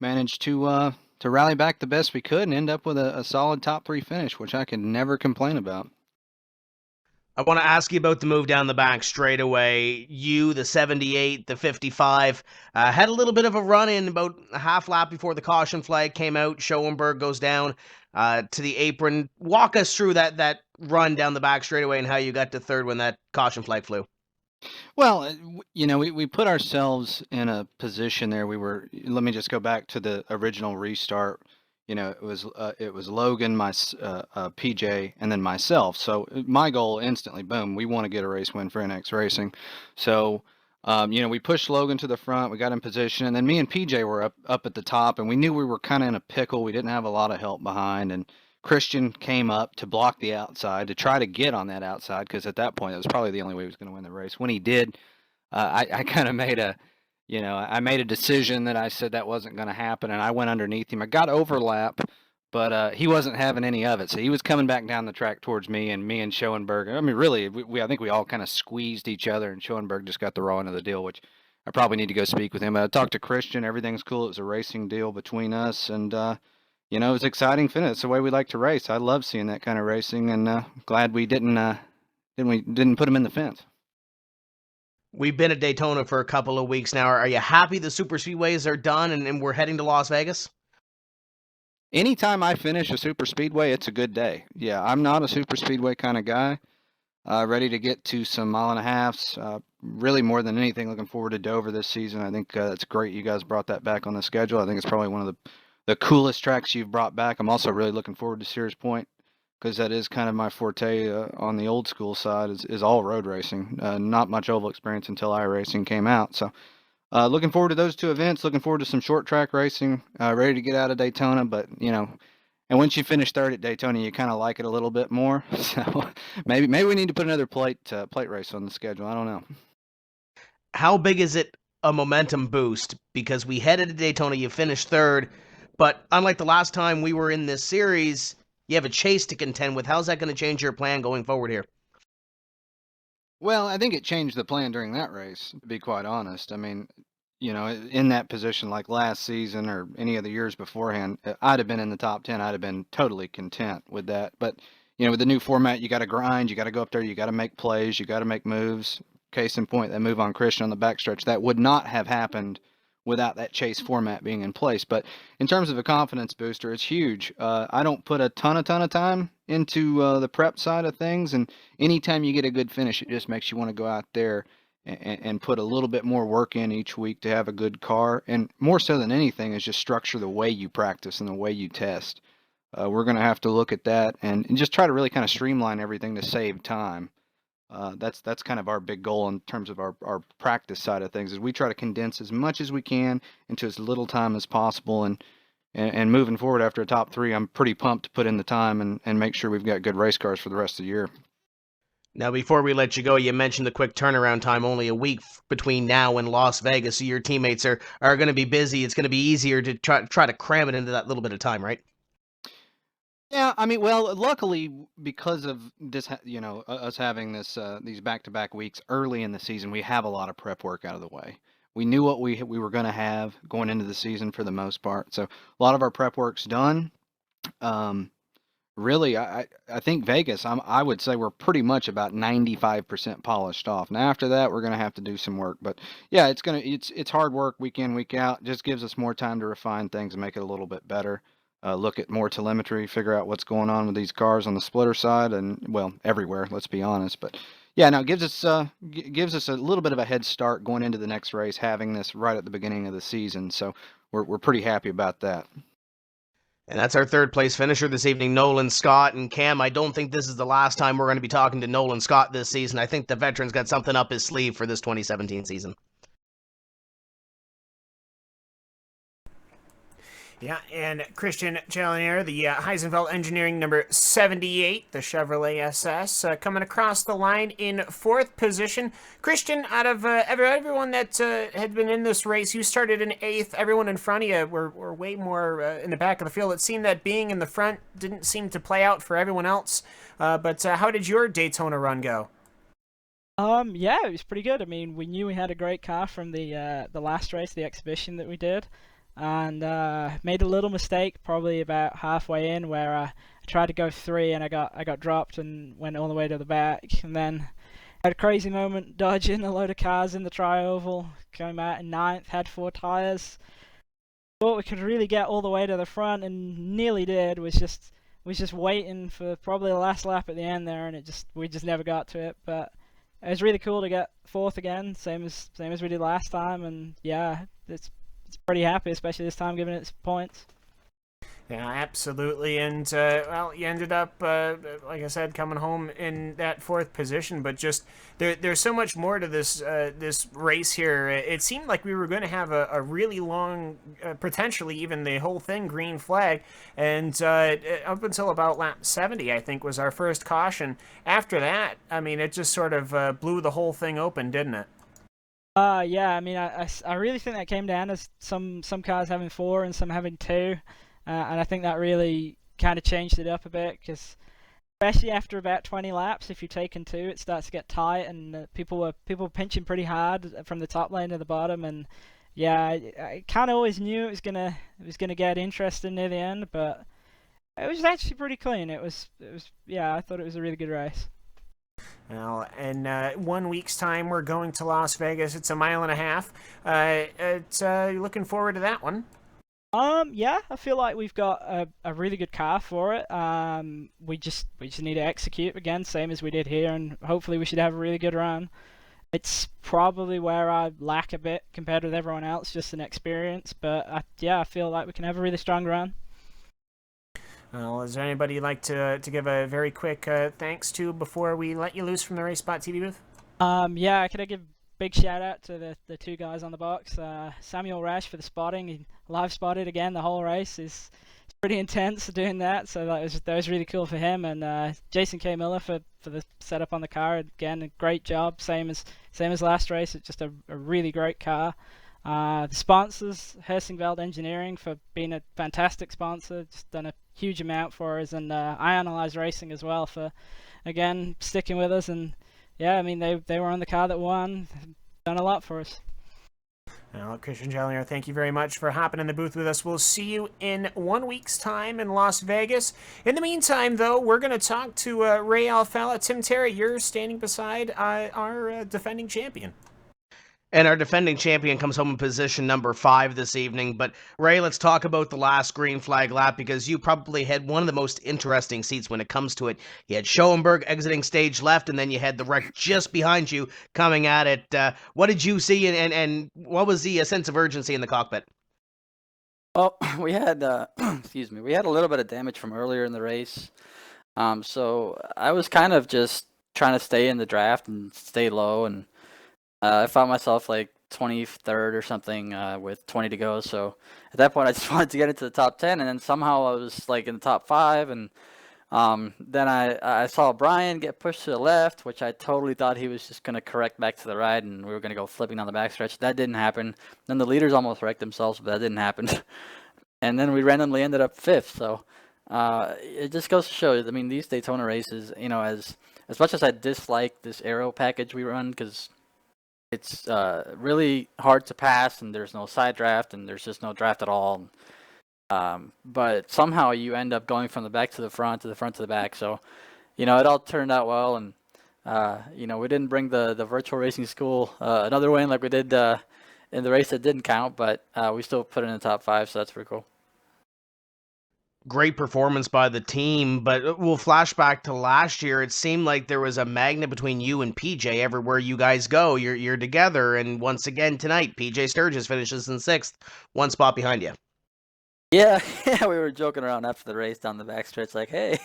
managed to rally back the best we could and end up with a solid top 3 finish, which I can never complain about. I want to ask you about the move down the back straight away. You, the 78, the 55, had a little bit of a run-in about a half lap before the caution flag came out. Schoenberg goes down to the apron. Walk us through that run down the back straight away and how you got to third when that caution flag flew. Well, you know, we put ourselves in a position there. Let me just go back to the original restart. You know, it was Logan, my PJ, and then myself. So my goal instantly, boom, we want to get a race win for NX Racing. So, you know, we pushed Logan to the front, we got in position, and then me and PJ were up at the top, and we knew we were kind of in a pickle. We didn't have a lot of help behind, and Christian came up to block the outside to try to get on that outside, because at that point, it was probably the only way he was going to win the race. When he did, I kind of made a decision that I said that wasn't going to happen, and I went underneath him. I got overlap, but he wasn't having any of it. So he was coming back down the track towards me, and Schoenberg. I mean, really, I think we all kind of squeezed each other, and Schoenberg just got the raw end of the deal, which I probably need to go speak with him. I talked to Christian. Everything's cool. It was a racing deal between us, and you know, it was an exciting finish. It's the way we like to race. I love seeing that kind of racing, and glad we didn't put him in the fence. We've been at Daytona for a couple of weeks now. Are you happy the super speedways are done and we're heading to Las Vegas? Anytime I finish a super speedway, it's a good day. Yeah, I'm not a super speedway kind of guy. Ready to get to some mile and a halves. Really, more than anything, looking forward to Dover this season. I think it's great you guys brought that back on the schedule. I think it's probably one of the coolest tracks you've brought back. I'm also really looking forward to Sears Point because that is kind of my forte on the old school side is all road racing. Not much oval experience until iRacing came out. So looking forward to those two events. Looking forward to some short track racing. Ready to get out of Daytona, but and once you finish third at Daytona, you kind of like it a little bit more. So maybe we need to put another plate race on the schedule. I don't know. How big is it a momentum boost? Because we headed to Daytona, you finished third, but unlike the last time we were in this series, you have a chase to contend with. How's that going to change your plan going forward here? Well, I think it changed the plan during that race, to be quite honest. I mean, in that position like last season or any of the years beforehand, I'd have been in the top 10. I'd have been totally content with that. But, with the new format, you got to grind, you got to go up there, you got to make plays, you got to make moves. Case in point, that move on Christian on the backstretch, that would not have happened without that chase format being in place. But in terms of a confidence booster, it's huge. I don't put a ton of time into the prep side of things, and anytime you get a good finish, it just makes you want to go out there and put a little bit more work in each week to have a good car. And more so than anything is just structure the way you practice and the way you test. We're going to have to look at that and just try to really kind of streamline everything to save time. That's kind of our big goal in terms of our practice side of things, is we try to condense as much as we can into as little time as possible. And moving forward after a top 3, I'm pretty pumped to put in the time and make sure we've got good race cars for the rest of the year. Now, before we let you go, you mentioned the quick turnaround time, only a week between now and Las Vegas, so your teammates are going to be busy. It's going to be easier to try to cram it into that little bit of time, right? Yeah, I mean, well, luckily because of this, us having this these back-to-back weeks early in the season, we have a lot of prep work out of the way. We knew what we were going to have going into the season for the most part, so a lot of our prep work's done. Really, I think Vegas, I would say we're pretty much about 95% polished off. Now after that, we're gonna have to do some work, but yeah, it's hard work week in, week out. Just gives us more time to refine things and make it a little bit better. Look at more telemetry, figure out what's going on with these cars on the splitter side and, well, everywhere, let's be honest. But yeah, now it gives us a little bit of a head start going into the next race, having this right at the beginning of the season. So we're pretty happy about that. And that's our third place finisher this evening, Nolan Scott. And Cam, I don't think this is the last time we're going to be talking to Nolan Scott this season. I think the veteran's got something up his sleeve for this 2017 season. Yeah, and Christian Chalonier, the Heisenfeld Engineering number 78, the Chevrolet SS, coming across the line in 4th position. Christian, out of everyone that had been in this race, you started in 8th. Everyone in front of you were way more in the back of the field. It seemed that being in the front didn't seem to play out for everyone else. But how did your Daytona run go? Yeah, it was pretty good. I mean, we knew we had a great car from the last race, the exhibition that we did. And made a little mistake probably about halfway in where I tried to go 3 and I got dropped and went all the way to the back, and then had a crazy moment dodging a load of cars in the tri-oval, came out in 9th, had 4 tires. Thought we could really get all the way to the front and nearly did. Was just waiting for probably the last lap at the end there, and we just never got to it. But it was really cool to get 4th again, same as we did last time, and yeah, it's pretty happy, especially this time, given its points. Yeah, absolutely. And, well, you ended up, like I said, coming home in that 4th position. But just there's so much more to this this race here. It seemed like we were going to have a really long, potentially even the whole thing, green flag. And up until about lap 70, I think, was our first caution. After that, I mean, it just sort of blew the whole thing open, didn't it? Yeah, I mean, I really think that came down to some cars having 4 and some having 2, and I think that really kind of changed it up a bit, because especially after about 20 laps, if you're taking 2, it starts to get tight, and people were pinching pretty hard from the top lane to the bottom, and yeah, I kind of always knew it was gonna get interesting near the end, but it was actually pretty clean. It was yeah, I thought it was a really good race. Well, in 1 week's time, we're going to Las Vegas. It's 1.5 miles. Looking forward to that one. Yeah, I feel like we've got a really good car for it. We just need to execute again, same as we did here, and hopefully we should have a really good run. It's probably where I lack a bit compared with everyone else, just an experience. But I feel like we can have a really strong run. Well, is there anybody you'd like to give a very quick thanks to before we let you loose from the RaceSpotTV booth? Yeah, I could give a big shout out to the two guys on the box. Samuel Rash for the spotting. He live spotted again the whole race. It's pretty intense doing that, so that was really cool for him. And Jason K. Miller for the setup on the car. Again, a great job. Same as last race. It's just a really great car. The sponsors, Hersingveld Engineering, for being a fantastic sponsor, just done a huge amount for us, and iAnalyze Racing as well for, again, sticking with us. And yeah, I mean, they were on the car that won, done a lot for us. Well, Christian Jellier, thank you very much for hopping in the booth with us. We'll see you in 1 week's time in Las Vegas. In the meantime, though, we're going to talk to Ray Alfalla. Tim Terry, you're standing beside our defending champion. And our defending champion comes home in position number 5 this evening. But Ray, let's talk about the last green flag lap, because you probably had one of the most interesting seats when it comes to it. You had Schoenberg exiting stage left, and then you had the wreck just behind you coming at it. What did you see, and what was the sense of urgency in the cockpit? Well, we had excuse me, we had a little bit of damage from earlier in the race. So I was kind of just trying to stay in the draft and stay low, and I found myself like 23rd or something with 20 to go. So at that point, I just wanted to get into the top 10, and then somehow I was like in the top 5. And then I saw Brian get pushed to the left, which I totally thought he was just going to correct back to the right, and we were going to go flipping on the backstretch. That didn't happen. Then the leaders almost wrecked themselves, but that didn't happen. And then we randomly ended up 5th. So it just goes to show you, I mean, these Daytona races, you know, as much as I dislike this aero package we run, because it's really hard to pass, and there's no side draft, and there's just no draft at all. But somehow you end up going from the back to the front, to the front to the back. So, you know, it all turned out well, and you know, we didn't bring the virtual racing school another win like we did in the race that didn't count, but we still put it in the top 5, so that's pretty cool. Great performance by the team, but we'll flash back to last year. It seemed like there was a magnet between you and PJ. Everywhere you guys go, you're together. And once again tonight, PJ Sturgis finishes in 6th, 1 spot behind you. Yeah, we were joking around after the race down the backstretch, like, "Hey,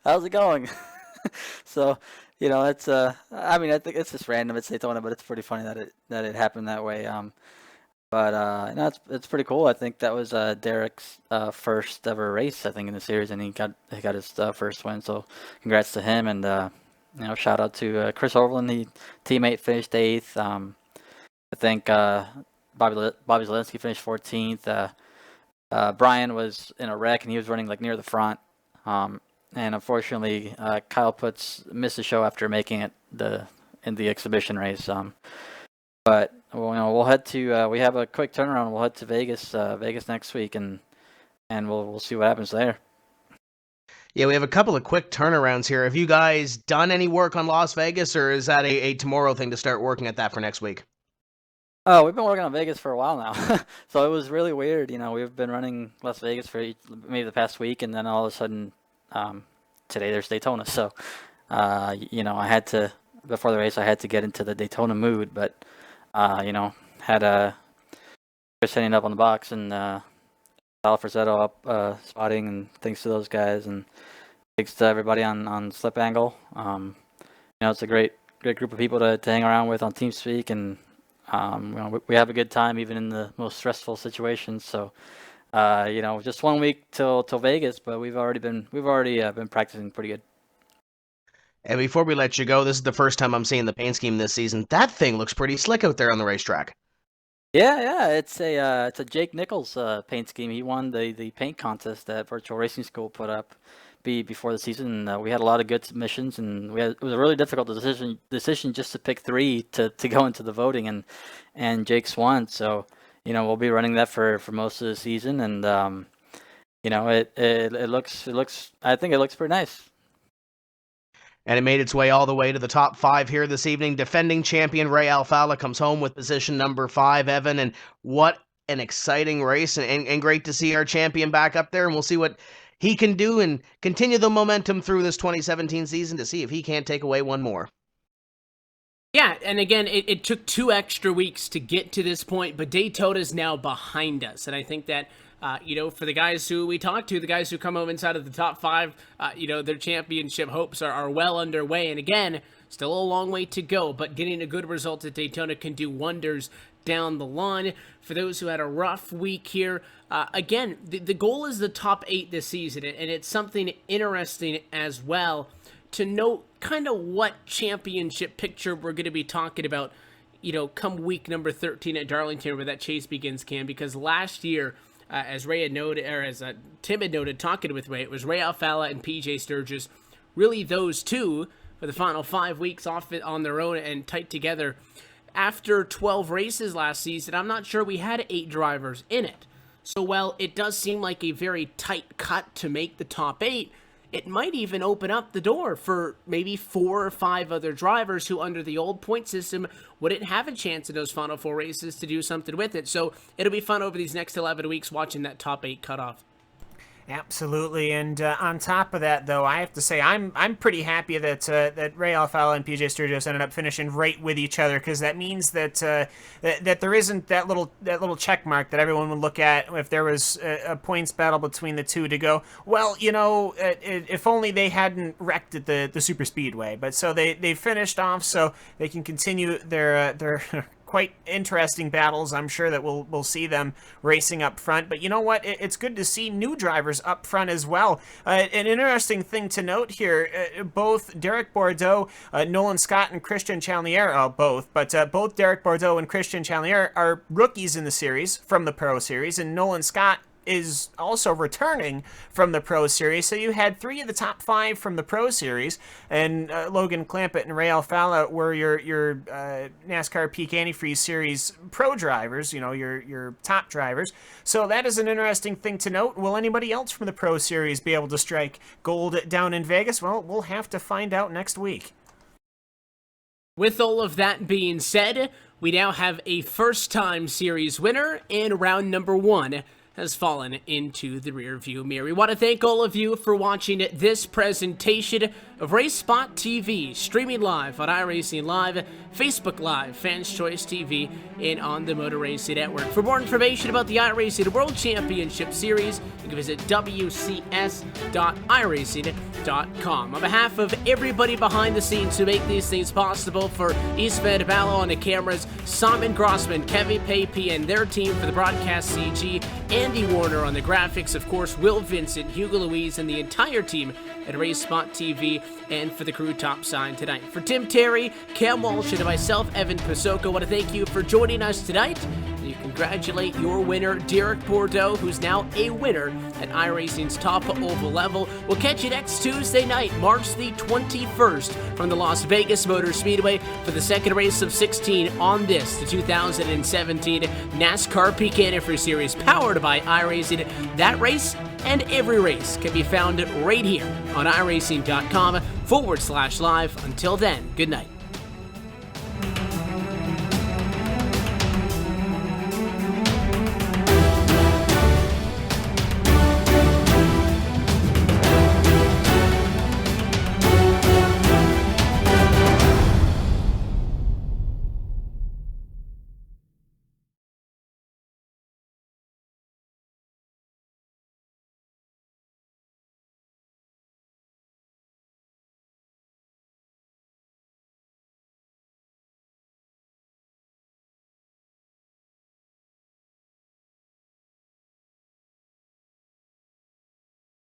how's it going?" So, you know, it's I mean, I think it's just random. It's Daytona, but it's pretty funny that it happened that way. But no, it's pretty cool. I think that was Derek's first ever race, I think, in the series, and he got his first win. So congrats to him, and you know, shout out to Chris Overland. The teammate finished 8th. I think Bobby Zelensky finished 14th. Brian was in a wreck, and he was running like near the front. And unfortunately, Kyle Putz missed the show after making it in the exhibition race. But well, you know, we'll head to we have a quick turnaround. We'll head to Vegas next week, and we'll see what happens there. Yeah, we have a couple of quick turnarounds here. Have you guys done any work on Las Vegas, or is that a tomorrow thing to start working at that for next week? Oh, we've been working on Vegas for a while now, so it was really weird. You know, we've been running Las Vegas for maybe the past week, and then all of a sudden, today there's Daytona. So, you know, I had to, before the race, I had to get into the Daytona mood, but you know, had Chris setting up on the box, and Al Frazzetto up spotting, and thanks to those guys, and thanks to everybody on Slip Angle. You know, it's a great group of people to hang around with on TeamSpeak, and you know, we have a good time even in the most stressful situations. So, you know, just 1 week till Vegas, but we've already been practicing pretty good. And before we let you go, this is the first time I'm seeing the paint scheme this season. That thing looks pretty slick out there on the racetrack. Yeah, it's a Jake Nichols paint scheme. He won the paint contest that Virtual Racing School put up before the season. We had a lot of good submissions, and it was a really difficult decision just to pick 3 to go into the voting, and Jake's won. So, you know, we'll be running that for most of the season, and you know, it looks I think it looks pretty nice. and it made its way all the way to the top 5 here this evening. Defending champion Ray Alfalla comes home with position number 5, Evan, and what an exciting race, and great to see our champion back up there, and we'll see what he can do and continue the momentum through this 2017 season to see if he can't take away one more. Yeah, and again, it took 2 extra weeks to get to this point, but Daytona's now behind us, and I think that for the guys who we talked to, the guys who come home inside of the top 5, their championship hopes are well underway. And again, still a long way to go, but getting a good result at Daytona can do wonders down the line. For those who had a rough week here, again, the goal is the top 8 this season, and it's something interesting as well to note kind of what championship picture we're going to be talking about, come week number 13 at Darlington, where that chase begins, Cam, because last year, as Ray had noted, or as Tim had noted, talking with Ray, it was Ray Alfalla and PJ Sturgis, really those two for the final 5 weeks off it on their own and tight together. After 12 races last season, I'm not sure we had 8 drivers in it. So while it does seem like a very tight cut to make the top 8, it might even open up the door for maybe 4 or 5 other drivers who, under the old point system, wouldn't have a chance in those final 4 races to do something with it. So it'll be fun over these next 11 weeks watching that top 8 cutoff. Absolutely, and on top of that, though, I have to say I'm pretty happy that that Ray Alfalla and PJ Sturgis ended up finishing right with each other, because that means that that there isn't that little check mark that everyone would look at if there was a points battle between the two to go, well, if only they hadn't wrecked at the super speedway. But so they finished off, so they can continue their quite interesting battles. I'm sure that we'll see them racing up front. But you know what? It's good to see new drivers up front as well. An interesting thing to note here, both Derek Bordeaux, Nolan Scott, and Christian Chalnier, both Derek Bordeaux and Christian Chalnier are rookies in the series from the Pro Series, and Nolan Scott is also returning from the Pro Series. So you had 3 of the top 5 from the Pro Series, and Logan Clampett and Ray Alfalla were your NASCAR Peak Antifreeze Series Pro drivers, your top drivers. So that is an interesting thing to note. Will anybody else from the Pro Series be able to strike gold down in Vegas? Well, we'll have to find out next week. With all of that being said, we now have a first-time series winner, and round number 1 has fallen into the rearview mirror. We want to thank all of you for watching this presentation of RaceSpotTV, streaming live on iRacingLive, Facebook Live, Fans Choice TV, and on the Motor Racing Network. For more information about the iRacing World Championship Series, you can visit wcs.iracing.com. On behalf of everybody behind the scenes who make these things possible, for Isfed Ballo on the cameras, Simon Grossman, Kevin Pape, and their team for the broadcast CG, Andy Warner on the graphics, of course, Will Vincent, Hugo Louise, and the entire team at RaceSpotTV, and for the crew topside tonight. For Tim Terry, Cam Walsh, and myself, Evan Pasoko, I want to thank you for joining us tonight. You congratulate your winner, Derek Bordeaux, who's now a winner at iRacing's top oval level. We'll catch you next Tuesday night, March the 21st, from the Las Vegas Motor Speedway for the second race of 16 on this, the 2017 NASCAR Peak Antifreeze Series, powered by iRacing. That race and every race can be found right here on iRacing.com/live. Until then, good night.